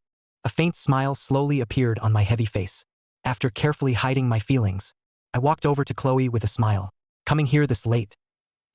A faint smile slowly appeared on my heavy face. After carefully hiding my feelings, I walked over to Chloe with a smile. Coming here this late.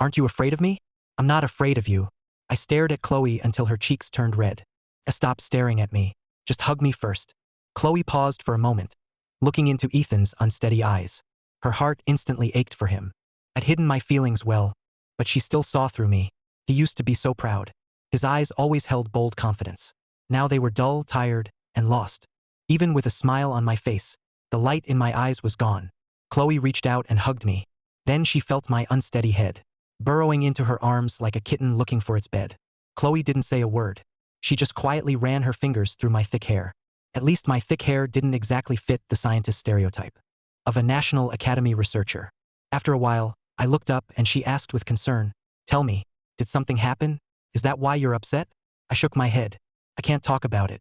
Aren't you afraid of me? I'm not afraid of you. I stared at Chloe until her cheeks turned red. Stop staring at me. Just hug me first. Chloe paused for a moment, looking into Ethan's unsteady eyes. Her heart instantly ached for him. I'd hidden my feelings well, but she still saw through me. He used to be so proud. His eyes always held bold confidence. Now they were dull, tired, and lost. Even with a smile on my face, the light in my eyes was gone. Chloe reached out and hugged me. Then she felt my unsteady head, burrowing into her arms like a kitten looking for its bed. Chloe didn't say a word. She just quietly ran her fingers through my thick hair. At least my thick hair didn't exactly fit the scientist stereotype of a National Academy researcher. After a while, I looked up and she asked with concern, tell me, did something happen? Is that why you're upset? I shook my head. I can't talk about it.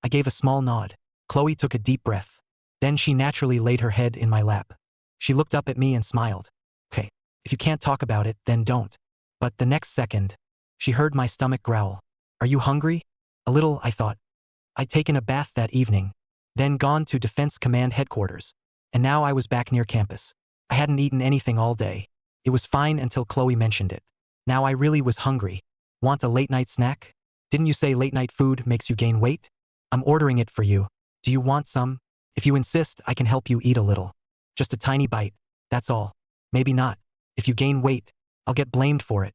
I gave a small nod. Chloe took a deep breath. Then she naturally laid her head in my lap. She looked up at me and smiled. Okay, if you can't talk about it, then don't. But the next second, she heard my stomach growl. Are you hungry? A little, I thought. I'd taken a bath that evening, then gone to Defense Command headquarters, and now I was back near campus. I hadn't eaten anything all day. It was fine until Chloe mentioned it. Now I really was hungry. Want a late-night snack? Didn't you say late-night food makes you gain weight? I'm ordering it for you. Do you want some? If you insist, I can help you eat a little. Just a tiny bite, that's all. Maybe not. If you gain weight, I'll get blamed for it.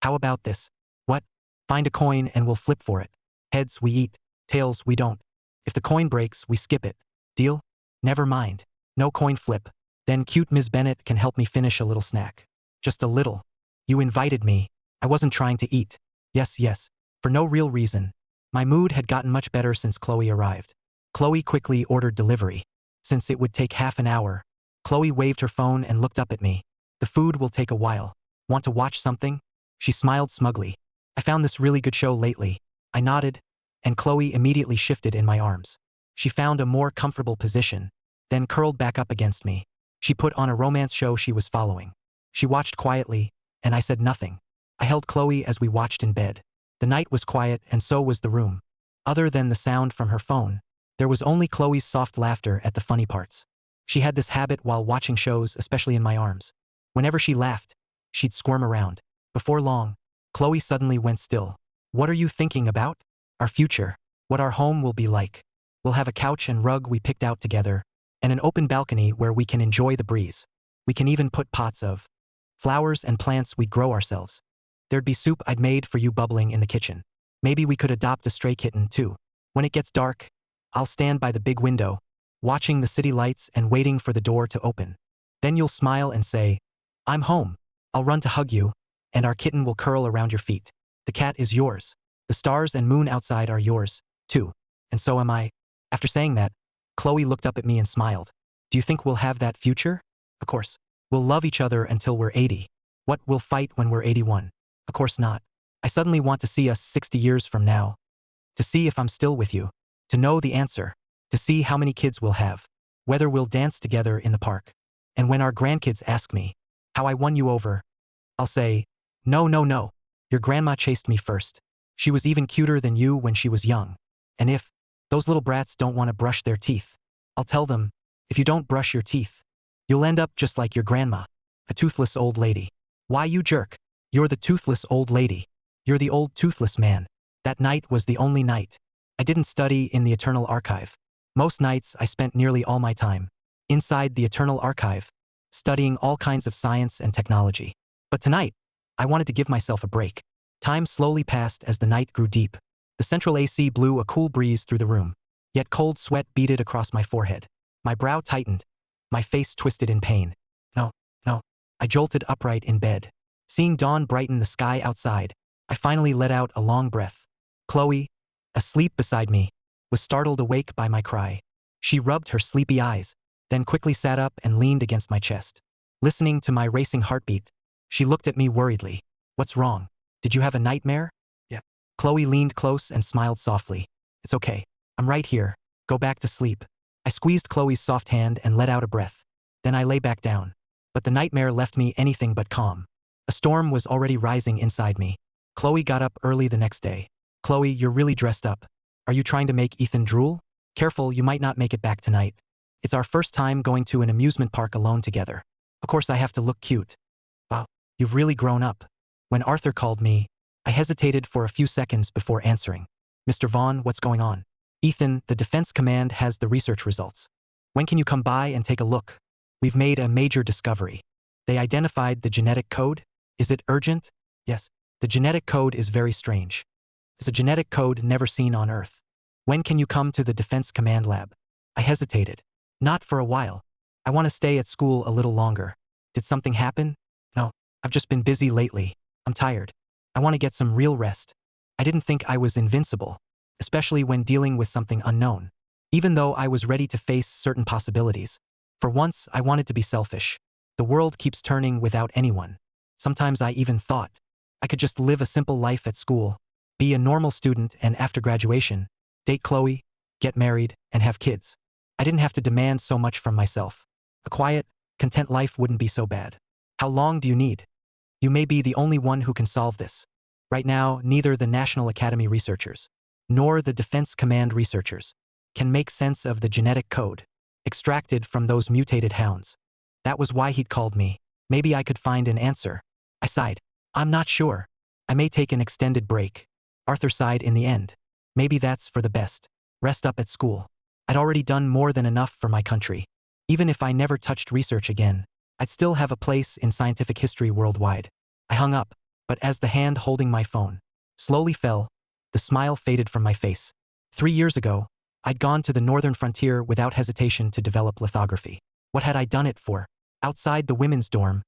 How about this? What? Find a coin and we'll flip for it. Heads, we eat. Tails, we don't. If the coin breaks, we skip it. Deal? Never mind. No coin flip. Then cute Ms. Bennett can help me finish a little snack. Just a little. You invited me. I wasn't trying to eat. Yes. For no real reason. My mood had gotten much better since Chloe arrived. Chloe quickly ordered delivery. Since it would take half an hour, Chloe waved her phone and looked up at me. The food will take a while. Want to watch something? She smiled smugly. I found this really good show lately. I nodded, and Chloe immediately shifted in my arms. She found a more comfortable position, then curled back up against me. She put on a romance show she was following. She watched quietly, and I said nothing. I held Chloe as we watched in bed. The night was quiet and so was the room. Other than the sound from her phone, there was only Chloe's soft laughter at the funny parts. She had this habit while watching shows, especially in my arms. Whenever she laughed, she'd squirm around. Before long, Chloe suddenly went still. What are you thinking about? Our future. What our home will be like. We'll have a couch and rug we picked out together, and an open balcony where we can enjoy the breeze. We can even put pots of flowers and plants we'd grow ourselves. There'd be soup I'd made for you bubbling in the kitchen. Maybe we could adopt a stray kitten too. When it gets dark, I'll stand by the big window, watching the city lights and waiting for the door to open. Then you'll smile and say, I'm home. I'll run to hug you, and our kitten will curl around your feet. The cat is yours. The stars and moon outside are yours, too. And so am I. After saying that, Chloe looked up at me and smiled. Do you think we'll have that future? Of course. We'll love each other until we're 80. What, we'll fight when we're 81? Of course not. I suddenly want to see us 60 years from now. To see if I'm still with you. To know the answer. To see how many kids we'll have. Whether we'll dance together in the park. And when our grandkids ask me how I won you over, I'll say, no. Your grandma chased me first. She was even cuter than you when she was young. And if those little brats don't want to brush their teeth, I'll tell them, if you don't brush your teeth, you'll end up just like your grandma, a toothless old lady. Why, you jerk? You're the toothless old lady. You're the old toothless man. That night was the only night. I didn't study in the Eternal Archive. Most nights I spent nearly all my time inside the Eternal Archive, studying all kinds of science and technology. But tonight, I wanted to give myself a break. Time slowly passed as the night grew deep. The central AC blew a cool breeze through the room, yet cold sweat beaded across my forehead. My brow tightened, my face twisted in pain. No, no. I jolted upright in bed. Seeing dawn brighten the sky outside, I finally let out a long breath. Chloe, asleep beside me, was startled awake by my cry. She rubbed her sleepy eyes, then quickly sat up and leaned against my chest. Listening to my racing heartbeat, she looked at me worriedly. What's wrong? Did you have a nightmare? Yeah. Chloe leaned close and smiled softly. It's okay. I'm right here. Go back to sleep. I squeezed Chloe's soft hand and let out a breath. Then I lay back down. But the nightmare left me anything but calm. A storm was already rising inside me. Chloe got up early the next day. Chloe, you're really dressed up. Are you trying to make Ethan drool? Careful, you might not make it back tonight. It's our first time going to an amusement park alone together. Of course I have to look cute. Wow, you've really grown up. When Arthur called me, I hesitated for a few seconds before answering. Mr. Vaughn, what's going on? Ethan, the Defense Command has the research results. When can you come by and take a look? We've made a major discovery. They identified the genetic code. Is it urgent? Yes. The genetic code is very strange. It's a genetic code never seen on Earth. When can you come to the Defense Command lab? I hesitated. Not for a while. I want to stay at school a little longer. Did something happen? No. I've just been busy lately. I'm tired. I want to get some real rest. I didn't think I was invincible, especially when dealing with something unknown. Even though I was ready to face certain possibilities. For once, I wanted to be selfish. The world keeps turning without anyone. Sometimes I even thought I could just live a simple life at school, be a normal student, and after graduation, date Chloe, get married, and have kids. I didn't have to demand so much from myself. A quiet, content life wouldn't be so bad. How long do you need? You may be the only one who can solve this. Right now, neither the National Academy researchers, nor the Defense Command researchers, can make sense of the genetic code extracted from those mutated hounds. That was why he'd called me. Maybe I could find an answer. I sighed. I'm not sure. I may take an extended break. Arthur sighed in the end. Maybe that's for the best. Rest up at school. I'd already done more than enough for my country. Even if I never touched research again, I'd still have a place in scientific history worldwide. I hung up, but as the hand holding my phone slowly fell, the smile faded from my face. 3 years ago, I'd gone to the northern frontier without hesitation to develop lithography. What had I done it for? Outside the women's dorm,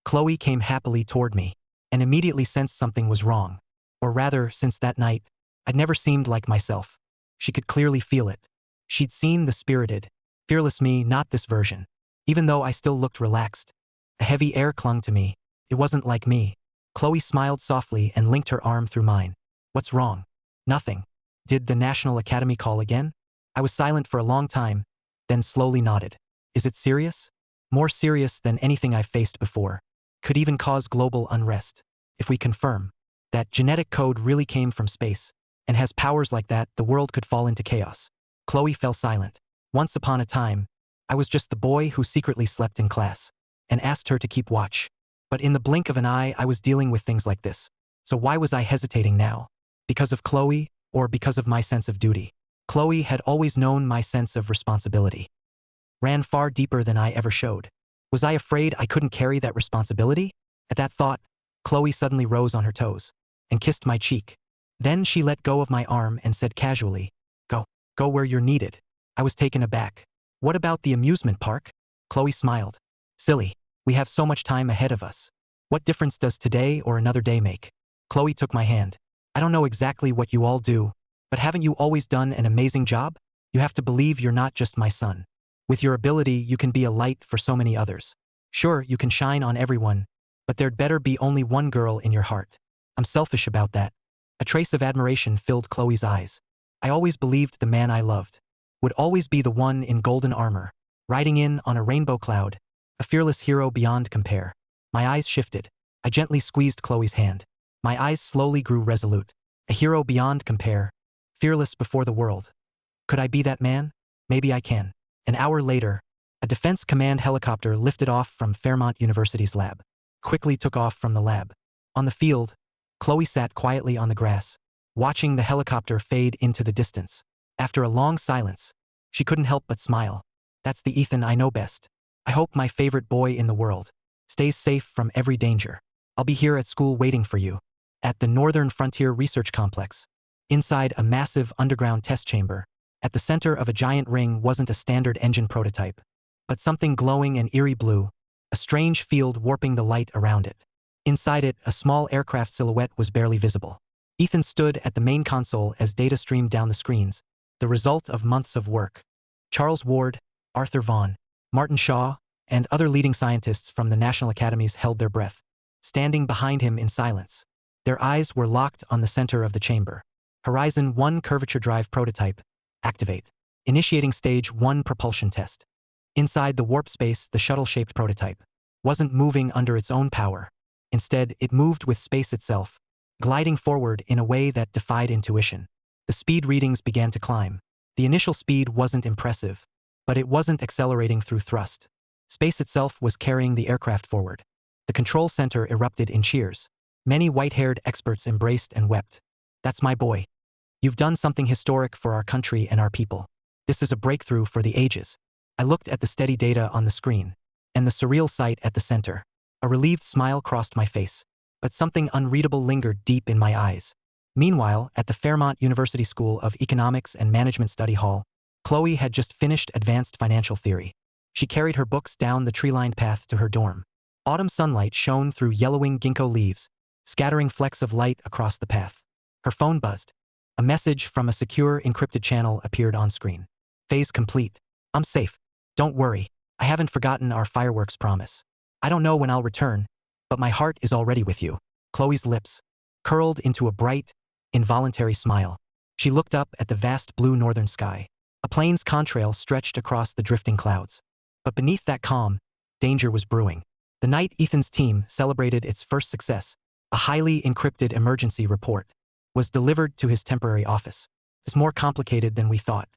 Chloe came happily toward me, and immediately sensed something was wrong. Or rather, since that night, I'd never seemed like myself. She could clearly feel it. She'd seen the spirited, fearless me, not this version. Even though I still looked relaxed, a heavy air clung to me. It wasn't like me. Chloe smiled softly and linked her arm through mine. What's wrong? Nothing. Did the National Academy call again? I was silent for a long time, then slowly nodded. Is it serious? More serious than anything I've faced before. Could even cause global unrest. If we confirm that genetic code really came from space and has powers like that, the world could fall into chaos. Chloe fell silent. Once upon a time, I was just the boy who secretly slept in class and asked her to keep watch. But in the blink of an eye, I was dealing with things like this. So why was I hesitating now? Because of Chloe, or because of my sense of duty? Chloe had always known my sense of responsibility. Ran far deeper than I ever showed. Was I afraid I couldn't carry that responsibility? At that thought, Chloe suddenly rose on her toes and kissed my cheek. Then she let go of my arm and said casually, Go where you're needed. I was taken aback. What about the amusement park? Chloe smiled. Silly. We have so much time ahead of us. What difference does today or another day make? Chloe took my hand. I don't know exactly what you all do, but haven't you always done an amazing job? You have to believe you're not just my son. With your ability, you can be a light for so many others. Sure, you can shine on everyone, but there'd better be only one girl in your heart. I'm selfish about that. A trace of admiration filled Chloe's eyes. I always believed the man I loved would always be the one in golden armor, riding in on a rainbow cloud, a fearless hero beyond compare. My eyes shifted. I gently squeezed Chloe's hand. My eyes slowly grew resolute. A hero beyond compare, fearless before the world. Could I be that man? Maybe I can. An hour later, a Defense Command helicopter lifted off from Fairmont University's lab. Quickly took off from the lab. On the field, Chloe sat quietly on the grass, watching the helicopter fade into the distance. After a long silence, she couldn't help but smile. That's the Ethan I know best. I hope my favorite boy in the world stays safe from every danger. I'll be here at school waiting for you. at the Northern Frontier Research Complex. Inside a massive underground test chamber, at the center of a giant ring wasn't a standard engine prototype, but something glowing and eerie blue, a strange field warping the light around it. Inside it, a small aircraft silhouette was barely visible. Ethan stood at the main console as data streamed down the screens, the result of months of work. Charles Ward, Arthur Vaughan, Martin Shaw, and other leading scientists from the national academies held their breath, standing behind him in silence. Their eyes were locked on the center of the chamber. Horizon 1 curvature drive prototype. Activate. Initiating stage 1 propulsion test. Inside the warp space, the shuttle-shaped prototype wasn't moving under its own power. Instead, it moved with space itself, gliding forward in a way that defied intuition. The speed readings began to climb. The initial speed wasn't impressive, but it wasn't accelerating through thrust. Space itself was carrying the aircraft forward. The control center erupted in cheers. Many white-haired experts embraced and wept. "That's my boy. You've done something historic for our country and our people. This is a breakthrough for the ages." I looked at the steady data on the screen, and the surreal sight at the center. A relieved smile crossed my face, but something unreadable lingered deep in my eyes. Meanwhile, at the Fairmont University School of Economics and Management Study Hall, Chloe had just finished advanced financial theory. She carried her books down the tree-lined path to her dorm. Autumn sunlight shone through yellowing ginkgo leaves, scattering flecks of light across the path. Her phone buzzed. A message from a secure, encrypted channel appeared on screen. "Phase complete. I'm safe. Don't worry. I haven't forgotten our fireworks promise. I don't know when I'll return, but my heart is already with you." Chloe's lips curled into a bright, involuntary smile. She looked up at the vast blue northern sky. A plane's contrail stretched across the drifting clouds. But beneath that calm, danger was brewing. The night Ethan's team celebrated its first success, a highly encrypted emergency report was delivered to his temporary office. "It's more complicated than we thought.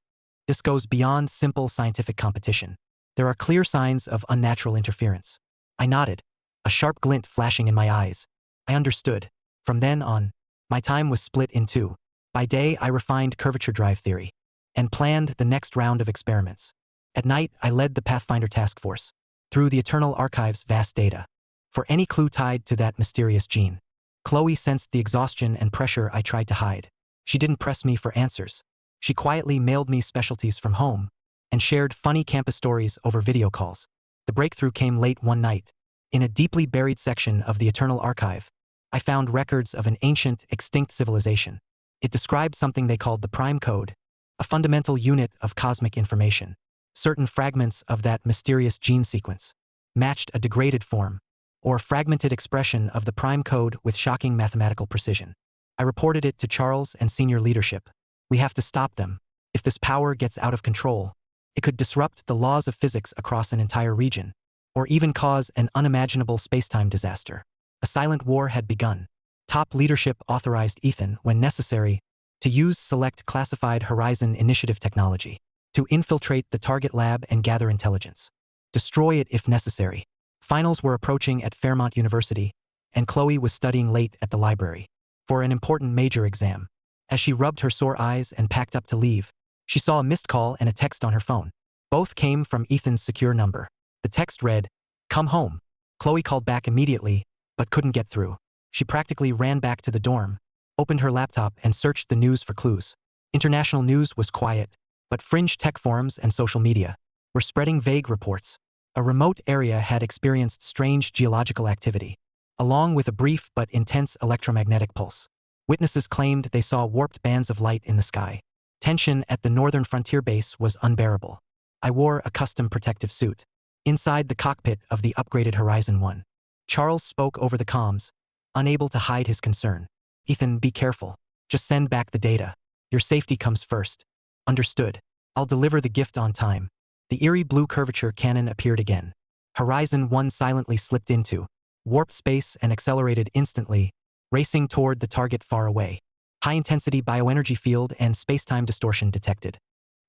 This goes beyond simple scientific competition. There are clear signs of unnatural interference." I nodded, a sharp glint flashing in my eyes. I understood. From then on, my time was split in two. By day, I refined curvature drive theory and planned the next round of experiments. At night, I led the Pathfinder task force through the Eternal Archive's vast data for any clue tied to that mysterious gene. Chloe sensed the exhaustion and pressure I tried to hide. She didn't press me for answers. She quietly mailed me specialties from home and shared funny campus stories over video calls. The breakthrough came late one night. In a deeply buried section of the Eternal Archive, I found records of an ancient, extinct civilization. It described something they called the prime code, a fundamental unit of cosmic information. Certain fragments of that mysterious gene sequence matched a degraded form, or fragmented expression of the prime code with shocking mathematical precision. I reported it to Charles and senior leadership. "We have to stop them. If this power gets out of control, it could disrupt the laws of physics across an entire region, or even cause an unimaginable spacetime disaster." A silent war had begun. Top leadership authorized Ethan, when necessary, to use select classified Horizon Initiative technology to infiltrate the target lab and gather intelligence. Destroy it if necessary. Finals were approaching at Fairmont University, and Chloe was studying late at the library for an important major exam. As she rubbed her sore eyes and packed up to leave, she saw a missed call and a text on her phone. Both came from Ethan's secure number. The text read, "Come home." Chloe called back immediately, but couldn't get through. She practically ran back to the dorm, opened her laptop and searched the news for clues. International news was quiet, but fringe tech forums and social media were spreading vague reports. A remote area had experienced strange geological activity, along with a brief but intense electromagnetic pulse. Witnesses claimed they saw warped bands of light in the sky. Tension at the Northern Frontier Base was unbearable. I wore a custom protective suit. Inside the cockpit of the upgraded Horizon 1, Charles spoke over the comms, unable to hide his concern. "Ethan, be careful. Just send back the data. Your safety comes first." "Understood. I'll deliver the gift on time." The eerie blue curvature cannon appeared again. Horizon 1 silently slipped into warp space and accelerated instantly, racing toward the target far away. High-intensity bioenergy field and spacetime distortion detected.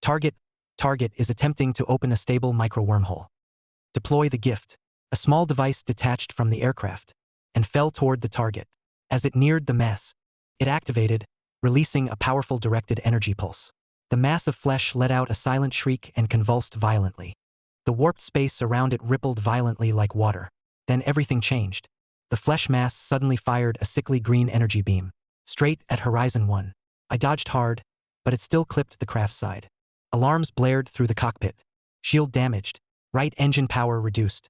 Target is attempting to open a stable micro-wormhole. Deploy the gift. A small device detached from the aircraft and fell toward the target. As it neared the mass, it activated, releasing a powerful directed energy pulse. The mass of flesh let out a silent shriek and convulsed violently. The warped space around it rippled violently like water. Then everything changed. The flesh mass suddenly fired a sickly green energy beam, straight at Horizon 1. I dodged hard, but it still clipped the craft's side. Alarms blared through the cockpit. Shield damaged. Right engine power reduced.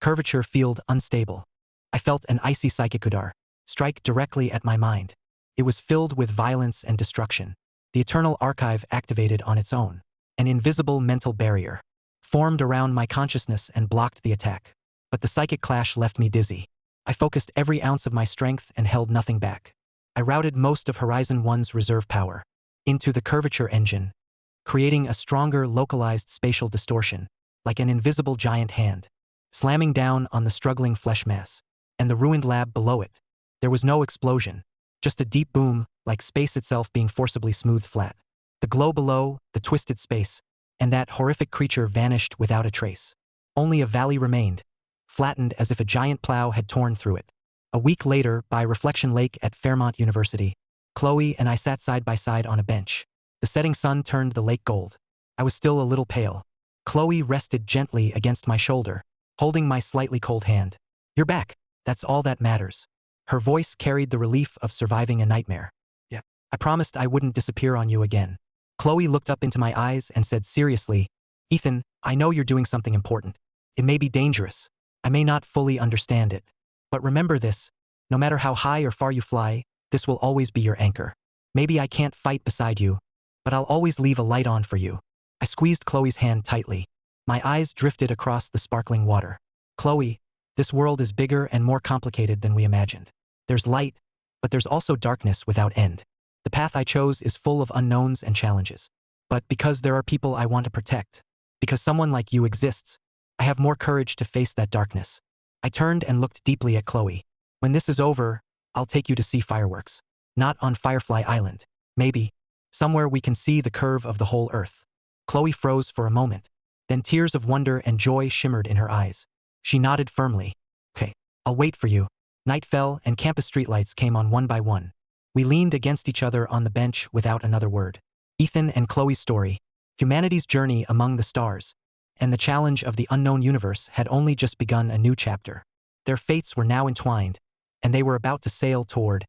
Curvature field unstable. I felt an icy psychicudar strike directly at my mind. It was filled with violence and destruction. The eternal archive activated on its own. An invisible mental barrier formed around my consciousness and blocked the attack. But the psychic clash left me dizzy. I focused every ounce of my strength and held nothing back. I routed most of Horizon 1's reserve power into the curvature engine, creating a stronger localized spatial distortion, like an invisible giant hand, slamming down on the struggling flesh mass and the ruined lab below it. There was no explosion, just a deep boom, like space itself being forcibly smoothed flat. The glow below, the twisted space, and that horrific creature vanished without a trace. Only a valley remained, flattened as if a giant plow had torn through it. A week later, by Reflection Lake at Fairmont University, Chloe and I sat side by side on a bench. The setting sun turned the lake gold. I was still a little pale. Chloe rested gently against my shoulder, holding my slightly cold hand. "You're back. That's all that matters." Her voice carried the relief of surviving a nightmare. "Yeah. I promised I wouldn't disappear on you again." Chloe looked up into my eyes and said seriously, "Ethan, I know you're doing something important. It may be dangerous. I may not fully understand it. But remember this, no matter how high or far you fly, this will always be your anchor. Maybe I can't fight beside you, but I'll always leave a light on for you." I squeezed Chloe's hand tightly. My eyes drifted across the sparkling water. "Chloe, this world is bigger and more complicated than we imagined. There's light, but there's also darkness without end. The path I chose is full of unknowns and challenges. But because there are people I want to protect, because someone like you exists, I have more courage to face that darkness." I turned and looked deeply at Chloe. "When this is over, I'll take you to see fireworks. Not on Firefly Island. Maybe somewhere we can see the curve of the whole Earth." Chloe froze for a moment. Then tears of wonder and joy shimmered in her eyes. She nodded firmly. "Okay, I'll wait for you." Night fell and campus streetlights came on one by one. We leaned against each other on the bench without another word. Ethan and Chloe's story, humanity's journey among the stars, and the challenge of the unknown universe had only just begun a new chapter. Their fates were now entwined, and they were about to sail toward